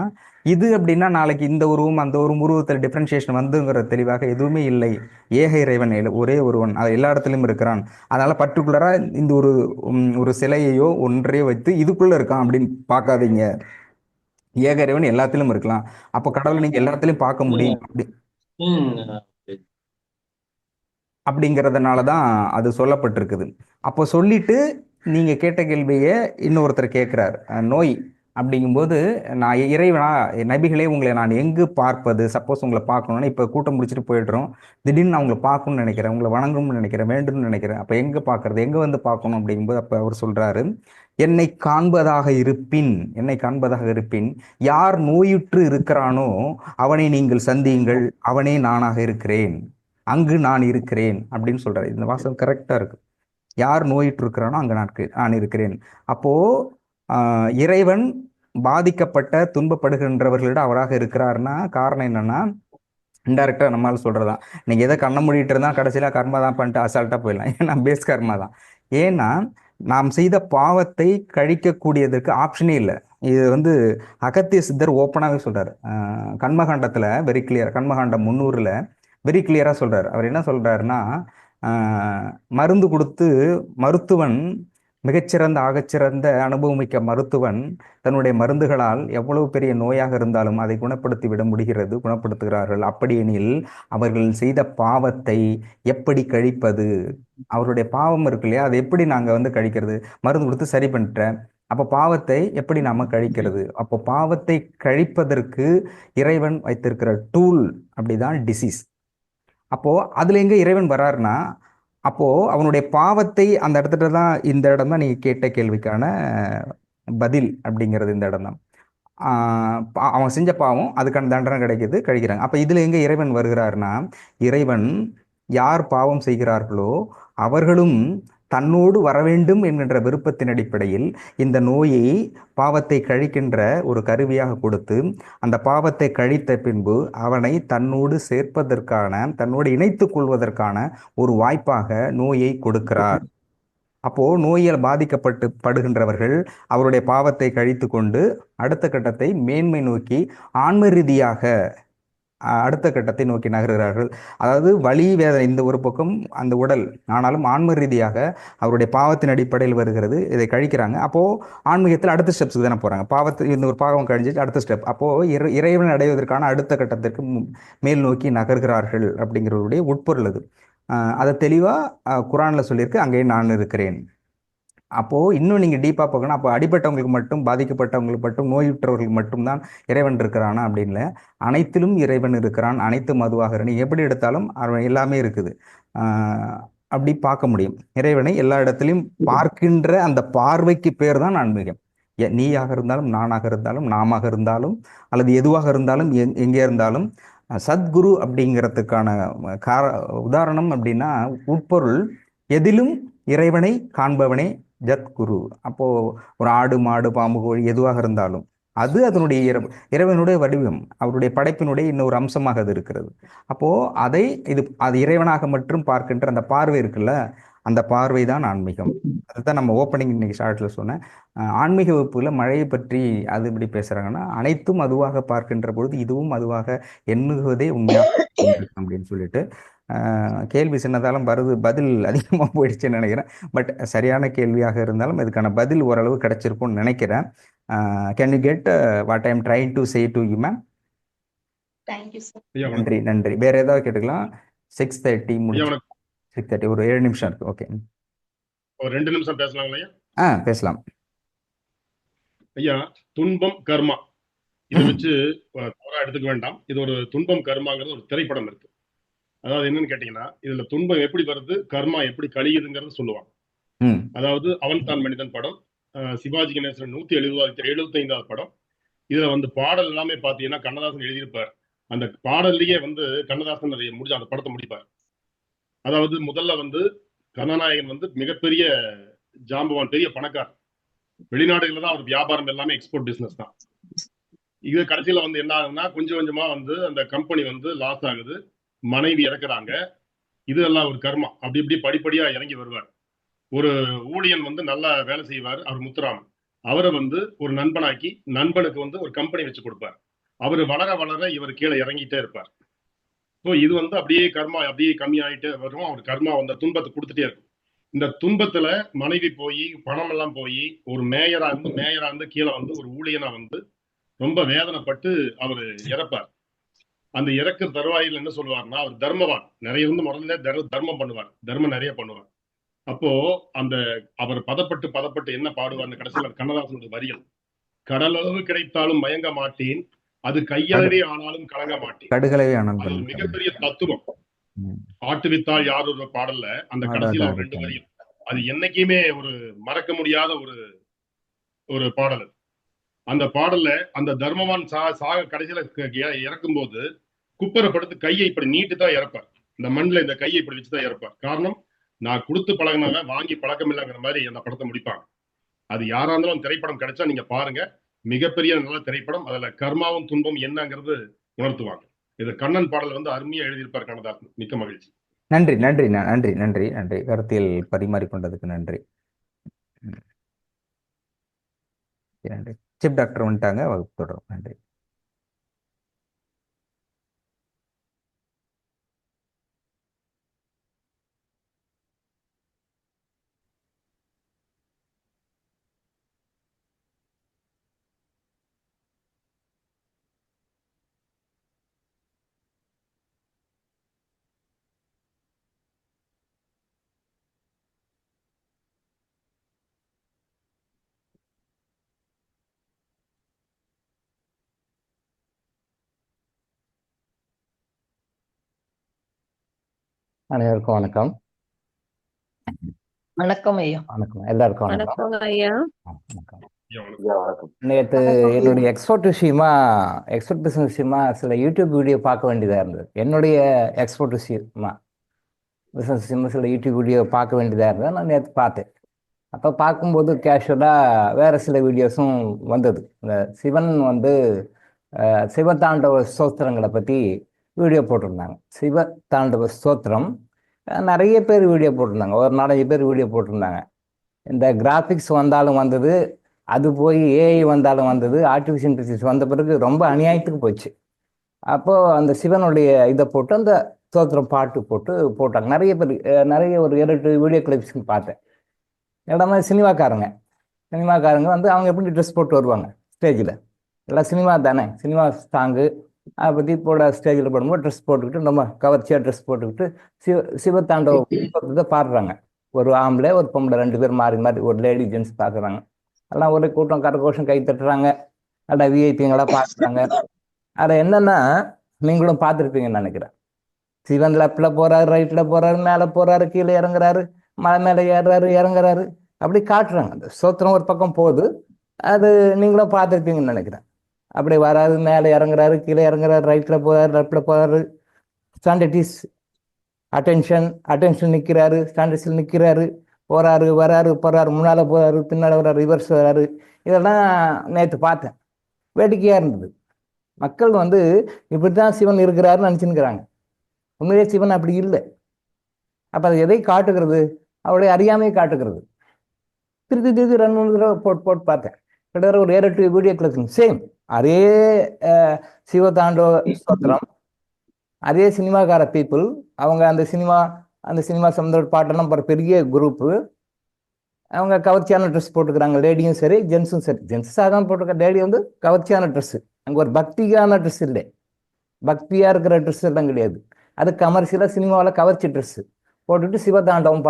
இது அப்படின்னா நாளைக்கு இந்த உருவம் அந்த ஒரு உருவத்தில் டிஃபரன்ஷியேஷன் வந்துங்கிற தெளிவாக எதுவுமே இல்லை. ஏக இறைவன் ஒரே ஒருவன், அது எல்லா இடத்துலையும் இருக்கிறான். அதனால பர்டிகுலரா இந்த ஒரு சிலையையோ ஒன்றையோ வைத்து இதுக்குள்ள இருக்கான் அப்படின்னு பார்க்காதீங்க. ஏக இறைவன் எல்லாத்திலும் இருக்கலாம். அப்போ கடவுளை நீங்க எல்லாத்திலையும் பார்க்க முடியும் அப்படிங்கிறதுனாலதான் அது சொல்லப்பட்டிருக்குது. அப்போ சொல்லிட்டு நீங்க கேட்ட கேள்வியை இன்னொருத்தர் கேட்கிறார், நோய் அப்படிங்கும்போது நான் இறைவனா, நபிகளே உங்களை நான் எங்கு பார்ப்பது? சப்போஸ் உங்களை பார்க்கணும்னா இப்போ கூட்டம் முடிச்சுட்டு போயிடுறோம், திடீர்னு நான் உங்களை பார்க்கணும்னு நினைக்கிறேன், உங்களை வணங்கணும்னு நினைக்கிறேன், வேண்டும்னு நினைக்கிறேன். அப்போ எங்க பார்க்கறது, எங்க வந்து பார்க்கணும் அப்படிங்கும்போது அப்போ அவர் சொல்றாரு, என்னை காண்பதாக இருப்பின் யார் நோயுற்று இருக்கிறானோ அவனை நீங்கள் சந்தியுங்கள், அவனே நானாக இருக்கிறேன், அங்கு நான் இருக்கிறேன் அப்படின்னு சொல்றாரு. இந்த வாசகம் கரெக்டா இருக்கு. யார் நோயிட்டு இருக்கிறானோ அங்கு நான் இருக்கிறேன். அப்போ இறைவன் பாதிக்கப்பட்ட துன்பப்படுகின்றவர்களிடம் அவராக இருக்கிறாருன்னா காரணம் என்னன்னா, இன்டைரக்டா நம்மளால சொல்றதுதான். நீங்க எதை கண்ண மூடிட்டு இருந்தா கடைசியில கர்மா தான் பண்ணிட்டு அசால்ட்டா போயிடலாம். ஏன்னா பேஸ் கர்மா தான். ஏன்னா நாம் செய்த பாவத்தை கழிக்கக்கூடியதற்கு ஆப்ஷனே இல்லை. இது வந்து அகத்திய சித்தர் ஓப்பனாகவே சொல்றாரு. கண்மகாண்டத்துல வெரி கிளியர், கண்மகாண்டம் 300ல வெரி கிளியரா சொல்றாரு. அவர் என்ன சொல்றாருன்னா, மருந்து கொடுத்து மருத்துவன், மிகச்சிறந்த ஆகச்சிறந்த அனுபவமிக்க மருத்துவன் தன்னுடைய மருந்துகளால் எவ்வளவு பெரிய நோயாக இருந்தாலும் அதை குணப்படுத்தி விட குணப்படுத்துகிறார்கள். அப்படியெனில் அவர்கள் செய்த பாவத்தை எப்படி கழிப்பது? அவருடைய பாவம் இருக்கு இல்லையா, அதை எப்படி நாங்க வந்து கழிக்கிறது? மருந்து கொடுத்து சரி பண்ணிட்டேன், அப்போ பாவத்தை எப்படி நாம கழிக்கிறது? அப்போ பாவத்தை கழிப்பதற்கு இறைவன் வைத்திருக்கிற டூல் அப்படிதான் டிசீஸ். அப்போ அதுல எங்க இறைவன் வராருன்னா, அப்போ அவனுடைய பாவத்தை அந்த இடத்துல தான், இந்த இடம் தான் நீங்க கேட்ட கேள்விக்கான பதில் அப்படிங்கிறது. இந்த இடம் தான் அவன் செஞ்ச பாவம், அதுக்கான தண்டனை கழிக்கிறாங்க. அப்ப இதுல எங்க இறைவன் வருகிறாருன்னா, இறைவன் யார் பாவம் செய்கிறார்களோ அவர்களும் தன்னோடு வர வேண்டும் என்கின்ற விருப்பத்தின் அடிப்படையில் இந்த நோயை, பாவத்தை கழிக்கின்ற ஒரு கருவியாக கொடுத்து அந்த பாவத்தை கழித்த பின்பு அவனை தன்னோடு சேர்ப்பதற்கான, தன்னோடு இணைத்துக் கொள்வதற்கான ஒரு வாய்ப்பாக நோயை கொடுக்கிறார். அப்போ நோயால் படுகின்றவர்கள் அவருடைய பாவத்தை கழித்து கொண்டு அடுத்த கட்டத்தை மேன்மை நோக்கி ஆன்ம ரீதியாக அடுத்த கட்டத்தை நோக்கி நகர்கிறார்கள். அதாவது வலி வேதனை இந்த ஒரு பக்கம் அந்த உடல், ஆனாலும் ஆன்ம ரீதியாக அவருடைய பாவத்தின் அடிப்படையில் வருகிறது. இதை கழிக்கிறாங்க. அப்போ ஆன்மீகத்தில் அடுத்த ஸ்டெப்ஸுக்கு தானே போறாங்க. பாவத்தை இந்த ஒரு பாவம் கழிஞ்சிட்டு அடுத்த ஸ்டெப், அப்போ இறைவன் அடைவதற்கான அடுத்த கட்டத்திற்கு மேல் நோக்கி நகர்கிறார்கள் அப்படிங்கிறவருடைய உட்பொருள் அது. அதை தெளிவா குரான்ல சொல்லியிருக்கு, அங்கே நான் இருக்கிறேன். அப்போ இன்னும் நீங்க டீப்பா பார்க்கணும். அப்போ அடிப்பட்டவங்களுக்கு மட்டும், பாதிக்கப்பட்டவங்களுக்கு மட்டும், நோயுற்றவர்களுக்கு மட்டும்தான் இறைவன் இருக்கிறானா அப்படின்னு, அனைத்திலும் இறைவன் இருக்கிறான். அனைத்தும் அதுவாக நீ எப்படி எடுத்தாலும் அவன் எல்லாமே இருக்குது. அப்படி பார்க்க முடியும் இறைவனை எல்லா இடத்துலையும் பார்க்கின்ற அந்த பார்வைக்கு பேர் தான் ஆன்மீகம். நீயாக இருந்தாலும், நானாக இருந்தாலும், நாமாக இருந்தாலும், அல்லது எதுவாக இருந்தாலும், எங்கே இருந்தாலும் சத்குரு அப்படிங்கிறதுக்கான உதாரணம் அப்படின்னா, உட்பொருள் எதிலும் இறைவனை காண்பவனே ஜத்குரு. அப்போ ஒரு ஆடு, மாடு, பாம்பு, கோழி எதுவாக இருந்தாலும் அது அதனுடைய இறைவனுடைய வடிவம், அவருடைய படைப்பினுடைய இன்னொரு அம்சமாக அது இருக்கிறது. அப்போ அது இறைவனாக மட்டும் பார்க்கின்ற அந்த பார்வை இருக்குல்ல, அந்த பார்வை தான் ஆன்மீகம். அதுதான் நம்ம ஓப்பனிங் இன்னைக்கு ஸ்டார்ட்ல சொன்னேன். ஆன்மீக வகுப்புல மழையை பற்றி அது எப்படி பேசுறாங்கன்னா, அனைத்தும் அதுவாக பார்க்கின்ற பொழுது இதுவும் அதுவாக எண்ணுவதே உண்மையாக அப்படின்னு சொல்லிட்டு, கேள்வி சின்னதாலும் வருது, பதில் அதிகமாக போயிடுச்சுன்னு நினைக்கிறேன். பட் சரியான கேள்வியாக இருந்தாலும் இதுக்கான பதில் ஓரளவு கிடைச்சிருக்கும்னு நினைக்கிறேன். Can you get what I am trying to say to you ma'am? நன்றி நன்றி. வேற ஏதாவது கேட்டுக்கலாம். 6:30 முடிச்சு, 6:30 ஒரு 7 நிமிஷம் இருக்கு. ஓகே, ஒரு 2 நிமிஷம் பேசலாங்களா ஐயா? பேசலாம் ஐயா. துன்பம் கர்மா, இதை வச்சு தவறா எடுத்துக்க வேண்டாம். இது ஒரு துன்பம் கர்மாங்கிறது ஒரு திரைப்படம் இருக்கு. அதாவது என்னன்னு கேட்டீங்கன்னா, இதுல துன்பம் எப்படி வருது, கர்மா எப்படி கழியுதுங்கிறது சொல்லுவாங்க. அதாவது அவன் தான் மனிதன் படம், சிவாஜி கணேசன் 175வது படம். இதுல வந்து பாடல் எல்லாமே பாத்தீங்கன்னா கண்ணதாசன் எழுதியிருப்பார். அந்த பாடல்லையே வந்து கண்ணதாசன் முடிஞ்ச அந்த படத்தை முடிப்பார். அதாவது முதல்ல வந்து கதாநாயகன் வந்து மிகப்பெரிய ஜாம்பவான், பெரிய பணக்காரர். வெளிநாடுகள்ல தான் அவர் வியாபாரம் எல்லாமே எக்ஸ்போர்ட் பிசினஸ் தான். இது கடைசியில வந்து என்ன ஆகுதுன்னா, கொஞ்சம் கொஞ்சமா வந்து அந்த கம்பெனி வந்து லாஸ் ஆகுது, மனைவி இறக்குறாங்க. இதெல்லாம் ஒரு கர்மா. அப்படி இப்படி படிப்படியா இறங்கி வருவார். ஒரு ஊழியன் வந்து நல்லா வேலை செய்வார், அவர் முத்துராமன். அவரை வந்து ஒரு நண்பனாக்கி நண்பனுக்கு வந்து ஒரு கம்பெனி வச்சு கொடுப்பார். அவர் வளர வளர இவர் கீழே இறங்கிட்டே இருப்பார். ஸோ இது வந்து அப்படியே கர்மா அப்படியே கம்மியாயிட்டே வரும். அவர் கர்மா வந்து துன்பத்தை கொடுத்துட்டே இருக்கும். இந்த துன்பத்துல மனைவி போய் பணம் எல்லாம் போய் ஒரு மேயரா இருந்து கீழே வந்து ஒரு ஊழியனா வந்து ரொம்ப வேதனைப்பட்டு அவர் இறப்பார். அந்த இறக்குற தருவாயில் என்ன சொல்லுவார்னா, அவர் தர்மவான், நிறைய வந்து முதல்ல தர்மம் பண்ணுவார், தர்மம் நிறைய பண்ணுவார். அப்போ அந்த அவர் பதப்பட்டு என்ன பாடுவார் அந்த கடைசியில் கண்ணதாசனுடைய வரிகள், கடலளவு கிடைத்தாலும் மயங்க மாட்டேன், அது கையளவே ஆனாலும் கலங்க மாட்டேன். கடுகளவே அது ஆனாலும் ஒரு மிகப்பெரிய தத்துவம். ஆட்டுவித்தால் யார் ஒரு பாடல்ல அந்த கடைசியில ஒரு 2 வரிகள், அது என்னைக்குமே ஒரு மறக்க முடியாத ஒரு பாடல். அந்த பாடல்ல அந்த தர்மவான் சாக கடைசியில இறக்கும் போது குப்பரப்படுத்து கையை இப்படி நீட்டு தான் இறப்பார். இந்த மண்ணில் இந்த கையை இப்படி வச்சுதான் இறப்பார். காரணம், நான் கொடுத்து பழகினவன் வாங்கி பழக்கம் இல்லைங்கிற மாதிரி அந்த படத்தை முடிப்பாங்க. அது யாரா இருந்தாலும் திரைப்படம் கிடைச்சா நீங்க பாருங்க, மிகப்பெரிய நல்ல திரைப்படம். அதுல கர்மாவும் துன்பம் என்னங்கிறது உணர்த்துவாங்க. இது கண்ணன் பாடல் வந்து அருமையா எழுதியிருப்பார் கண்ணதாசன். மிக்க மகிழ்ச்சி. நன்றி நன்றி நன்றி நன்றி நன்றி. கருத்தியல் பரிமாறிக்கொண்டதுக்கு நன்றி. நன்றி. சிப் டாக்டர் வந்துட்டாங்க, வகுப்பு தொடரும். நன்றி. அனைவருக்கும் வணக்கம். வணக்கம் ஐயா. வணக்கம் எல்லாருக்கும் வணக்கம். வணக்கம் ஐயா. வணக்கம். நேற்று என்னுடைய எக்ஸ்போர்ட் பிசினஸ் விஷயமா சில யூடியூப் வீடியோ பார்க்க வேண்டியதாக இருந்தது. என்னுடைய எக்ஸ்போர்ட் விஷயமா பிசினஸ் விஷயமா சில யூடியூப் வீடியோ பார்க்க வேண்டியதாக இருந்தது. நான் நேற்று பார்த்தேன். அப்போ பார்க்கும்போது கேஷுவலாக வேறு சில வீடியோஸும் வந்தது. இந்த சிவன் வந்து சிவதாண்டவ ஸ்தோத்திரங்களை பற்றி வீடியோ போட்டிருந்தாங்க. சிவதாண்டவ ஸ்தோத்திரம் நிறைய பேர் வீடியோ போட்டிருந்தாங்க, ஒரு 4-5 பேர் வீடியோ போட்டிருந்தாங்க. இந்த கிராஃபிக்ஸ் வந்தாலும் வந்தது, அது போய் ஏஐ வந்தாலும் வந்தது, ஆர்டிஃபிஷியல் இன்டெலிஜென்ஸ் வந்த பிறகு ரொம்ப அநியாயத்துக்கு போச்சு. அப்போது அந்த சிவனுடைய இதை போட்டு அந்த ஸ்தோத்திரம் பாட்டு போட்டாங்க. நிறைய பேர் நிறைய ஒரு 7-8 வீடியோ கிளிப்ஸ் பார்த்தேன். இடமா சினிமாக்காரங்க வந்து அவங்க எப்படி ட்ரெஸ் போட்டு வருவாங்க ஸ்டேஜில், எல்லாம் சினிமா தானே, சினிமா சாங்கு அதை பற்றி போட ஸ்டேஜில் போடும்போது ட்ரெஸ் போட்டுக்கிட்டு ரொம்ப கவர்ச்சியாக ட்ரெஸ் போட்டுக்கிட்டு சிவதாண்டவத்தை பாடுறாங்க. ஒரு ஆம்பளை ஒரு பொம்பளை 2 பேர் மாறி மாறி, ஒரு லேடி ஜென்ட்ஸ் பார்க்குறாங்க. எல்லாம் ஒரு கூட்டம் கரகோஷம் கை தட்டுறாங்க, அட விஐபிங்களாம் பார்க்குறாங்க. அதை என்னென்னா நீங்களும் பார்த்துருப்பீங்கன்னு நினைக்கிறேன். சிவன் லெஃப்டில் போகிறாரு, ரைட்டில் போகிறாரு, மேலே போகிறாரு, கீழே இறங்குறாரு, மலை மேலே ஏறுறாரு, இறங்குறாரு, அப்படி காட்டுறாங்க. அந்த ஸ்தோத்திரம் ஒரு பக்கம் போகுது, அது நீங்களும் பார்த்துருப்பீங்கன்னு நினைக்கிறேன். அப்படி வராது, மேலே இறங்குறாரு, கீழே இறங்குறாரு, ரைட்டில் போகிறாரு, லெஃப்டில் போகிறாரு, ஸ்டாண்டர்டிஸ் அட்டென்ஷன் நிற்கிறாரு, ஸ்டாண்டர்ட்ஸில் நிற்கிறாரு, வராரு, போகிறாரு, முன்னால் போகிறாரு, பின்னால் வர்றாரு, ரிவர்ஸ் வராரு. இதெல்லாம் நேற்று பார்த்தேன், வேடிக்கையாக இருந்தது. மக்கள் வந்து இப்படி தான் சிவன் இருக்கிறாருன்னு நினச்சின்னுக்கிறாங்க. உண்மையிலே சிவன் அப்படி இல்லை. அப்போ அது எதை காட்டுகிறது? அவருடைய அறியாமையை காட்டுகிறது. திருத்தி 2-3 தடவை போட்டு பார்த்தேன். கிட்டத்தட்ட ஒரு 7-8 வீடியோ கிளிப்ஸ் சேம் அதே சிவதாண்டவ ஸ்தோத்திரம், அதே சினிமாக்கார பீப்புள், அவங்க அந்த சினிமா சம்பந்த பாட்டெல்லாம் பெரிய குரூப்பு. அவங்க கவர்ச்சியான ட்ரெஸ் போட்டுக்கிறாங்க, லேடியும் சரி ஜென்ஸும் சரி. ஜென்ஸ் சாதாரண போட்டுக்கிற, லேடி வந்து கவர்ச்சியான ட்ரெஸ்ஸு. அங்கே ஒரு பக்தியான ட்ரெஸ் இல்லை, பக்தியாக இருக்கிற ட்ரெஸ் எல்லாம் கிடையாது. அது கமர்ஷியலாக சினிமாவில் கவர்ச்சி ட்ரெஸ்ஸு போட்டுட்டு சிவதாண்டவம்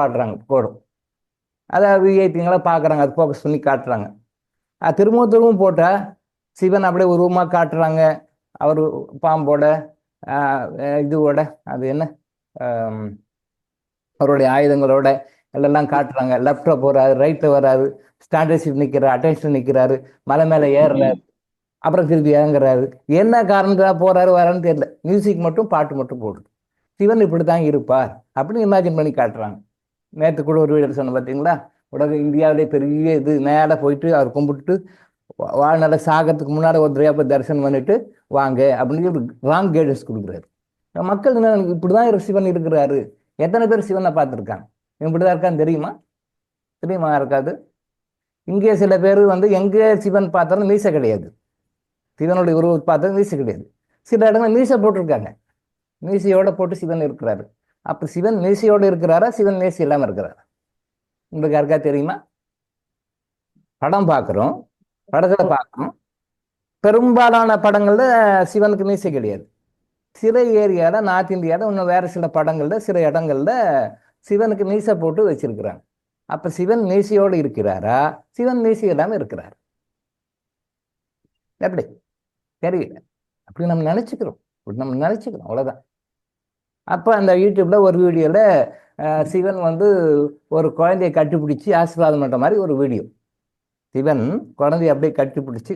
போடும். அதை விஐபிங்களாம் பார்க்குறாங்க, அது ஃபோக்கஸ் பண்ணி காட்டுறாங்க. திரும்பவும் போட்டால் சிவன் அப்படியே உருவமாக காட்டுறாங்க. அவர் பாம்போட இதுவோட அது என்ன அவருடைய ஆயுதங்களோட எல்லாம் காட்டுறாங்க. லெஃப்ட்ல போறாரு, ரைட்ல வராரு, ஸ்டாண்டர்ஷிப் நிற்கிறாரு, அட்டென்ஷன் நிற்கிறாரு, மலை மேலே ஏறுறாரு, அப்புறம் திருப்பி இறங்குறாரு. என்ன காரணத்துக்காக போறாரு வரான்னு தெரியல. மியூசிக் மட்டும், பாட்டு மட்டும் போடுது. சிவன் இப்படி தான் இருப்பார் அப்படின்னு இமேஜின் பண்ணி காட்டுறாங்க. நேற்று கூட ஒரு வீடியோ சொன்ன பார்த்தீங்களா, உலக இந்தியாவிலே பெரிய இது நேராக போயிட்டு அவர் கும்பிட்டுட்டு வாழ்நாள சாகிறதுக்கு முன்னாடி ஒரு தடவை போய் தரிசனம் பண்ணிட்டு வாங்க அப்படின்னு ஒரு ராங் கைடன்ஸ் கொடுக்குறாரு. மக்கள் இப்படிதான் சிவன் இருக்கிறாரு. எத்தனை பேர் சிவனை பார்த்துருக்காங்க? இப்படிதான் இருக்கான்னு தெரியுமா? தெரியுமா? இருக்காது. இங்கே சில பேர் எங்கே சிவன் பார்த்தாலும் மீசை கிடையாது. சிவனுடைய உருவத்தை பார்த்தாலும் மீசை கிடையாது. சில இடங்கள் மீசை போட்டிருக்காங்க. மீசையோட போட்டு சிவன் இருக்கிறாரு. அப்ப சிவன் மீசையோட இருக்கிறாரா, சிவன் மீசை இல்லாம இருக்கிறாரா? உங்களுக்கு யாருக்கா தெரியுமா? படம் பார்க்குறோம், படத்துல பார்க்கணும். பெரும்பாலான படங்கள்ல சிவனுக்கு மீசை கிடையாது. சில ஏரியால, நார்த் இந்தியாவில் இன்னும் வேற சில படங்கள்ல, சில இடங்கள்ல சிவனுக்கு மீசை போட்டு வச்சிருக்கிறாங்க. அப்ப சிவன் மீசையோடு இருக்கிறாரா, சிவன் மீசை இல்லாம இருக்கிறார்? எப்படி தெரியல. அப்படி நம்ம நினைச்சுக்கிறோம், அவ்வளவுதான். அப்ப அந்த யூடியூப்ல ஒரு வீடியோல சிவன் ஒரு குழந்தையை கட்டிப்பிடிச்சு ஆசீர்வாதம் பண்ற மாதிரி ஒரு வீடியோ. சிவன் குழந்தைய அப்படியே கட்டிப்பிடிச்சு,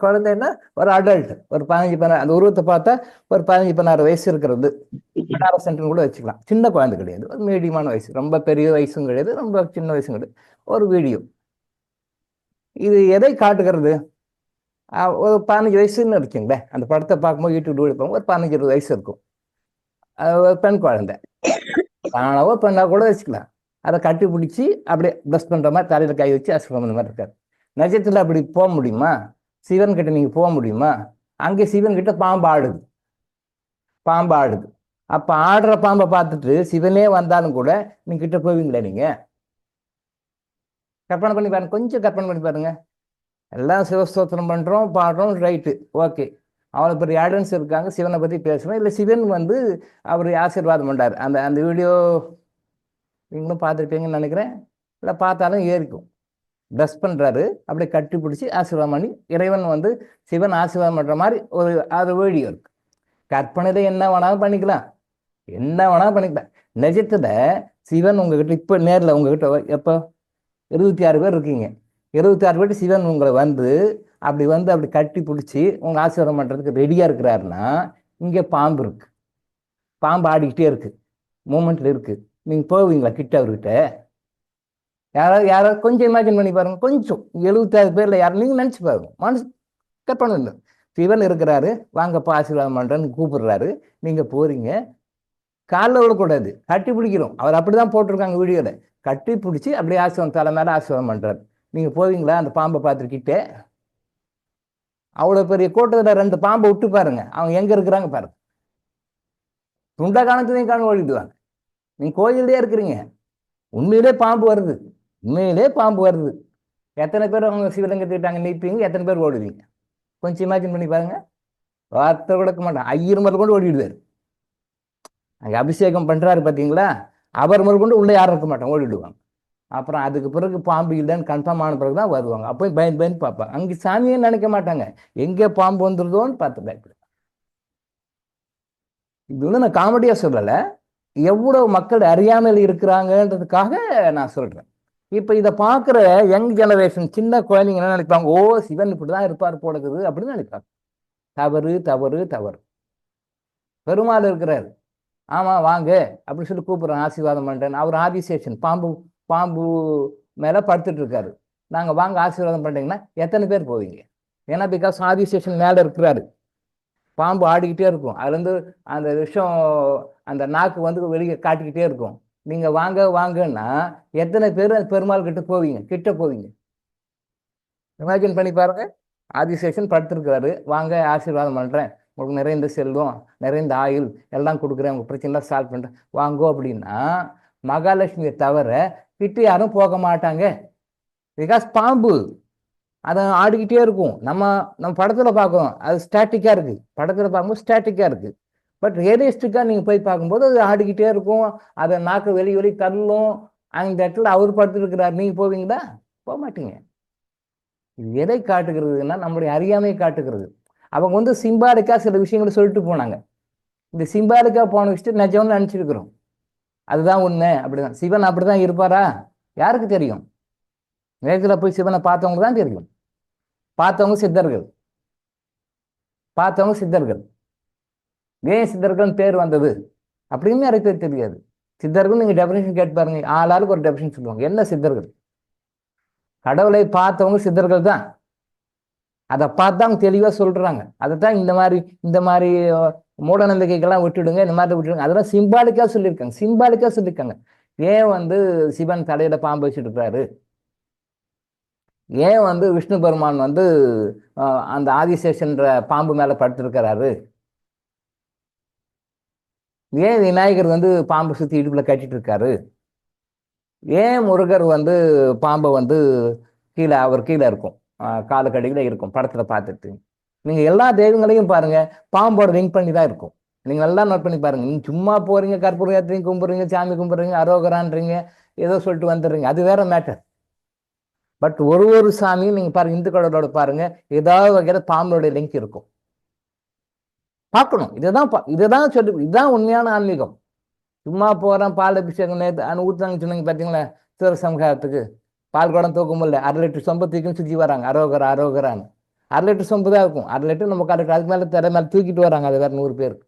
குழந்தைன்னா ஒரு அடல்ட், ஒரு 15-16, அந்த உருவத்தை பார்த்தா ஒரு 15-16 வயசு இருக்கிறது, 16 கூட வச்சுக்கலாம். சின்ன குழந்தை கிடையாது, ஒரு மீடியமான வயசு, ரொம்ப பெரிய வயசும் கிடையாது, ரொம்ப சின்ன வயசும் கிடையாது. ஒரு வீடியோ. இது எதை காட்டுகிறது? ஒரு 15 வயசுன்னு இருக்குங்களேன். அந்த படத்தை பார்க்கும்போது யூடியூப் எடுப்பாங்க, ஒரு 15-20 வயசு இருக்கும். ஒரு பெண் குழந்தை, ஆனாவோ பெண்ணா கூட வச்சுக்கலாம். அதை கட்டி பிடிச்சி அப்படியே ப்ளஸ் பண்ற மாதிரி தலையில கை வச்சு ஆசீர்வாதம் பண்ண மாதிரி இருக்காரு. நிஜத்துல அப்படி போக முடியுமா? சிவன் கிட்ட நீங்க போக முடியுமா? அங்கே சிவன் கிட்ட பாம்பு ஆடுது. அப்ப ஆடுற பாம்பை பார்த்துட்டு சிவனே வந்தாலும் கூட நீங்க கிட்ட போவீங்களா? நீங்க கற்பனை பண்ணி பாருங்க, கொஞ்சம் கற்பனை பண்ணி பாருங்க. எல்லாம் சிவஸ்தோத்திரம் பண்றோம், பாடுறோம், ரைட்டு, ஓகே. அவ்வளோ பெரிய ஆடியன்ஸ் இருக்காங்க, சிவனை பத்தி பேசுறோம். இல்லை சிவன் அவர் ஆசீர்வாதம் பண்ணார். அந்த வீடியோ நீங்களும் பார்த்துருப்பீங்கன்னு நினைக்கிறேன். இல்லை பார்த்தாலும் ஏறிக்கும். ப்ளஸ் பண்றாரு, அப்படியே கட்டி பிடிச்சி ஆசீர்வாதம் பண்ணி இறைவன் சிவன் ஆசீர்வாதம் பண்ற மாதிரி ஒரு வீடியோ இருக்கு. கற்பனையில என்ன வேணாலும் பண்ணிக்கலாம். நிஜத்துல சிவன் உங்ககிட்ட இப்ப நேரில் உங்ககிட்ட எப்போ 26 பேர் இருக்கீங்க, 26 பேர் சிவன் உங்களை அப்படி கட்டி பிடிச்சி உங்க ஆசீர்வாதம் பண்றதுக்கு ரெடியா இருக்கிறாருன்னா, இங்க பாம்பு இருக்கு, பாம்பு ஆடிக்கிட்டே இருக்கு, மூமெண்ட்ல இருக்கு. நீங்க போவீங்களா கிட்ட அவர்கிட்ட? யாராவது கொஞ்சம் இமேஜின் பண்ணி பாருங்க. கொஞ்சம் 76 பேர்ல யாரும் நீங்க நினைச்சு பாருங்க. மனசு கற்பனை இல்லை. சிவன் இருக்கிறாரு, வாங்கப்பா ஆசீர்வாதம் பண்றேன்னு கூப்பிடுறாரு. நீங்க போறீங்க, காலில் விடக்கூடாது, கட்டி பிடிக்கிறோம். அவர் அப்படிதான் போட்டிருக்காங்க வீடியோல. கட்டி பிடிச்சி அப்படியே ஆசீர்வாதம், தலை மேல ஆசீர்வாதம் பண்றாரு. நீங்க போவீங்களா அந்த பாம்பை பார்த்துக்கிட்டே? அவ்வளவு பெரிய கூட்டத்துல 2 பாம்பை விட்டு பாருங்க, அவங்க எங்க இருக்கிறாங்க பாருங்க. துண்ட காலத்துலையும் காண ஓடிடுவாங்க. நீங்க கோயிலே இருக்கிறீங்க, உண்மையிலே பாம்பு வருது. எத்தனை பேர் அவங்க சிவலிங்கத்திட்டாங்க நிற்பீங்க, எத்தனை பேர் ஓடுவீங்க? கொஞ்சம் இமேஜின் பண்ணி பாருங்க. வார்த்தை கொடுக்க மாட்டான், 1000 மேல் கொண்டு ஓடிடுவார். அங்கே அபிஷேகம் பண்றாரு பார்த்தீங்களா, அவர் முதல் கொண்டு உள்ளே யாரும் இருக்க மாட்டாங்க, ஓடிடுவாங்க. அப்புறம் அதுக்கு பிறகு பாம்பு இல்லைன்னு கன்ஃபார்ம் ஆன பிறகு தான் வருவாங்க. அப்போ பயந்து பார்ப்பாங்க. அங்கே சாமியே நினைக்க மாட்டாங்க, எங்கே பாம்பு வந்துருதோன்னு பார்த்து பயப்படு. இது நான் காமெடியா சொல்லலை, எவ்வளவு மக்கள் அறியாமல் இருக்கிறாங்கன்றதுக்காக நான் சொல்றேன். இப்ப இதை பார்க்குற யங் ஜெனரேஷன், சின்ன குழந்தைங்க என்ன நினைப்பாங்க? ஓ, சிவன் இப்படிதான் இருப்பார் போடுக்குது அப்படின்னு நினைப்பாங்க. தவறு. பெருமாள் இருக்கிறாரு, ஆமா வாங்க அப்படின்னு சொல்லி கூப்பிடுறேன், ஆசீர்வாதம் பண்றேன். அவர் ஆதிசேஷன், பாம்பு மேல படுத்துட்டு இருக்காரு. நாங்க வாங்க ஆசீர்வாதம் பண்றீங்கன்னா எத்தனை பேர் போவீங்க? ஏன்னா பிகாஸ் ஆதிசேஷன் மேல இருக்கிறாரு, பாம்பு ஆடிக்கிட்டே இருக்கும், அதுல இருந்து அந்த விஷம் அந்த நாக்கு வெளியே காட்டிக்கிட்டே இருக்கும். நீங்க வாங்கன்னா எத்தனை பேர் பெருமாள் கிட்ட போவீங்க? இமேஜின் பண்ணி பாருங்க. ஆதிசேஷன் படுத்திருக்கிறாரு, வாங்க ஆசீர்வாதம் பண்றேன், உங்களுக்கு நிறைந்த செல்வம், நிறைந்த ஆயுள் எல்லாம் கொடுக்குறேன், உங்க பிரச்சனை சால்வ் பண்றேன், வாங்கோ அப்படின்னா மகாலட்சுமியை தவிர கிட்ட யாரும் போக மாட்டாங்க. பிகாஸ் பாம்பு அதை ஆடிக்கிட்டே இருக்கும். நம்ம படத்துல பார்க்கறோம், அது ஸ்டாட்டிக்கா இருக்கு. படத்துல பார்க்கும்போது ஸ்டாட்டிக்கா இருக்கு. பட் ரியலிஸ்டிக்கா நீங்க போய் பார்க்கும்போது அது ஆடிக்கிட்டே இருக்கும், அதை நாக்கு வெளி தள்ளும். அந்த இடத்துல அவர் படுத்துட்டு இருக்கிறார், நீங்க போவீங்களா? போக மாட்டீங்க. இது எதை காட்டுகிறதுன்னா நம்மளுடைய அறியாமையை காட்டுகிறது. அவங்க வந்து சிம்பாலிக்கா சில விஷயங்களை சொல்லிட்டு போனாங்க. இந்த சிம்பாலிக்கா போன விஷயத்தை நிஜம்னு நினைச்சிருக்கிறோம். அதுதான் உண்மை. அப்படிதான் சிவன் அப்படிதான் இருப்பாரா? யாருக்கு தெரியும்? நேரத்தில் போய் சிவனை பார்த்தவங்க தான் தெரியும். பார்த்தவங்க சித்தர்கள். பார்த்தவங்க சித்தர்கள். ஏன் சித்தர்கள் பேர் வந்தது அப்படின்னு எனக்கு தெரியாது. சித்தர்கள் நீங்க டெபினேஷன் கேட்டு பாருங்க, ஆளாளுக்கு ஒரு டெபினேஷன் சொல்லுவாங்க. என்ன சித்தர்கள்? கடவுளை பார்த்தவங்க சித்தர்கள் தான். அதை பார்த்து அவங்க தெளிவா சொல்றாங்க. அதைத்தான் இந்த மாதிரி மூட நம்பிக்கைகள்லாம் விட்டுடுங்க, இந்த மாதிரி விட்டுடுங்க, அதெல்லாம் சிம்பாலிக்கா சொல்லியிருக்காங்க. சிம்பாலிக்கா சொல்லியிருக்காங்க. ஏன் வந்து சிவன் தலையில பாம்பு வச்சுட்டு இருக்காரு? ஏன் வந்து விஷ்ணு பெருமான் வந்து அந்த ஆதிசேஷன்ற பாம்பு மேல படுத்திருக்கிறாரு? ஏன் விநாயகர் வந்து பாம்பு சுத்தி இடுப்புல கட்டிட்டு இருக்காரு? ஏன் முருகர் வந்து பாம்பை வந்து அவர் கீழே இருக்கும், காலுக்கடியில இருக்கும் படத்துல பார்த்துட்டு. நீங்க எல்லா தெய்வங்களையும் பாருங்க, பாம்போட லிங்க் பண்ணி தான் இருக்கும். நீங்க நல்லா நோட் பண்ணி பாருங்க. நீங்க சும்மா போறீங்க, கற்பூரம் ஏத்துறீங்க, கும்பிடுறீங்க, சாமி கும்பிடுறீங்க, அரோகரான்றீங்க, ஏதோ சொல்லிட்டு வந்துடுறீங்க, அது வேற மேட்டர். பட் ஒரு சாமியும் நீங்க பாருங்க, இந்து கடவுளோட பாருங்க, ஏதாவது வகையில பாம்போட லிங்க் இருக்கும். பார்க்கணும். இதுதான் சொல்லி, இதுதான் உண்மையான ஆன்மீகம். சும்மா போறேன் பால் அபிஷேகம் ஊத்துனாங்க சொன்னீங்க பார்த்தீங்களா, சூரசம்ஹாரத்துக்கு பால் குடம் தூக்க முடியல, 1/2 லிட்டர் சொம்பை தூக்கின்னு சுற்றி வராங்க, அரோகரா அரோகரான்னு. 1/2 லிட்டர் சொம்பு தான் இருக்கும். 1/2 லிட்டர் நம்ம 1/4 லிட்டர் அதுக்கு மேலே தர மேலே தூக்கிட்டு வராங்க. அது வேற 100 பேருக்கு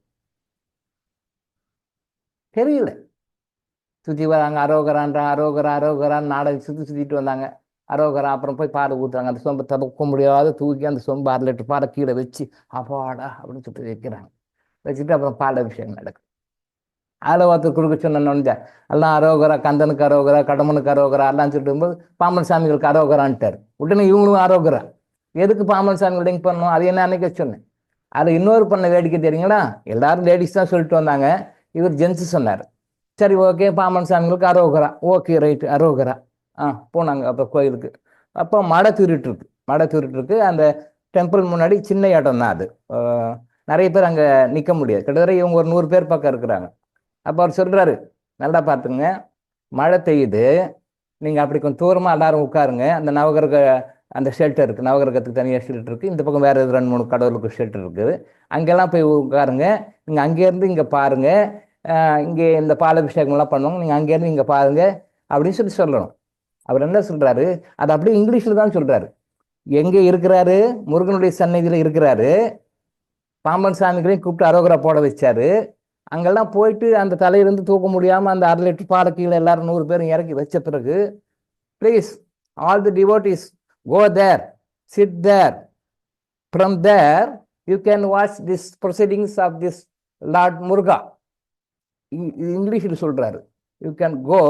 தெரியல. சுற்றி வராங்க, அரோகரான்றாங்க, அரோகரான்னு நாடகம் சுற்றிட்டு வந்தாங்க, அரோகரா. அப்புறம் போய் பாலை ஊற்றுறாங்க, அந்த சொம்பை தடுக்க முடியாத தூக்கி அந்த சொம்பு 1/2 லிட்டர் பாலை கீழே வச்சு அப்பாடா அப்படின்னு சொல்லிட்டு வைக்கிறாங்க. வச்சுட்டு அப்புறம் பால் அபிஷேகம் நடக்குது. அதில் ஒருத்தர் குறுக்க சொன்ன எல்லாம் அரோகரா, கந்தனுக்கு அரோகரா, கடம்பனுக்கு அரோகரா எல்லாம் சொல்லிட்டு போகும்போது பாம்பன் சாமிகளுக்கு அரோகரான்ட்டார். உடனே இவங்களும் அரோகரா. எதுக்கு பாம்பன் சாமிகள் லிங்க் பண்ணணும்? அது என்ன அன்னைக்கு சொன்னேன். அது இன்னொரு பண்ண வேடிக்கை தெரியுங்களா? எல்லாரும் லேடிஸ் தான் சொல்லிட்டு வந்தாங்க, இவர் ஜென்ஸ் சொன்னார். சரி ஓகே, பாம்பன் சாமிகளுக்கு அரோகரா, ஓகே ரைட்டு அரோகரா. போனாங்க அப்போ கோயிலுக்கு. அப்போ மடை தூரிட்டு இருக்கு. அந்த டெம்பிள் முன்னாடி சின்ன இடம் தான் அது. நிறைய பேர் அங்கே நிற்க முடியாது. கிட்டத்தட்ட இவங்க ஒரு 100 பேர் பக்கம் இருக்கிறாங்க. அப்போ அவர் சொல்றாரு, நல்லா பார்த்துங்க, மழை பெய்யுது, நீங்கள் அப்படி கொஞ்சம் தூரமாக எல்லாரும் உட்காருங்க. அந்த நவகிரக அந்த ஷெல்டர் இருக்குது, நவகிரகத்துக்கு தனியாக ஷெல்டர் இருக்குது, இந்த பக்கம் வேறு 2-3 கடவுளுக்கு ஷெல்டர் இருக்குது, அங்கெல்லாம் போய் உட்காருங்க. நீங்கள் அங்கேருந்து இங்கே பாருங்க, இங்கே இந்த பாலாபிஷேகம்லாம் பண்ணுவாங்க, நீங்கள் அங்கேருந்து இங்கே பாருங்க அப்படின்னு சொல்லணும். அவர் என்ன சொல்றாரு, அது அப்படியே இங்கிலீஷில் தான் சொல்றாரு. எங்கே இருக்கிறாரு? முருகனுடைய சன்னதியில் இருக்கிறாரு. பாம்பன் சாமிகளையும் கூப்பிட்டு அரோகரா போட வச்சாரு. அங்கெல்லாம் போயிட்டு அந்த தலையிலிருந்து தூக்க முடியாமல் அந்த 1/2 லிட்டர் பாலை கீழே எல்லாரும் 100 பேரும் இறக்கி வச்ச பிறகு, please all the devotees go there, sit there, from there you can watch this proceedings of this Lord Muruga. இங்கிலீஷில் சொல்றாரு. You can go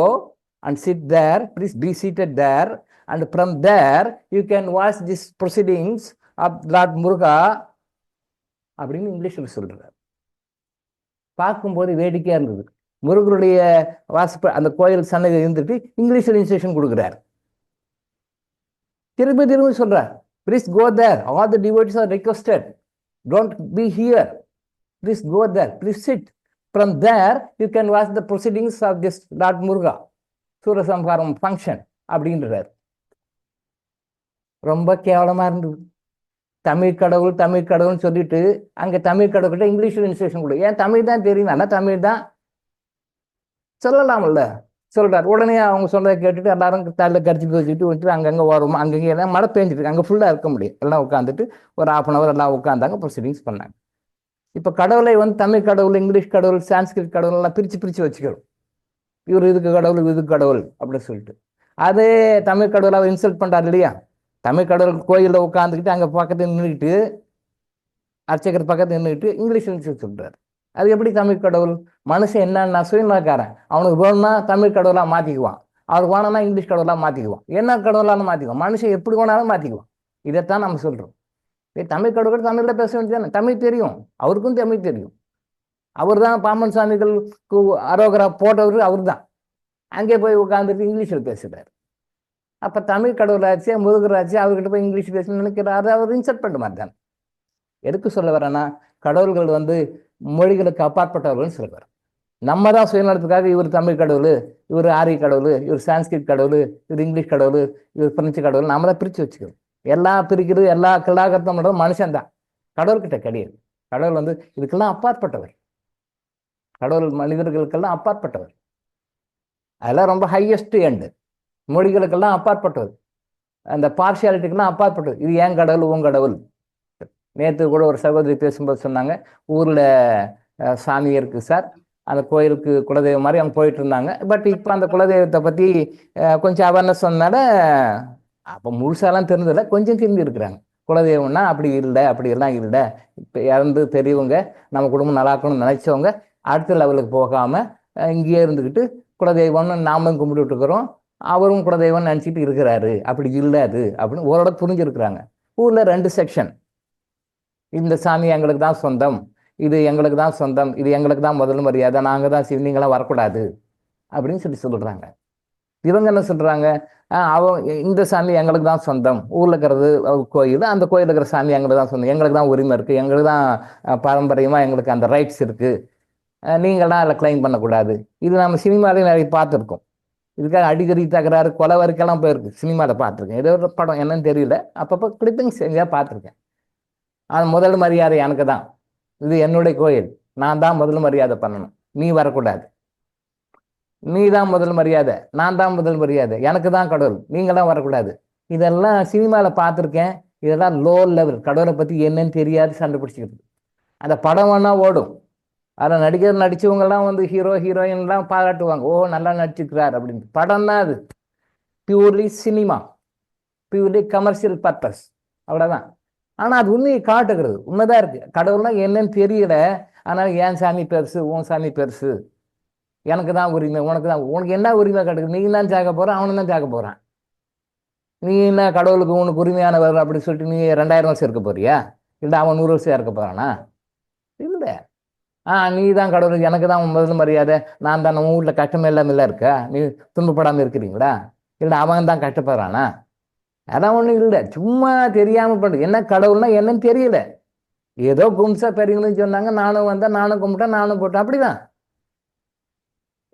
and sit there, please be seated there, and from there you can watch this proceedings of lord Muruga அப்படின்னு இங்கிலீஷில் சொல்றாரு. பார்க்கும்போது வேடிக்கையா இருந்தது. முருகருடைய அந்த கோயில் சன்னதி இருந்துட்டு இங்கிலீஷில் இன்ஸ்ட்ரக்ஷன் கொடுக்குறாரு. திரும்பி சொல்றார், please go there, all the devotees are requested, don't be here, please go there, please sit, from there you can watch the proceedings of this Lord Muruga Soorasamharam function அப்படின்றார். ரொம்ப கேவலமா இருந்தது. தமிழ் கடவுள்னு சொல்லிட்டு அங்கே தமிழ் கடவுள்கிட்ட இங்கிலீஷில் இன்ஸ்ட்ரக்ஷன் கொடு. ஏன் தமிழ் தான் தெரியும், ஆனால் தமிழ் தான் சொல்லலாம்ல சொல்றாரு. உடனே அவங்க சொல்றதை கேட்டுட்டு எல்லாரும் தலையில் கடிச்சு வச்சுட்டு விட்டு அங்கங்கே வரும். அங்கங்கே எல்லாம் மழை பெஞ்சிட்டு அங்கே ஃபுல்லாக இருக்க முடியும். எல்லாம் உட்காந்துட்டு ஒரு 1/2 hour எல்லாம் உட்காந்தாங்க, ப்ரொசீடிங்ஸ் பண்ணாங்க. இப்போ கடவுளை வந்து தமிழ் கடவுள், இங்கிலீஷ் கடவுள், சான்ஸ்கிரிட் கடவுள் எல்லாம் பிரித்து வச்சுக்கிறோம். இவர் இதுக்கு கடவுள், இதுக்கு கடவுள் அப்படின்னு சொல்லிட்டு அதே தமிழ் கடவுளை அவர் இன்சல்ட் பண்றாரு இல்லையா? தமிழ் கடவுள் கோயிலில் உட்காந்துக்கிட்டு அங்கே பக்கத்தில் நின்றுக்கிட்டு, அர்ச்சகர் பக்கத்தில் நின்றுக்கிட்டு இங்கிலீஷ் சொல்றாரு. அது எப்படி தமிழ் கடவுள்? மனுஷன் என்னன்னா சுயநலக்காரன். அவனுக்கு வேணும்னா தமிழ் கடவுளாக மாற்றிக்குவான், அவருக்கு வேணும்னா இங்கிலீஷ் கடவுளாக மாற்றிக்குவான், என்ன கடவுளாலும் மாற்றிக்குவான். மனுஷன் எப்படி வேணாலும் மாற்றிக்குவான். இதைத்தான் நம்ம சொல்கிறோம். தமிழ் கடவுள் தமிழில் பேச வேண்டியதானே? தமிழ் தெரியும், அவருக்கும் தமிழ் தெரியும். அவர் தான் பாம்பன் சாமிகளுக்கு அரோகரா போட்டவர் அவர் தான். அங்கே போய் உட்காந்துட்டு இங்கிலீஷில் பேசுகிறார். அப்போ தமிழ் கடவுளாச்சு, முருகராச்சு, அவர்கிட்ட போய் இங்கிலீஷ் பேசணும்னு நினைக்கிறாரு. அவர் இன்சல்ட் பண்ணுற மாதிரி தான். எதுக்கு சொல்ல வரேன்னா, கடவுள்கள் வந்து மொழிகளுக்கு அப்பாற்பட்டவர்கள்னு சொல்லுவார். நம்ம தான் சுயநலத்துக்காக இவர் தமிழ் கடவுள், இவர் ஆரிய கடவுள், இவர் சான்ஸ்கிரிட் கடவுள், இவர் இங்கிலீஷ் கடவுள், இவர் பிரெஞ்சு கடவுள், நம்ம தான் பிரித்து வச்சுக்கிறோம். எல்லாம் பிரிக்கிறது, எல்லா கிளாகத்தம் பண்றது மனுஷன்தான். கடவுள்கிட்ட கிடையாது. கடவுள் வந்து இதுக்கெல்லாம் அப்பாற்பட்டவர். கடவுள் மனிதர்களுக்கெல்லாம் அப்பாற்பட்டவர். அதெல்லாம் ரொம்ப ஹையஸ்ட் எண்டு. மொழிகளுக்கெல்லாம் அப்பாற்பட்டவர். அந்த பார்ஷியாலிட்டிக்கெல்லாம் அப்பாற்பட்டது. இது ஏன் கடவுள் உன் கடவுள். நேற்று கூட ஒரு சகோதரி பேசும்போது சொன்னாங்க, ஊர்ல சாமி இருக்கு சார், அந்த கோயிலுக்கு குலதெய்வம் மாதிரி அவங்க போயிட்டு இருந்தாங்க. பட் இப்போ அந்த குலதெய்வத்தை பத்தி கொஞ்சம் அவேர்னஸ் சொன்னால, அப்போ முழுசாலாம் தெரிஞ்சதில்ல, கொஞ்சம் தெரிஞ்சு இருக்கிறாங்க. குலதெய்வம்னா அப்படி இல்லை, அப்படி எல்லாம் இல்லை. இப்போ இறந்து பெரியவங்க நம்ம குடும்பம் நல்லா இருக்கணும்னு நினைச்சவங்க அடுத்த லெவலுக்கு போகாம இங்கேயே இருந்துக்கிட்டு குலதெய்வம்னு நாமளும் கும்பிட்டு இருக்கிறோம், அவரும் குலதெய்வம்னு நினச்சிட்டு இருக்கிறாரு. அப்படி இல்லை அது அப்படின்னு ஓரோட புரிஞ்சிருக்கிறாங்க. ஊர்ல 2 செக்ஷன். இந்த சாமி எங்களுக்கு தான் சொந்தம், இது எங்களுக்கு தான் சொந்தம், இது எங்களுக்கு தான் முதல் மரியாதை, நாங்கள் தான் சிவனிங்களாம் வரக்கூடாது அப்படின்னு சொல்றாங்க. இவங்க என்ன சொல்றாங்க, இந்த சாமி எங்களுக்கு தான் சொந்தம், ஊர்ல இருக்கிறது கோயில், அந்த கோயில் இருக்கிற சாமி எங்களுக்கு தான் சொந்தம், எங்களுக்கு தான் உரிமை இருக்கு, எங்களுக்கு தான் பாரம்பரியமா எங்களுக்கு அந்த ரைட்ஸ் இருக்கு, நீங்கள்லாம் அதில் கிளைம் பண்ணக்கூடாது. இது நம்ம சினிமாலே நிறைய பார்த்துருக்கோம். இதுக்காக அடிக்கடி தகராறு, கொலை வரைக்கெல்லாம் போயிருக்கு. சினிமாவில் பார்த்துருக்கேன். ஏதோ ஒரு படம் என்னன்னு தெரியல, அப்பப்போ கிளிப்பிங்ஸ் எங்கேயா பார்த்துருக்கேன். அது முதல் மரியாதை எனக்கு தான், இது என்னுடைய கோயில், நான் தான் முதல் மரியாதை பண்ணணும், நீ வரக்கூடாது, நீ தான் முதல் மரியாதை, நான் தான் முதல் மரியாதை, எனக்கு தான் கடவுள், நீங்களாம் வரக்கூடாது. இதெல்லாம் சினிமாவில் பார்த்துருக்கேன். இதெல்லாம் லோ லெவல், கடவுளை பற்றி என்னன்னு தெரியாது சண்டை பிடிச்சிக்கிறது. அந்த படம் வேணா ஓடும், அதில் நடிச்சவங்கெல்லாம் வந்து ஹீரோ ஹீரோயின்லாம் பாராட்டுவாங்க, ஓ நல்லா நடிச்சிருக்கிறார் அப்படின்னு. படம் தான் அது, purely cinema, purely commercial purpose, அவ்வளோதான். ஆனால் அது உண்மையை காட்டுகிறது, உண்மைதான் இருக்கு. கடவுள்னா என்னன்னு தெரியல, அதனால என் சாமி பெருசு, உன் சாமி பெருசு, எனக்கு தான் உரிமை, உனக்கு தான், உனக்கு என்ன உரிமை கிடைக்குது? நீ தான் ஜாக போகிறான், அவனு தான் ஜாக போகிறான். நீ என்ன கடவுளுக்கு உனக்கு உரிமையானவர் அப்படின்னு சொல்லிட்டு நீ 2000 வருஷம் இருக்க போறியா? இல்லை அவன் 100 வருஷம் இருக்க போறானா? இல்லை. நீ தான் கடவுளுக்கு, எனக்கு தான் முதல் மரியாதை, நான் தான், நம்ம வீட்டில் கஷ்டமே இல்லாமல் இருக்கா, நீ துன்பப்படாமல் இருக்கிறீங்களா? இல்லை அவன் தான் கஷ்டப்படுறானா? அதான் ஒன்றும் இல்லை, சும்மா தெரியாமல் பண்ணுறது. என்ன கடவுள்னா என்னன்னு தெரியல, ஏதோ கும்சா பெரியவங்கன்னு சொன்னாங்க, நானும் வந்தேன், நானும் கும்பிட்டேன், நானும் போட்டேன், அப்படிதான்.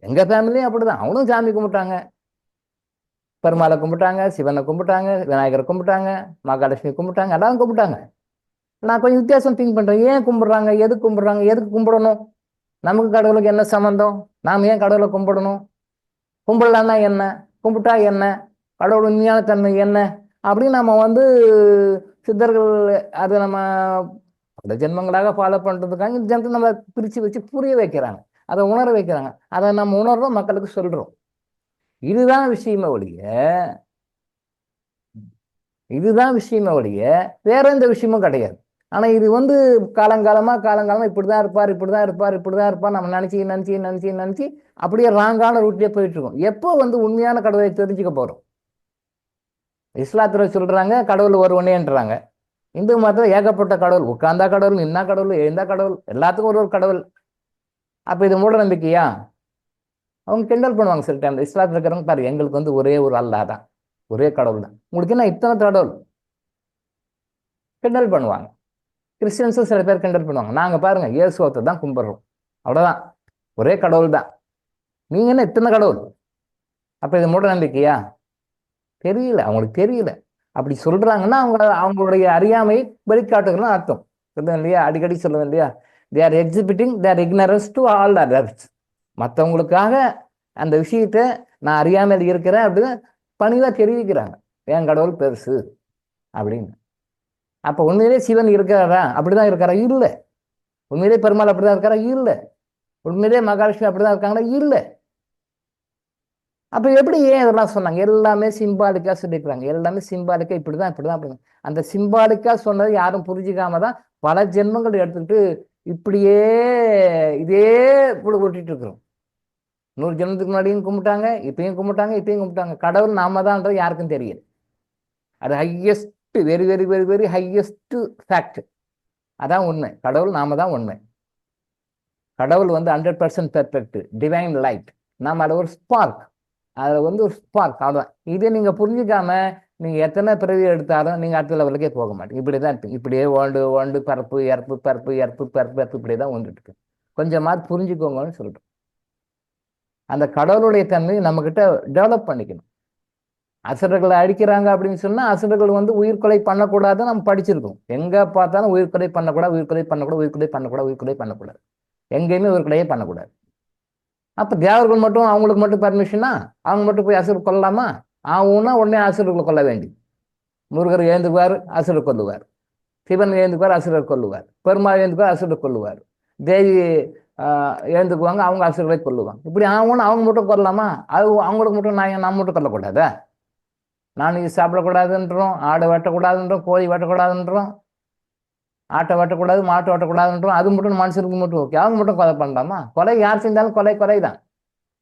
எங்க ஃபேமிலியும் அப்படிதான். அவனும் சாமி கும்பிட்டாங்க, பெருமாளை கும்பிட்டாங்க, சிவனை கும்பிட்டாங்க, விநாயகரை கும்பிட்டாங்க, மகாலட்சுமி கும்பிட்டாங்க, எல்லாம் கும்பிட்டாங்க. நான் கொஞ்சம் வித்தியாசம் திங்க் பண்றேன். ஏன் கும்பிடுறாங்க, எதுக்கு கும்பிடுறாங்க, எதுக்கு கும்பிடணும்? நமக்கு கடவுளுக்கு என்ன சம்பந்தம்? நாம் ஏன் கடவுளை கும்பிடணும்? கும்பிடலான்னா என்ன, கும்பிட்டா என்ன, கடவுள் உண்மையான தன்மை என்ன அப்படின்னு நம்ம வந்து சித்தர்கள் அதை நம்ம பல ஜென்மங்களாக ஃபாலோ பண்ணுறதுக்காக இந்த ஜனத்தை நம்ம பிரித்து வச்சு புரிய வைக்கிறாங்க, அதை உணர வைக்கிறாங்க. அதை நம்ம உணர்றோம், மக்களுக்கு சொல்றோம். இதுதான் விஷயமே ஒழிய, இதுதான் விஷயமே ஒழிய வேற எந்த விஷயமும் கிடையாது. ஆனா இது வந்து காலங்காலமா இப்படிதான் இருப்பார், இப்படிதான் இருப்பார், இப்படிதான் இருப்பார் நம்ம நினைச்சு அப்படியே ராங்கான ரூட்லயே போயிட்டு இருக்கோம். எப்போ வந்து உண்மையான கடவுளை தெரிஞ்சுக்க போறோம்? இஸ்லாத்துல சொல்றாங்க கடவுள் ஒருவனேன்றாங்க. இந்து மதத்துல ஏகப்பட்ட கடவுள், உட்கார்ந்தா கடவுள், நின்னா கடவுள், எழுந்தா கடவுள், எல்லாத்துக்கும் ஒரு கடவுள். அப்ப இது மூட நம்பிக்கையா? அவங்க கிண்டல் பண்ணுவாங்க சில டைம்ல. இஸ்லாத்துல இருக்கிறவங்க பாரு, எங்களுக்கு வந்து ஒரே ஒரு அல்லாஹ் தான், ஒரே கடவுள் தான், உங்களுக்கு என்ன இத்தனை கடவுள்? கிண்டல் பண்ணுவாங்க. கிறிஸ்டியன்ஸும் சில பேர் கிண்டல் பண்ணுவாங்க. நாங்க பாருங்க இயேசுவத்தை தான் கும்பிடுறோம், அவ்வளவுதான், ஒரே கடவுள் தான், நீங்க என்ன இத்தனை கடவுள்? அப்ப இது மூட நம்பிக்கையா? தெரியல, அவங்களுக்கு தெரியல. அப்படி சொல்றாங்கன்னா அவங்களுடைய அறியாமை வெளிக்காட்டுகள்னு அர்த்தம். சொல்லுவேன் இல்லையா, அடிக்கடி சொல்லுவேன் இல்லையா, they are exhibiting their ignorance to all others. மற்றவங்களுக்காக அந்த விஷயத்த நான் அறியாமல் இருக்கிறேன் அப்படின்னு பணிவா தெரிவிக்கிறாங்க, என் கடவுள் பெருசு அப்படின்னு. அப்ப உண்மையிலே சிவன் இருக்கிறாரா? அப்படிதான் இருக்காரா? இல்லை. உண்மையிலே பெருமாள் அப்படிதான் இருக்காரா? இல்லை. உண்மையிலே மகாலட்சுமி அப்படிதான் இருக்காங்களா? இல்லை. அப்ப எப்படி ஏன் இதெல்லாம் சொன்னாங்க? எல்லாமே சிம்பாலிக்கா சொல்லியிருக்கிறாங்க, எல்லாமே சிம்பாலிக்கா, இப்படிதான் அப்படிதான். அந்த சிம்பாலிக்கா சொன்னதை யாரும் புரிஞ்சுக்காம தான் பல ஜென்மங்கள் எடுத்துக்கிட்டு இப்படியே இதே ஓட்டிட்டு இருக்கிறோம். 100 ஜென்மத்துக்கு முன்னாடியும் கும்பிட்டாங்க, இப்பயும் கும்பிட்டாங்க. கடவுள் நாம தான்ன்றது யாருக்கும் தெரியல. அது highest, very very very very highest fact. அதான் உண்மை. கடவுள் நாம தான் உண்மை. கடவுள் வந்து 100% பெர்ஃபெக்ட், டிவைன் லைட். நாம அதை ஒரு ஸ்பார்க், அதில் வந்து ஒரு ஸ்பார்க், அவ்வளோதான். இதே நீங்கள் புரிஞ்சுக்காம நீங்கள் எத்தனை பிறவி எடுத்தாலும் நீங்கள் அடுத்த லெவலுக்கே போக மாட்டீங்க. இப்படி தான் இருப்பீங்க, இப்படியே ஓண்டு பரப்பு இறப்பு இப்படியே தான் ஓண்டுட்டு இருக்கு. கொஞ்சமாவது புரிஞ்சுக்கோங்கன்னு சொல்கிறோம். அந்த கடவுளுடைய தன்மையை நம்மக்கிட்ட டெவலப் பண்ணிக்கணும். அசுரர்களை அடிக்கிறாங்க அப்படின்னு சொன்னா அசுரர்கள் வந்து உயிர்கொலை பண்ணக்கூடாதுன்னு நம்ம படிச்சிருக்கோம். எங்க பார்த்தாலும் உயிர்கொலை பண்ணக்கூடாது, உயிர்கொலை பண்ணக்கூடாது, உயிர்கொலை பண்ணக்கூடாது, உயிர்கொலை பண்ணக்கூடாது, எங்கேயுமே உயிர்கொலையே பண்ணக்கூடாது. அப்ப தேவர்கள் மட்டும் அவங்களுக்கு மட்டும் பர்மிஷனா? அவங்க மட்டும் போய் அசுரர் கொல்லலாமா? ஆகும்னா உடனே அசுரர்களை கொல்ல வேண்டி. முருகர் ஏந்துக்குவார், அசுரர் கொல்லுவார். சிவன் ஏந்துக்குவார், அசுரர் கொல்லுவார். பெருமாள் ஏந்துக்குவார், அசுரர் கொல்லுவார். தேவி ஏந்துக்குவாங்க, அவங்க அசுரர்களை கொல்லுவாங்க. இப்படி ஆகும்னு அவங்க மட்டும் கொல்லலாமா? அது அவங்களுக்கு மட்டும் நான் மட்டும் கொல்லக்கூடாதா? நான்வெஜ் சாப்பிடக்கூடாதுன்றோம், ஆடை வெட்டக்கூடாதுன்றோம், கோழி வெட்டக்கூடாதுன்றோம், ஆட்டை வெட்டக்கூடாது, மாட்டை வெட்டக்கூடாதுன்றோம். அது மட்டும் மனுஷருக்கு மட்டும் ஓகே, அவங்க மட்டும் கொலை பண்ணலாமா? கொலை யார் செஞ்சாலும் கொலை தான்.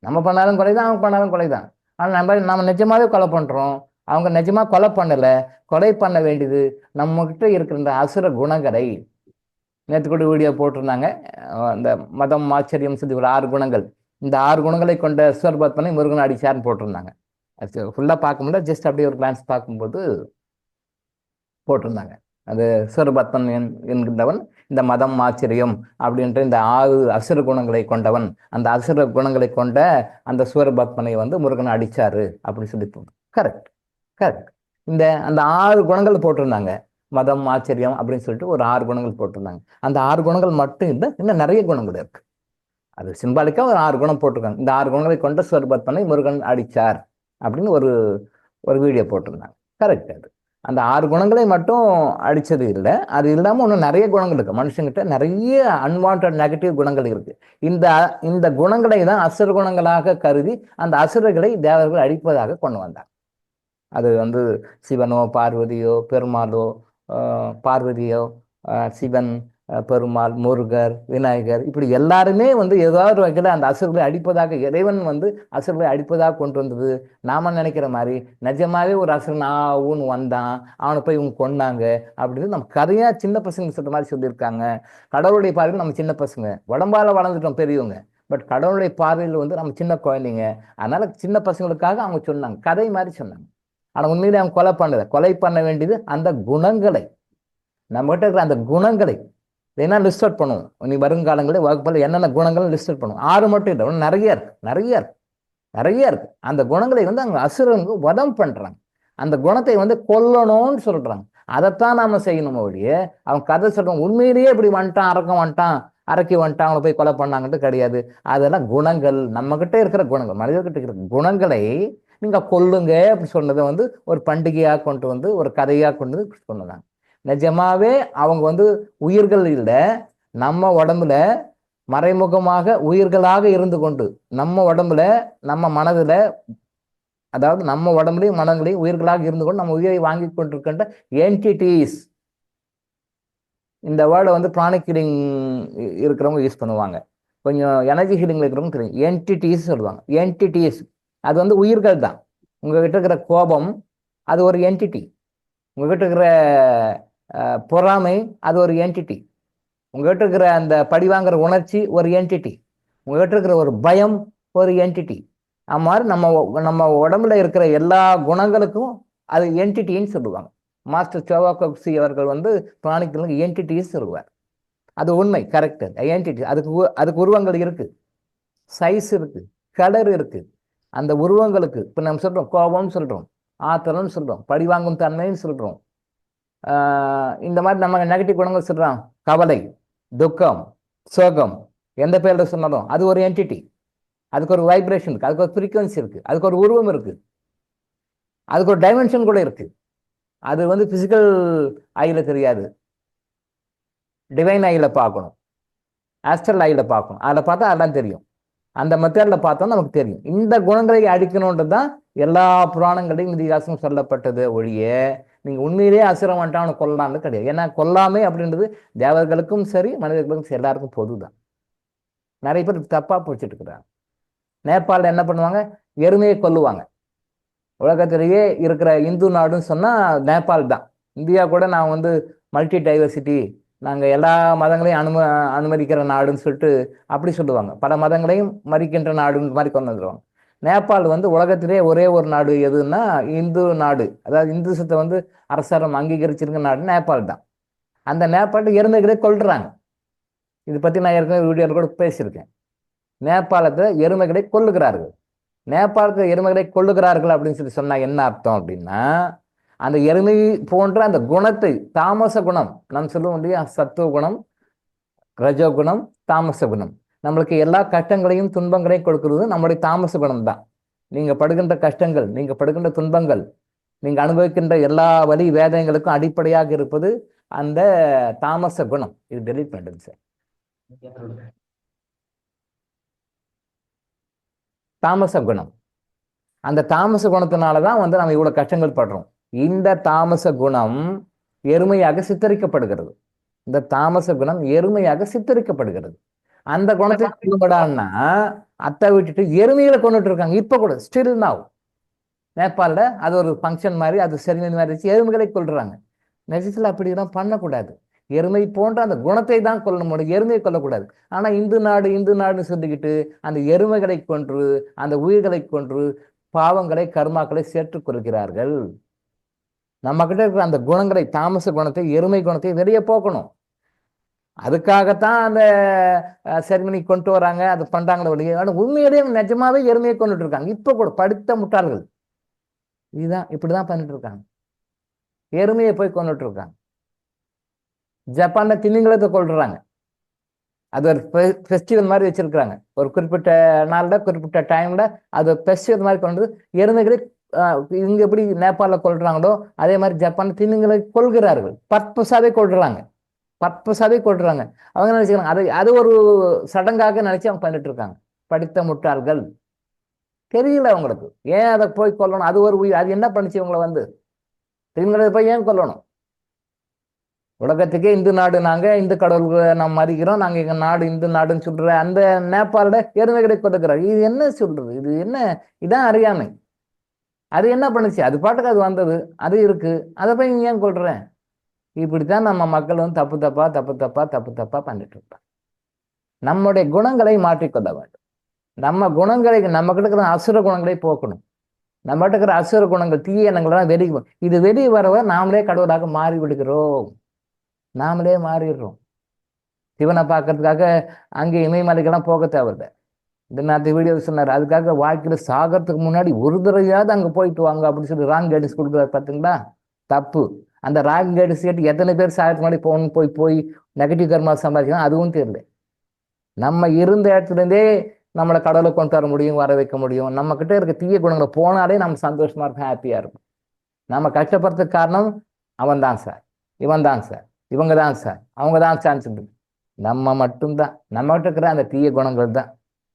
நம்ம பண்ணாலும் கொலை தான், அவங்க பண்ணாலும் கொலை தான். ஆனால் நம்ம நிஜமாவே கொலை பண்ணுறோம், அவங்க நிஜமா கொலை பண்ணலை. கொலை பண்ண வேண்டியது நம்மகிட்ட இருக்கிற இந்த அசுர குணங்களை. நேற்று கூட வீடியோ போட்டிருந்தாங்க, இந்த மதம் ஆச்சரியம் சொல்லி ஒரு 6 குணங்கள். இந்த 6 குணங்களை கொண்ட சுவர்பத்மனை முருகன் அடிச்சார்னு போட்டிருந்தாங்க. அது ஃபுல்லாக பார்க்க முடியல, ஜஸ்ட் அப்படியே ஒரு கிளான்ஸ் பார்க்கும்போது போட்டிருந்தாங்க. அது சுவர்பத்மன் என்கின்றவன் இந்த மதம் ஆச்சரியம் அப்படின்ற இந்த 6 அசுர குணங்களை கொண்டவன். அந்த அசுர குணங்களை கொண்ட அந்த சூரபத்மனை வந்து முருகன் அடிச்சாரு அப்படின்னு சொல்லி கரெக்ட் கரெக்ட். அந்த 6 குணங்கள் போட்டிருந்தாங்க. மதம் ஆச்சரியம் அப்படின்னு சொல்லிட்டு ஒரு 6 குணங்கள் போட்டிருந்தாங்க. அந்த 6 குணங்கள் மட்டும் இல்லை, இன்னும் நிறைய குணங்கள் இருக்கு. அது சிம்பாலிக்கா ஒரு 6 குணம் போட்டிருக்காங்க. இந்த 6 குணங்களை கொண்ட சூரபத்மனை முருகன் அடிச்சார் அப்படின்னு ஒரு வீடியோ போட்டிருந்தாங்க. கரெக்ட். அது அந்த 6 குணங்களை மட்டும் அடிச்சது இல்லை, அது இல்லாமல் இன்னும் நிறைய குணங்கள் இருக்கு. மனுஷங்கிட்ட நிறைய அன்வான்ட் நெகட்டிவ் குணங்கள் இருக்கு. இந்த குணங்களை தான் அசுர குணங்களாக கருதி அந்த அசுரர்களை தேவர்கள் அழிப்பதாக கொண்டு வந்தார். அது வந்து சிவனோ பார்வதியோ பெருமாளோ, பார்வதியோ சிவன், பெருமாள், முருகர், விநாயகர், இப்படி எல்லாருமே வந்து ஏதாவது வகையில் அந்த அசுரர்களை அடிப்பதாக, இறைவன் வந்து அசுரர்களை அடிப்பதாக கொண்டு வந்தது. நாம நினைக்கிற மாதிரி நிஜமாவே ஒரு அசுரன் ஊன்னு வந்தான், அவனை போய் இவங்க கொண்டாங்க அப்படின்னு நம்ம கதையா சின்ன பசங்க சொல்ற மாதிரி சொல்லியிருக்காங்க. கடவுளுடைய பார்வையில் நம்ம சின்ன பசங்க, உடம்பால வளர்ந்துட்டோம் பெரியவங்க, பட் கடவுளுடைய பார்வையில் வந்து நம்ம சின்ன குழந்தைங்க. அதனால சின்ன பசங்களுக்காக அவங்க சொன்னாங்க, கதை மாதிரி சொன்னாங்க. ஆனால் உண்மையிலே அவங்க கொலை பண்ணல. கொலை பண்ண வேண்டியது அந்த குணங்களை, நம்மகிட்ட இருக்கிற அந்த குணங்களை என்ன லிஸ்ட் அவுட் பண்ணுவோம். நீ வருங்காலங்களில் வகுப்பில் என்னென்ன குணங்கள் லிஸ்ட் அவுட் பண்ணுவோம். 6 மட்டும் இல்லை, நிறைய இருக்கு. அந்த குணங்களை வந்து அங்கே அசுரங்க வதம் பண்றாங்க. அந்த குணத்தை வந்து கொல்லணும்னு சொல்றாங்க. அதைத்தான் நாம செய்யணும் ஒழிய அவன் கதை சொல்றோம் உண்மையிலேயே இப்படி வந்துட்டான், அரக்கி வந்துட்டான், அவனை போய் கொலை பண்ணாங்கன்ட்டு கிடையாது. அதெல்லாம் குணங்கள், நம்ம கிட்ட இருக்கிற குணங்கள், மனிதர்கிட்ட இருக்கிற குணங்களை நீங்க கொல்லுங்க அப்படி சொன்னதை வந்து ஒரு பண்டிகையாக கொண்டு வந்து ஒரு கதையாக கொண்டு வந்து சொன்னதாங்க. நிஜமாவே அவங்க வந்து உயிர்கள் இல்லை, நம்ம உடம்புல மறைமுகமாக உயிர்களாக இருந்து கொண்டு நம்ம உடம்புல நம்ம மனதுல, அதாவது நம்ம உடம்புலையும் மனங்களையும் உயிர்களாக இருந்து கொண்டு நம்ம உயிரை வாங்கி கொண்டிருக்கின்ற என்டிட்டிஸ். இந்த வேர்டை வந்து ப்ரானிக் ஹீலிங் இருக்கிறவங்க யூஸ் பண்ணுவாங்க, கொஞ்சம் எனர்ஜி ஹீலிங்ல இருக்கிறவங்க தெரியும். என்டிட்டிஸ் சொல்லுவாங்க. என்டிட்டிஸ் அது வந்து உயிர்கள் தான். உங்ககிட்ட இருக்கிற கோபம் அது ஒரு என்டிட்டி, உங்ககிட்ட இருக்கிற பொறாமை அது ஒரு என்டிட்டி, உங்ககிட்ட இருக்கிற அந்த பழிவாங்கிற உணர்ச்சி ஒரு என்டிட்டி, உங்ககிட்ட இருக்கிற ஒரு பயம் ஒரு என்டிட்டி. அது மாதிரி நம்ம உடம்புல இருக்கிற எல்லா குணங்களுக்கும் அது என்டிட்டின்னு சொல்லுவாங்க. மாஸ்டர் சோவாகோப்சி அவர்கள் வந்து பிராணிகளுக்கு என்டிட்டிஸ் சொல்லுவார். அது உண்மை, கரெக்ட். என்டிட்டி அதுக்கு உருவங்கள் இருக்கு, சைஸ் இருக்கு, கலர் இருக்கு. அந்த உருவங்களுக்கு இப்போ நம்ம சொல்றோம் கோபம்னு சொல்றோம், ஆத்திரம்னு சொல்றோம், பழிவாங்கும் தன்மைன்னு சொல்றோம். இந்த மாதிரி நம்ம நெகட்டிவ் குணங்கள் சொல்றோம், கவலை, துக்கம், சோகம், எந்த பேர்ல சொன்னாலும் அது ஒரு என்டிட்டி. அதுக்கு ஒரு வைப்ரேஷன் இருக்கு, அதுக்கு ஒரு ஃப்ரீக்வன்சி இருக்கு, அதுக்கு ஒரு உருவம் இருக்கு, அதுக்கு ஒரு டைமென்ஷன் கூட இருக்கு. அது வந்து பிசிக்கல் ஐயில தெரியாது, டிவைன் ஐயில பார்க்கணும், ஆஸ்ட்ரல் ஐயில பார்க்கணும். அதில் பார்த்தா அதெல்லாம் தெரியும். அந்த மெத்தடில் பார்த்தா நமக்கு தெரியும். இந்த குணங்களை அடிக்கணுன்றது தான் எல்லா புராணங்களையும் இதிகாசம் சொல்லப்பட்டது ஒழிய நீங்க உண்மையிலேயே அசுரம் வந்துட்டு அவனை கொல்லான்னு கிடையாது. ஏன்னா கொல்லாமை அப்படின்றது தேவர்களுக்கும் சரி மனிதர்களுக்கும் சரி எல்லாருக்கும் பொதுதான். நிறைய பேர் தப்பா பிடிச்சிட்டு இருக்கிறாங்க. நேபாளில் என்ன பண்ணுவாங்க, எருமையை கொல்லுவாங்க. உலகத்திலேயே இருக்கிற இந்து நாடுன்னு சொன்னா நேபாள் தான். இந்தியா கூட நான் வந்து மல்டி டைவர்சிட்டி, நாங்கள் எல்லா மதங்களையும் அனுமதிக்கிற நாடுன்னு சொல்லிட்டு அப்படி சொல்லுவாங்க. பல மதங்களையும் மதிக்கின்ற நாடுன்ற மாதிரி கொண்டு வந்துடுவாங்க. நேபாள் வந்து உலகத்திலே ஒரே ஒரு நாடு எதுன்னா இந்து நாடு, அதாவது இந்துசத்தை வந்து அரசாங்கம் அங்கீகரிச்சிருக்க நாடு நேபாள் தான். அந்த நேபாளத்தை எருமைகளே கொல்றாங்க. இது பற்றி நான் ஏற்கனவே வீடியோவில் கூட பேசியிருக்கேன். நேபாளத்தில் எருமைகளை கொல்லுகிறார்கள். நேபாளத்தில் எருமைகளை கொள்ளுகிறார்கள் அப்படின்னு சொல்லி சொன்னா என்ன அர்த்தம் அப்படின்னா, அந்த எருமை போன்ற அந்த குணத்தை, தாமச குணம், நாம் சொல்லுவோம் இல்லையா, சத்துவ குணம், ரஜோகுணம், தாமச குணம், நம்மளுக்கு எல்லா கஷ்டங்களையும் துன்பங்களையும் கொடுக்கிறது நம்முடைய தாமச குணம் தான். நீங்க படுகின்ற கஷ்டங்கள், நீங்க படுகின்ற துன்பங்கள், நீங்க அனுபவிக்கின்ற எல்லா வலி வேதனைகளுக்கும் அடிப்படையாக இருப்பது அந்த தாமச குணம். இது டெலிட் பண்ணுறது சார். தாமச குணம். அந்த தாமச குணத்தினாலதான் நம்ம இவ்வளவு கஷ்டங்கள் படுறோம். இந்த தாமச குணம் எருமையாக சித்தரிக்கப்படுகிறது. இந்த தாமச குணம் எருமையாக சித்தரிக்கப்படுகிறது. அந்த குணத்தை கொண்டுபடான்னா அத்தை விட்டுட்டு எருமைகளை கொண்டுட்டு இருக்காங்க. இப்ப கூட ஸ்டில் நாவ் நேபாளில் அது ஒரு ஃபங்க்ஷன் மாதிரி, அது செரிமனி மாதிரி வச்சு எருமைகளை கொள்றாங்க. நிஜத்தில் அப்படிலாம் பண்ணக்கூடாது. எருமை போன்ற அந்த குணத்தை தான் கொல்ல முடியும், எருமையை கொல்லக்கூடாது. ஆனா இந்து நாடுன்னு சொல்லிக்கிட்டு அந்த எருமைகளை கொன்று, அந்த உயிர்களை கொன்று பாவங்களை, கர்மாக்களை சேர்த்துக் கொள்கிறார்கள். நம்ம கிட்ட இருக்கிற அந்த குணங்களை, தாமச குணத்தை, எருமை குணத்தை வெளியே போக்கணும். அதுக்காகத்தான் அந்த செரிமனி கொண்டு வராங்க, அது பண்றாங்களே வெளியே. ஆனால் உண்மையிலேயே நிஜமாவே எருமையை கொண்டுட்டு இருக்காங்க. இப்ப கூட படித்த முட்டாள்கள் இதுதான் இப்படிதான் பண்ணிட்டு இருக்காங்க. எருமையை போய் கொண்டுட்டு இருக்காங்க. ஜப்பான்ல திமிங்கலத்தை கொள்றாங்க. அது ஒரு ஃபெஸ்டிவல் மாதிரி வச்சிருக்கிறாங்க. ஒரு குறிப்பிட்ட நாள்ல, குறிப்பிட்ட டைம்ல அது ஃபெஸ்டிவல் மாதிரி கொண்டு எருமைகளை இங்க எப்படி நேபாளில் கொள்றாங்களோ அதே மாதிரி ஜப்பான் திமிங்களை கொள்கிறார்கள். பர்பஸாவே கொள்றாங்க, பர்பஸாவே கொள்றாங்க. அவங்க நினைச்சுக்கிறாங்க அது ஒரு சடங்காக நினைச்சு அவங்க பண்ணிட்டு இருக்காங்க. படித்த முட்டாள்கள். தெரியல அவங்களுக்கு ஏன் அதை போய் கொல்லணும். அது ஒரு உயிர், அது என்ன பண்ணுச்சு இவங்களை திமிங்களை போய் ஏன் கொல்லணும்? உலகத்துக்கே இந்து நாடு, நாங்க இந்து கடவுள்களை நாம் மதிக்கிறோம், நாங்க எங்க நாடு இந்து நாடுன்னு சொல்ற அந்த நேபாளோட எருமைகளை கொண்டுக்கிறாங்க. இது என்ன சொல்றது? இது என்ன? இதான் அறியாமை. அது என்ன பண்ணுச்சு? அது பாட்டுக்கு அது வந்தது, அது இருக்கு, அதை போய் நீங்க ஏன் கொள்றேன்? இப்படித்தான் நம்ம மக்கள் தப்பு தப்பா பண்ணிட்டு இருப்பாங்க. நம்முடைய குணங்களை மாற்றிக்கொள்ள வேண்டும். நம்ம குணங்களை, நம்ம கிட்ட இருக்கிற அசுர குணங்களை போக்கணும். நம்ம கிட்ட இருக்கிற அசுர குணங்கள், தீய எண்ணங்கள்லாம் வெளியே, இது வெளியே வரவ நாமளே கடவுளாக மாறி விடுகிறோம். நாமளே மாறிடுறோம். சிவனை பார்க்கறதுக்காக அங்கே இமயமலைக்கெல்லாம் போக தேவையில்லை. இந்த நேரத்தை வீடியோ சொன்னார், அதுக்காக வாழ்க்கையில சாகிறதுக்கு முன்னாடி ஒரு தடவையாவது அங்கே போயிட்டு வாங்க அப்படின்னு சொல்லி ராங் கைடன்ஸ் கொடுக்குறாரு. பார்த்தீங்களா? தப்பு. அந்த ராங் கைடன்ஸ் கேட்டு எத்தனை பேர் சாகிறதுக்கு முன்னாடி போகணும் போய் நெகட்டிவ் கர்மா சம்பாதிக்கணும், அதுவும் தெரியல. நம்ம இருந்த இடத்துல இருந்தே நம்மளை கடவுளை கொண்டு வர முடியும், வர வைக்க முடியும். நம்ம கிட்ட இருக்க தீய குணங்களை போனாலே நம்ம சந்தோஷமா இருக்கும், ஹாப்பியா இருக்கும். நம்ம கஷ்டப்படுறதுக்கு காரணம் அவன் தான் சார், இவன் தான் சார், இவங்க தான் சார், அவங்க தான் சார்ன்னு சொல்லுது. நம்ம மட்டும்தான். நம்ம கிட்ட இருக்கிற அந்த தீய குணங்கள் தான்.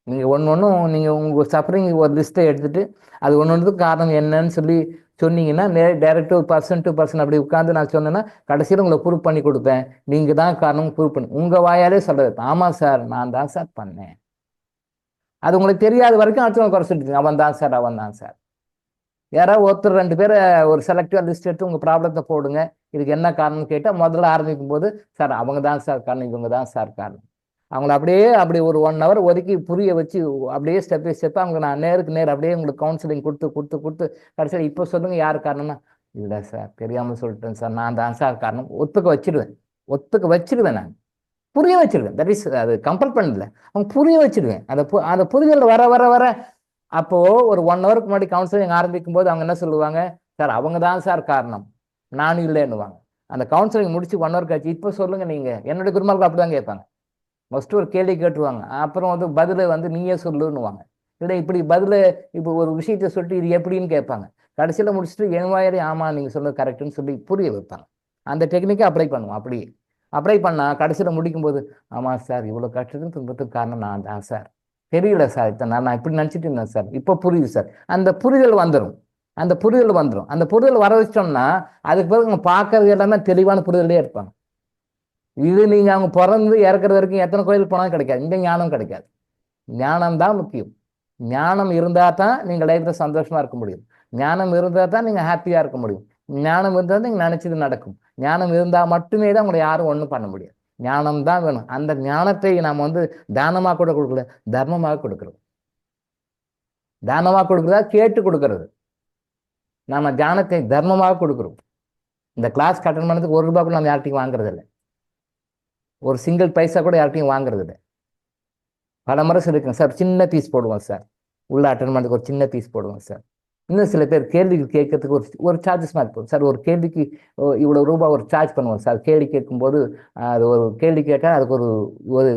நீங்க ஒன்னொன்னும் நீங்க உங்க சஃபரிங் ஒரு லிஸ்ட்டை எடுத்துட்டு அது ஒன்னொன்றுக்கு காரணம் என்னன்னு சொல்லி சொன்னீங்கன்னா, டைரக்ட் 1% 2% அப்படி உட்காந்து நான் சொன்னேன்னா கடைசியில் உங்களை ப்ரூவ் பண்ணி கொடுப்பேன். நீங்க தான் காரணம் ப்ரூவ் பண்ணி உங்க வாயாலே சொல்றது. ஆமா சார், நான் தான் சார் பண்ணேன். அது உங்களுக்கு தெரியாத வரைக்கும் அடுத்தவங்க குறை சொல்லிட்டு அவன் தான் சார், அவன் தான் சார். யாராவது ஒருத்தர் 2 பேரை ஒரு செலக்டிவா லிஸ்ட் எடுத்து உங்க ப்ராப்ளத்தை போடுங்க, இதுக்கு என்ன காரணம்னு கேட்டால் முதல்ல ஆரம்பிக்கும் போது சார் அவங்க தான் சார் காரணம், இவங்க தான் சார் காரணம். அவங்கள அப்படி ஒரு 1 hour ஒதுக்கி புரிய வச்சு அப்படியே ஸ்டெப் பை ஸ்டெப் அவங்க நான் நேருக்கு நேர் அப்படியே உங்களுக்கு கவுன்சிலிங் கொடுத்து கடைசியில் இப்போ சொல்லுங்க யார் காரணம்னா, இல்லை சார் தெரியாமல் சொல்லிட்டேன் சார், நான் தான் சார் காரணம். ஒத்துக்க வச்சிருவேன் நான், புரிய வச்சிருவேன். தட் இஸ், அது கம்பல் பண்ணல, அவங்க புரிய வச்சிருவேன். அந்த புரிதல் வர வர வர அப்போ ஒரு 1 hour முன்னாடி கவுன்சிலிங் ஆரம்பிக்கும் போது அவங்க என்ன சொல்லுவாங்க, சார் அவங்க தான் சார் காரணம், நானும் இல்லைன்னுவாங்க. அந்த கவுன்சிலிங் முடிச்சு 1 hour கழிச்சு இப்போ சொல்லுங்க நீங்க, என்னுடைய குருமார்கள் அப்படிதான் கேட்பாங்க. ஃபர்ஸ்ட் ஒரு கேள்வி கேட்டுருவாங்க, அப்புறம் பதில நீயே சொல்லுன்னுவாங்க. இல்லை இப்படி பதில இப்போ ஒரு விஷயத்த சொல்லிட்டு இது எப்படின்னு கேட்பாங்க. கடைசியில் முடிச்சுட்டு என் வாயிலே ஆமா நீங்க சொன்னது கரெக்டுன்னு சொல்லி புரிய வைப்பாங்க. அந்த டெக்னிக்கை அப்ளை பண்ணுவோம். அப்படியே அப்ளை பண்ணா கடைசியில் முடிக்கும் போது ஆமா சார் இவ்வளோ கஷ்டத்துக்கு துன்பத்துக்கு காரணம் நான் தான் சார், தெரியல சார், நான் இப்படி நினச்சிட்டு இருந்தேன் சார், இப்போ புரியுது சார். அந்த புரிதல் வந்துடும். அந்த புரிதல் வர வச்சிட்டோம்னா அதுக்கு பிறகு அவங்க பார்க்கறது எல்லாமே தெளிவான புரிதலே இருப்பாங்க. இது நீங்க அவங்க பிறந்து இறக்குற வரைக்கும் எத்தனை கோயில் போனாலும் கிடைக்காது. இந்த ஞானம் கிடைக்காது. ஞானம் தான் முக்கியம். ஞானம் இருந்தா தான் நீங்க லைஃப்ல சந்தோஷமா இருக்க முடியும். ஞானம் இருந்தா தான் நீங்க ஹாப்பியா இருக்க முடியும். ஞானம் இருந்தா தான் நீங்க நினைச்சது நடக்கும். ஞானம் இருந்தா மட்டுமே தான் உங்களை யாரும் ஒன்றும் பண்ண முடியாது. ஞானம் தான் வேணும். அந்த ஞானத்தை நாம தானமாக கூட கொடுக்கல, தர்மமாக கொடுக்கறது. தானமாக கொடுக்குறதா கேட்டு கொடுக்கறது. நாம ஞானத்தை தர்மமாக கொடுக்குறோம். இந்த கிளாஸ் அட்டெண்ட் பண்ணதுக்கு 1 ரூபாய் கூட நம்ம யார்ட்டையும் வாங்குறது இல்லை. ஒரு சிங்கிள் பைசா கூட யார்ட்டையும் வாங்குறது இல்லை. பல முறை சொல்லியிருக்கேன் சார், சின்ன பீஸ் போடுவோம் சார், உள்ள அட்டன் பண்ணுறதுக்கு ஒரு சின்ன ஃபீஸ் போடுவோம் சார். இன்னும் சில பேர் கேள்விக்கு கேட்கறதுக்கு ஒரு சார்ஜஸ் மாதிரி போடும் சார். ஒரு கேள்விக்கு இவ்வளோ ரூபா ஒரு சார்ஜ் பண்ணுவோம் சார். கேள்வி கேட்கும்போது அது ஒரு கேள்வி கேட்டால் அதுக்கு ஒரு ஒரு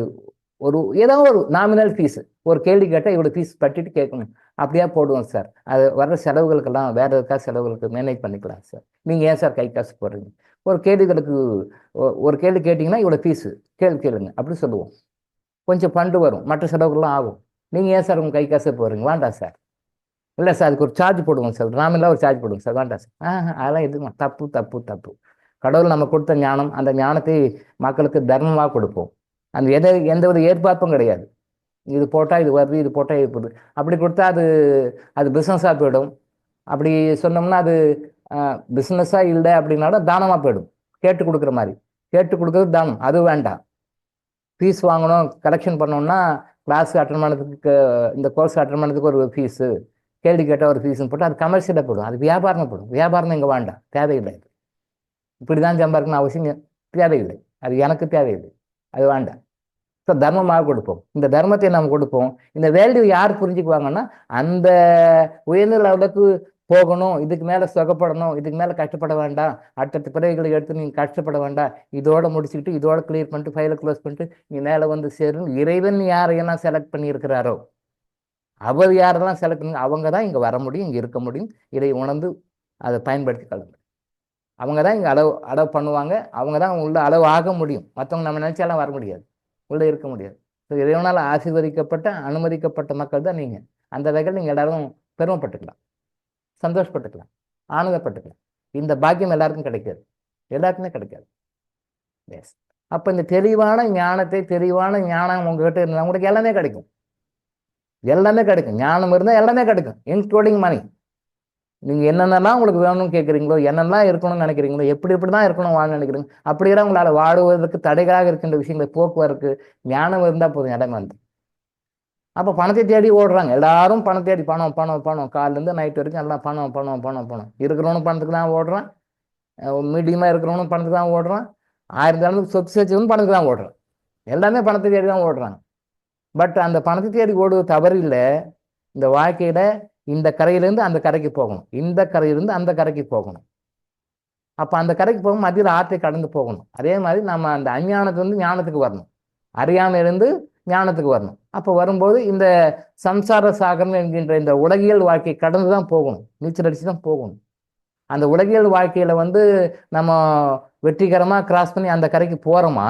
ஒரு ஏதோ ஒரு நாமினல் ஃபீஸ், ஒரு கேள்வி கேட்டால் இவ்வளோ ஃபீஸ் கட்டிட்டு கேட்கணும் அப்படியே போடுவோம் சார். அது வர்ற செலவுகளுக்கெல்லாம் வேற எதுக்காக செலவுகளுக்கு மேனேஜ் பண்ணிக்கலாம் சார். நீங்கள் ஏன் சார் கை காசு போடுறீங்க? ஒரு கேள்விகளுக்கு ஒரு கேள்வி கேட்டிங்கன்னா இவ்வளோ ஃபீஸு கேளுங்க அப்படி சொல்லுவோம். கொஞ்சம் ஃபண்டு வரும், மற்ற செலவுகள்லாம் ஆகும். நீங்கள் ஏன் சார் உங்கள் கை காசு போடுறீங்க? வேண்டாம் சார். இல்லை சார் அதுக்கு ஒரு சார்ஜ் போடுவோம் சார், நாமினலாக ஒரு சார்ஜ் போடுவோம் சார். வேண்டாம் சார். அதெல்லாம் எதுவும் தப்பு தப்பு தப்பு. கடவுள் நம்ம கொடுத்த ஞானம், அந்த ஞானத்தை மக்களுக்கு தர்மமாக கொடுப்போம். அந்த எந்த ஒரு ஏற்பார்ப்பும் கிடையாது. இது போட்டால் இது வருது, இது போட்டால் இது போகுது அப்படி கொடுத்தா அது பிஸ்னஸாக போயிடும். அப்படி சொன்னோம்னா அது பிஸ்னஸாக இல்லை அப்படின்னாலும் தானமாக போயிடும். கேட்டு கொடுக்குற மாதிரி, கேட்டு கொடுக்குறது தானம், அது வேண்டாம். ஃபீஸ் வாங்கணும், கலெக்ஷன் பண்ணோம்னா கிளாஸ் அட்டன் பண்ணதுக்கு, இந்த கோர்ஸ் அட்டன் பண்ணதுக்கு ஒரு ஃபீஸு, கேள்வி கேட்டால் ஒரு ஃபீஸ்ன்னு போட்டு அது கமர்ஷியலாக போடும், அது வியாபாரம் போடும். வியாபாரம் இங்கே வேண்டாம், தேவையில்லை. இப்படி தான் சம்பாதிக்கணும் அவசியம் தேவையில்லை, அது எனக்கு தேவையில்லை, அது வேண்டாம். ஸோ தர்மமாக கொடுப்போம். இந்த தர்மத்தை நம்ம கொடுப்போம். இந்த வேல்யூ யார் புரிஞ்சுக்குவாங்கன்னா, அந்த உயர்ந்த லெவலுக்கு போகணும், இதுக்கு மேலே சுகப்படணும், இதுக்கு மேலே கஷ்டப்பட வேண்டாம், அடுத்தடுத்த பிறகுகளை எடுத்து நீங்கள் கஷ்டப்பட வேண்டாம், இதோட முடிச்சுக்கிட்டு இதோட கிளியர் பண்ணிட்டு ஃபைலை க்ளோஸ் பண்ணிட்டு நீ மேலே வந்து சேரணும். இறைவன் யாரையெல்லாம் செலக்ட் பண்ணியிருக்கிறாரோ, அவர் யாரெல்லாம் செலக்ட் பண்ணி அவங்க தான் இங்கே வர முடியும், இங்கே இருக்க முடியும், இதை உணர்ந்து அதை பயன்படுத்தி கலந்து அவங்க தான் இங்கே அளவு பண்ணுவாங்க. அவங்க தான் உள்ள அளவு ஆக முடியும். மற்றவங்க நம்ம நினைச்சாலாம் வர முடியாது, உள்ளே இருக்க முடியாது. ஸோ இறைவனால் ஆசீர்வதிக்கப்பட்ட அனுமதிக்கப்பட்ட மக்கள் தான் நீங்கள். அந்த வகையில் நீங்கள் எல்லாரும் பெருமைப்பட்டுக்கலாம், சந்தோஷப்பட்டுக்கலாம், ஆனந்தப்பட்டுக்கலாம். இந்த பாக்கியம் எல்லாருக்கும் கிடைக்காது, எல்லாருக்குமே கிடைக்காது. எஸ். அப்போ இந்த தெளிவான ஞானம் உங்ககிட்ட இருந்தால் உங்களுக்கு எல்லாமே கிடைக்கும். எல்லாமே கிடைக்கும். ஞானம் இருந்தால் எல்லாமே கிடைக்கும், இன்க்ளூடிங் மணி. நீங்கள் என்னென்னலாம் உங்களுக்கு வேணும்னு கேட்குறீங்களோ, என்னெல்லாம் இருக்கணும்னு நினைக்கிறீங்களோ, எப்படி தான் இருக்கணும் வாழ நினைக்கிறீங்க, அப்படியெல்லாம் உங்களால் வாடுவதற்கு தடைகளாக இருக்கின்ற விஷயங்களை போக்குவரத்து ஞானம் இருந்தால் போதும், இடமே வந்து. அப்போ பணத்தை தேடி ஓடுறாங்க எல்லாரும். பணத்தை தேடி பணம் பணம் பணம், காலிலேருந்து நைட் வரைக்கும் எல்லாம் பணம் பணம் பணம் பணம். இருக்கிறவனும் பணத்துக்கு தான் ஓடுறான், மீடியமாக இருக்கிறவனும் பணத்துக்கு தான் ஓடுறான், 1000 ஜனத்துக்கு சொத்து சேர்ச்சவனும் பணத்துக்கு தான் ஓடுறான். எல்லாமே பணத்தை தேடி தான் ஓடுறாங்க. பட் அந்த பணத்தை தேடி ஓடுவது தவறு இல்லை. இந்த வாழ்க்கையில் இந்த கரையிலேருந்து அந்த கரைக்கு போகணும், இந்த கரையிலேருந்து அந்த கரைக்கு போகணும். அப்போ அந்த கரைக்கு போகும் மத்தியில் ஆற்றை கடந்து போகணும். அதே மாதிரி நம்ம அந்த அஞ்ஞானத்துலேருந்து ஞானத்துக்கு வரணும், அறியாமையிலிருந்து ஞானத்துக்கு வரணும். அப்போ வரும்போது இந்த சம்சார சாகரம் என்கின்ற இந்த உலகியல் வாழ்க்கையை கடந்து தான் போகணும், நீச்சல் அடித்து தான் போகணும். அந்த உலகியல் வாழ்க்கையில் நம்ம வெற்றிகரமாக கிராஸ் பண்ணி அந்த கரைக்கு போகிறோமா,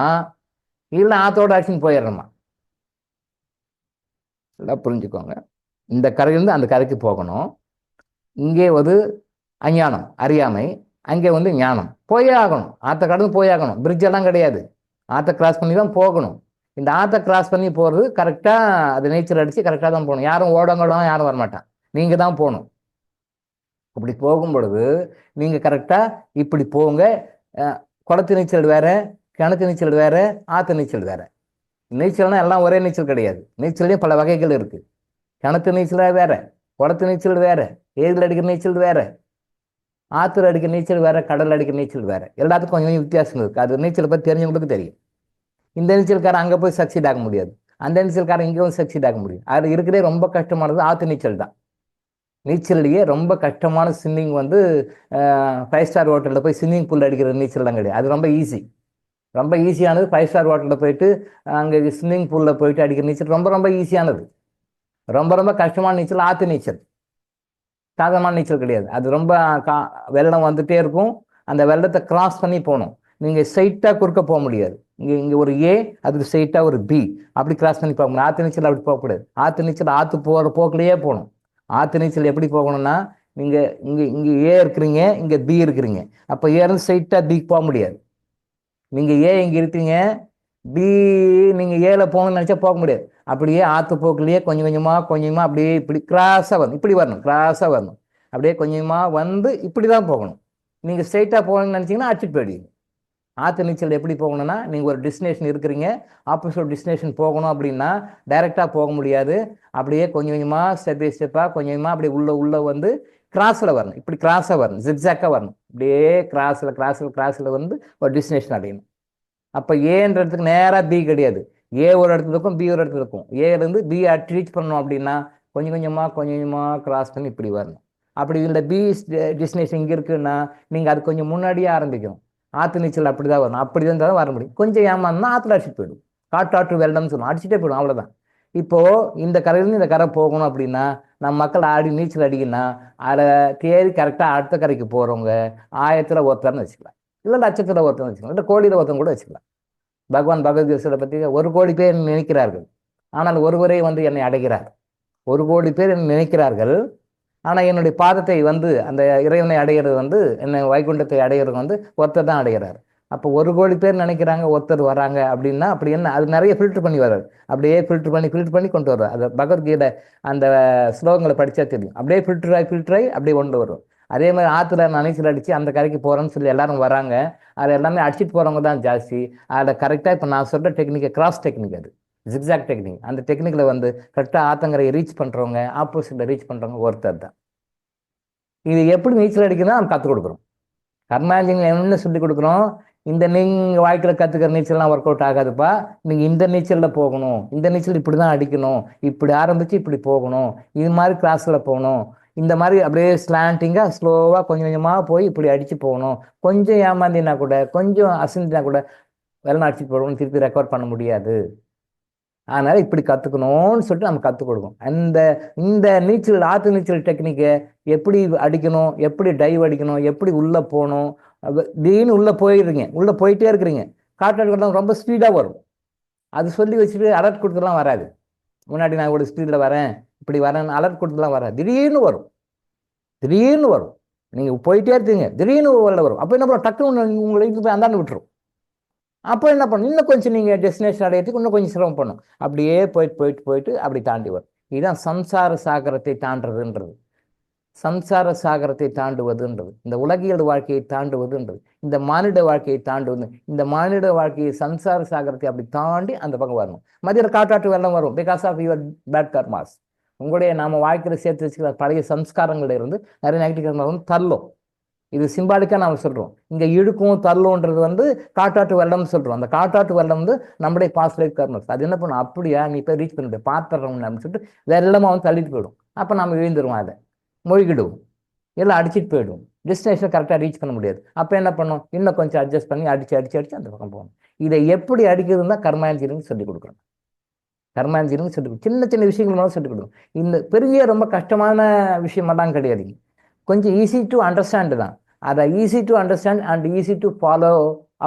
இல்லை ஆத்தோட அடிச்சுன்னு போயிடுறோமா? எல்லாம் புரிஞ்சுக்கோங்க. இந்த கரையிலேருந்து அந்த கரைக்கு போகணும். இங்கே அஞ்ஞானம் அறியாமை, அங்கே ஞானம். போயே ஆகணும், ஆற்றை கடந்து போயாகணும். பிரிட்ஜெல்லாம் கிடையாது, ஆற்றை கிராஸ் பண்ணி தான் போகணும். இந்த ஆற்றை கிராஸ் பண்ணி போகிறது கரெக்டாக அது நீச்சல் அடித்து கரெக்டாக தான் போகணும். யாரும் ஓடங்களும் யாரும் வரமாட்டான், நீங்கள் தான் போகணும். அப்படி போகும் பொழுது நீங்கள் கரெக்டாக இப்படி போங்க. குளத்து நீச்சல் வேற, கிணத்து நீச்சல் வேற, ஆற்று நீச்சல் வேற. நீச்சல்னா எல்லாம் ஒரே நீச்சல் கிடையாது. நீச்சல்லையும் பல வகைகள் இருக்குது. கிணத்து நீச்சல் வேற, குளத்து நீச்சல் வேற, ஏரியில் அடிக்கிற நீச்சல் வேற, ஆற்றுல அடிக்கிற நீச்சல் வேற, கடல் அடிக்கிற நீச்சல் வேற. எல்லாத்துக்கும் கொஞ்சம் கொஞ்சம் வித்தியாசம் இருக்குது. அது நீச்சலை பற்றி தெரிஞ்சவங்களுக்கு தெரியும். இந்த நீச்சல்காரன் அங்கே போய் சக்சீட் ஆக முடியாது, அந்த நீச்சல்காரன் இங்கே வந்து சக்சீட் ஆக முடியும். அது இருக்கிறதே ரொம்ப கஷ்டமானது ஆற்று நீச்சல் தான். நீச்சல்லையே ரொம்ப கஷ்டமான ஸ்விம்மிங் 5 ஸ்டார் ஹோட்டலில் போய் ஸ்விம்மிங் பூல் அடிக்கிற நீச்சல் தான் கிடையாது. அது ரொம்ப ஈஸி, ரொம்ப ஈஸியானது. 5 ஸ்டார் ஹோட்டலில் போயிட்டு அங்கே ஸ்விம்மிங் பூலில் போயிட்டு அடிக்கிற நீச்சல் ரொம்ப ரொம்ப ஈஸியானது. ரொம்ப ரொம்ப கஷ்டமான நீச்சல் ஆற்று நீச்சல், சாதகமான நீச்சல் கிடையாது. அது ரொம்ப வெள்ளம் வந்துட்டே இருக்கும், அந்த வெள்ளத்தை கிராஸ் பண்ணி போகணும். நீங்கள் ஸ்ட்ரைட்டாக குறுக்க போக முடியாது. இங்கே ஒரு ஏ, அதுக்கு ஸ்ட்ரைட்டாக ஒரு பி, அப்படி கிராஸ் பண்ணி போக முடியும். ஆற்று நீச்சல் அப்படி போகக்கூடாது. ஆற்று நீச்சல் ஆற்று போகிற போக்கிலேயே போகணும். ஆற்று நீச்சல் எப்படி போகணும்னா, நீங்கள் இங்கே ஏ இருக்கிறீங்க, இங்கே பி இருக்கிறீங்க. அப்போ ஏருந்து ஸ்ட்ரைட்டாக பிக்கு போக முடியாது. நீங்கள் ஏ இங்கே இருக்கீங்க, பி நீங்கள் ஏல போகணும்னு நினச்சா போக முடியாது. அப்படியே ஆற்று போக்குலேயே கொஞ்சம் கொஞ்சமாக அப்படியே இப்படி கிராஸாக வரணும், இப்படி வரணும், கிராஸாக வரணும். அப்படியே கொஞ்சமாக இப்படி தான் போகணும். நீங்கள் ஸ்ட்ரைட்டாக போகணும்னு நினச்சிங்கன்னா அடிச்சுட்டு போயிடுவீங்க. ஆற்று நீச்சல் எப்படி போகணும்னா, நீங்கள் ஒரு டெஸ்டினேஷன் இருக்கிறீங்க, ஆப்போசிட் டெஸ்டினேஷன் போகணும் அப்படின்னா டைரெக்டாக போக முடியாது. அப்படியே கொஞ்சம் கொஞ்சமாக ஸ்டெப் பை ஸ்டெப்பாக கொஞ்சமாக அப்படியே உள்ளே கிராஸில் வரணும், இப்படி கிராஸாக வரணும், ஜிக்ஸாக்காக வரணும். அப்படியே கிராஸில் ஒரு டெஸ்டினேஷன் அடையணும். அப்போ ஏன்ற இடத்துக்கு நேராக பி கிடையாது, ஏ ஒரு இடத்துல இருக்கும், பி ஒரு இடத்துல இருக்கும். ஏலேருந்து பி ரீச் பண்ணணும் அப்படின்னா கொஞ்சம் கொஞ்சமாக கிராஸ் பண்ணி இப்படி வரணும். அப்படி இந்த பி டெஸ்டினேஷன் இங்கே இருக்குன்னா நீங்கள் அது கொஞ்சம் முன்னாடியே ஆரம்பிக்கணும். ஆற்று நீச்சல் அப்படி தான் வரணும். அப்படி இருந்தால் தான் வர முடியும். கொஞ்சம் ஏமாந்தா ஆற்றுல அடிச்சுட்டு போயிடும். காட்டாற்று வெள்ளம்னு சொல்லணும், அடிச்சுட்டே போயிடும், அவ்வளோதான். இப்போது இந்த கரையிலேருந்து இந்த கரை போகணும் அப்படின்னா நம்ம மக்கள் ஆடி நீச்சல் அடிக்கணும்னா அதை தேடி கரெக்டாக அடுத்த கரைக்கு போகிறவங்க 1000 ஒருத்தர்னு வச்சுக்கலாம், இல்லை லட்சத்தில் ஒருத்தர்னு வச்சுக்கலாம், இல்லை கோடியில் ஒருத்தன் கூட வச்சுக்கலாம். பகவான் பகவத்கீதை பற்றி 1 கோடி பேர் நினைக்கிறார்கள், ஆனால் ஒருவரே வந்து என்னை அடைகிறார். 1 கோடி பேர் என்னை நினைக்கிறார்கள், ஆனால் என்னுடைய பாதத்தை வந்து அந்த இறைவனை அடைகிறது வந்து என்னை வைகுண்டத்தை அடைகிறது வந்து ஒருத்தர் தான் அடைகிறார். அப்போ 1 கோடி பேர் நினைக்கிறாங்க, ஒருத்தர் வராங்க அப்படின்னா அப்படி என்ன, அது நிறைய ஃபில்டர் பண்ணி வர்றாரு. அப்படியே ஃபில்டர் பண்ணி கொண்டு வருவார். அது பகவத்கீதை அந்த ஸ்லோகங்களை படித்தா தெரியும். அப்படியே ஃபில்டர் ஆகி அப்படியே கொண்டு வரும். அதே மாதிரி ஆற்றுல நீச்சல் அடித்து அந்த கரைக்கு போகிறோன்னு சொல்லி எல்லாரும் வராங்க. அது எல்லாமே அடிச்சுட்டு போகிறவங்க தான் ஜாஸ்தி. அதை கரெக்டாக இப்போ நான் சொல்கிற டெக்னிக்கை கிராஸ் டெக்னிக், அது ஜிக்ஸாக் டெக்னிக். அந்த டெக்னிக்கில் வந்து கரெக்டாக ஆத்தங்கரையை ரீச் பண்ணுறவங்க, ஆப்போசிட்டில் ரீச் பண்ணுறவங்க ஒருத்தர் தான். இது எப்படி நீச்சல் அடிக்கணும்னா நம்ம கற்றுக் கொடுக்குறோம். கர்மாஞ்சலில் என்ன சொல்லி கொடுக்குறோம், இந்த நீங்கள் வாழ்க்கையில் கற்றுக்கிற நீச்சல்லாம் ஒர்க் அவுட் ஆகாதுப்பா, நீங்கள் இந்த நீச்சலில் போகணும், இந்த நீச்சல் இப்படி தான் அடிக்கணும், இப்படி ஆரம்பித்து இப்படி போகணும், இது மாதிரி கிளாஸில் போகணும், இந்த மாதிரி அப்படியே ஸ்லாண்டிங்காக ஸ்லோவாக கொஞ்சம் கொஞ்சமாக போய் இப்படி அடித்து போகணும். கொஞ்சம் ஏமாந்தினா கூட, கொஞ்சம் அசந்தினா கூட வெள்ளம் அடிச்சுட்டு போகணும், திருப்பி ரெக்கவர் பண்ண முடியாது. அதனால் இப்படி கற்றுக்கணும்னு சொல்லிட்டு நம்ம கற்றுக் கொடுக்கும். இந்த நீச்சல் ஆற்று நீச்சல் டெக்னிக்கை எப்படி அடிக்கணும், எப்படி டைவ் அடிக்கணும், எப்படி உள்ளே போகணும், திடீர்னு உள்ளே போயிட்டே இருக்கிறீங்க, காற்றாடு ரொம்ப ஸ்பீடாக வரும். அது சொல்லி வச்சுட்டு அலர்ட் கொடுத்துலாம் வராது. முன்னாடி நான் ஒரு ஸ்பீடில் வரேன், இப்படி வரேன் அலர்ட் கொடுத்துலாம் வராது. திடீர்னு வரும். நீங்கள் போயிட்டே இருக்கீங்க, திடீர்னு உள்ள வரும். அப்போ என்ன பண்ணும், டக்குன்னு உங்களை போய் அந்தாண்டு விட்டுரும். அப்போ என்ன பண்ணணும், இன்னும் கொஞ்சம் நீங்கள் டெஸ்டினேஷன் அடையிறதுக்கு இன்னும் கொஞ்சம் சிரமம் பண்ணணும். அப்படியே போயிட்டு அப்படி தாண்டி வரும். இதுதான் சம்சார சாகரத்தை தாண்டுறதுன்றது. சம்சார சாகரத்தை தாண்டுவதுன்றது, இந்த உலகியல் வாழ்க்கையை தாண்டுவதுன்றது, இந்த மானிட வாழ்க்கையை தாண்டுவது. இந்த மானிட வாழ்க்கையை சம்சார சாகரத்தை அப்படி தாண்டி அந்த பக்கம் வரணும். மதியம் காட்டாற்று வெள்ளம் வரும், because of your bad karmas. உங்களுடைய நாம வாழ்க்கையில் சேர்த்து வச்சுக்கிற பழைய சம்ஸ்காரங்கள்ல இருந்து நிறைய நெகட்டிவ் கர்மா வந்து தள்ளும். இது சிம்பாலிக்காக நாம் சொல்கிறோம். இங்கே இழுக்கும் தள்ளுன்றது வந்து காட்டாற்று வெள்ளம்னு சொல்கிறோம். அந்த காட்டாற்று வெள்ளம் வந்து நம்முடைய பாஸ்ட் லைஃப் கர்மஸ். அது என்ன பண்ணும், அப்படியா நீ போய் ரீச் பண்ணிட்டு பார்த்துறோம் அப்படின்னு சொல்லிட்டு வெள்ளமாக வந்து தள்ளிட்டு போயிடும். அப்போ நம்ம விழுந்துருவோம், அதை மொழிகிடுவோம், எல்லாம் அடிச்சுட்டு போயிடுவோம். டெஸ்டினேஷன் கரெக்டாக ரீச் பண்ண முடியாது. அப்போ என்ன பண்ணும், இன்னும் கொஞ்சம் அட்ஜஸ்ட் பண்ணி அடிச்சு அந்த பக்கம் போகணும். இதை எப்படி அடிக்கிறதுன்னு தான் கர்மாஞ்சலின்னு சொல்லிக் கொடுக்குறோம். கர்மாஞ்சலின்னு சொல்லி சின்ன விஷயங்கள் மூலம் சொல்லிக் கொடுக்கும். இந்த பெரிய ரொம்ப கஷ்டமான விஷயமெல்லாம் கிடையாதுங்க. கொஞ்சம் ஈஸி டு அண்டர்ஸ்டாண்டு தான். அதை easy to understand and easy to follow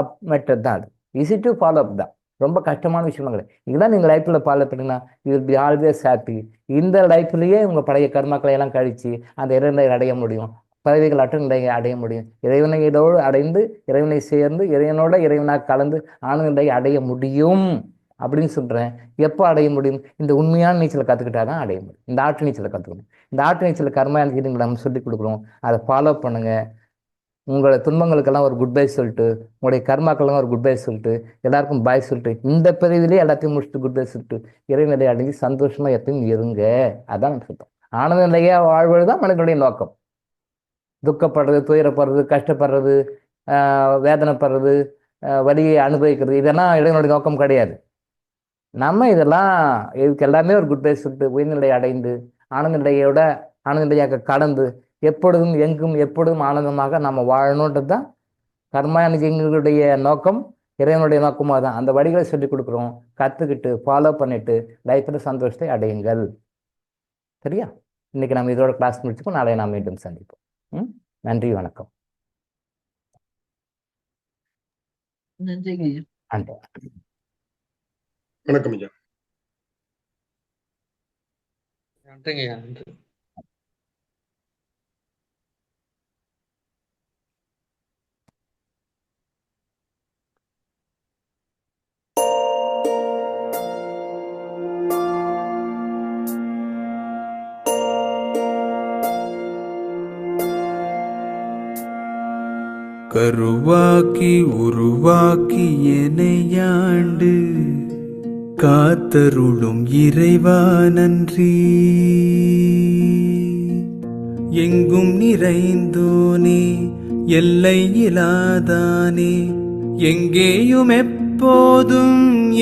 up method தான். அது ஈஸி டு ஃபாலோ அப் தான், ரொம்ப கஷ்டமான விஷயம் கிடையாது. இதுதான் நீங்கள் லைஃப்பில் ஃபாலோ பண்ணிங்கன்னா you will be always happy. இந்த லைஃப்லேயே உங்கள் பழைய கர்மாக்களை எல்லாம் கழித்து அந்த இறைவனை அடைய முடியும், பதவிகள் அற்ற நிலையை அடைய முடியும். இறைவனை இதோடு அடைந்து, இறைவனை சேர்ந்து, இறைவனோட இறைவனாக கலந்து ஆனந்த நிலையை அடைய முடியும் அப்படின்னு சொல்கிறேன். எப்போ அடைய முடியும், இந்த உண்மையான நீச்சலை கற்றுக்கிட்டா தான் அடைய முடியும். இந்த ஆற்று நீச்சலை கற்றுக்கணும். இந்த ஆற்று நீச்சலை கர்மாஞ்சலிங்களை நம்ம சொல்லிக் கொடுக்குறோம். அதை ஃபாலோ பண்ணுங்கள். உங்களோட துன்பங்களுக்கெல்லாம் ஒரு குட் பை சொல்லிட்டு, உங்களுடைய கர்மாக்கெல்லாம் ஒரு குட் பை சொல்லிட்டு, எல்லாருக்கும் பாய் சொல்லிட்டு, இந்த பிரிவிலே எல்லாத்தையும் முடிச்சுட்டு குட் பை சொல்லிட்டு இறைநிலை அடைஞ்சு சந்தோஷமாக எப்பயும் இருங்க. அதான் நம்ம சொல்கிறோம். ஆனந்த நிலையாக வாழ்வது தான் மனிதனுடைய நோக்கம். துக்கப்படுறது, துயரப்படுறது, கஷ்டப்படுறது, வேதனைப்படுறது, வலியை அனுபவிக்கிறது, இதெல்லாம் இறைவனுடைய நோக்கம் கிடையாது. நம்ம இதுக்கு எல்லாமே ஒரு குட் பை சொல்லிட்டு உயர்நிலை அடைந்து ஆனந்த நிலையாக கடந்து எப்பொழுதும் எங்கும் எப்பொழுதும் ஆனந்தமாக நம்ம வாழணுன்றது தான் கர்மானுஜங்களுடைய நோக்கம், இறைவனுடைய நோக்கமாக தான். அந்த வழிகளை சொல்லிக் கொடுக்குறோம். கற்றுக்கிட்டு ஃபாலோ பண்ணிட்டு லைஃப்பில் சந்தோஷத்தை அடையுங்கள். சரியா? இன்னைக்கு நம்ம இதோட கிளாஸ் முடிச்சுப்போம். நாளை நாம் மீண்டும் சந்திப்போம். நன்றி, வணக்கம். நன்றிங்க. வணக்கம் ஐயா. நன்றிங்க. நன்றி. கருவாக்கி உருவாக்கி எனையாண்டு காத்தருளும் இறைவா நன்றி. எங்கும் நிறைந்தோனே, எல்லை இலாதானே, எங்கேயும் எப்போதும்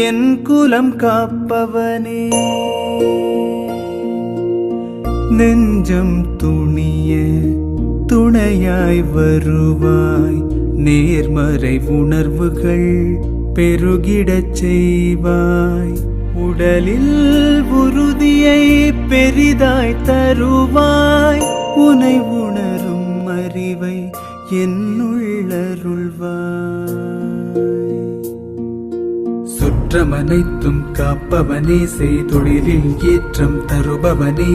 என் குலம் காப்பவனே. நெஞ்சம் துணிய துணையாய் வருவாய், நேர்மறை உணர்வுகள் பெருகிடச் செய்வாய், உடலில் உறுதியை பெரிதாய் தருவாய், உனை உணரும் அறிவை என்னுள்ளருள்வாய். சுற்றமனைத்தும் காப்பவனே, செய்தொழிலில் ஏற்றம் தருபவனே,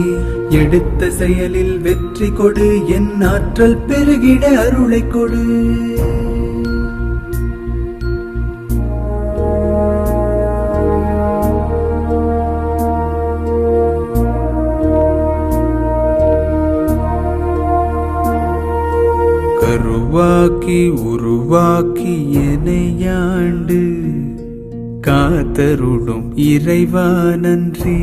எடுத்த செயலில் வெற்றி கொடு, என் ஆற்றல் பெருகிட அருளை கொடு. கருவாக்கி உருவாக்கி எனையாண்டு காத்தருளும் இறைவா நன்றி.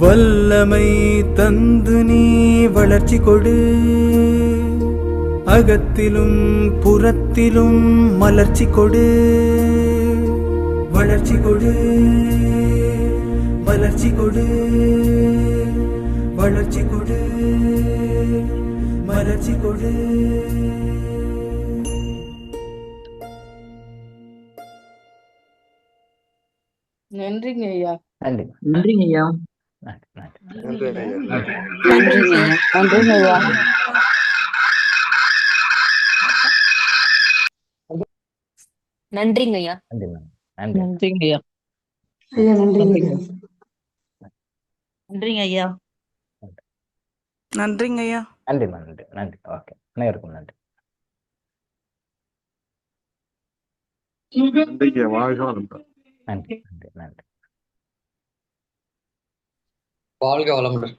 வல்லமை தந்து நீ வளர்ச்சி கொடு, அகத்திலும் புறத்திலும் மலர்ச்சி கொடு, வளர்ச்சி கொடு, மலர்ச்சி கொடு, வளர்ச்சி கொடு, மலர்ச்சி கொடு. நன்றிங்க ஐயா. நன்றி நன்றிங்க ஐயா. நன்றி நன்றி நன்றி ஐயா. நன்றிங்க ஐயா. நன்றிங்க ஐயா. நன்றிங்க ஐயா. நன்றி நன்றி நன்றிங்க ஐயா. ஐயா நன்றிங்க. நன்றிங்க ஐயா. நன்றிங்க ஐயா. நன்றி நன்றி நன்றி. ஓகே, அனைவருக்கும் நன்றி. நன்றிங்க, வாழ்க வளமுடன். நன்றி நன்றி நன்றி. வாழ்க வளமுடன்.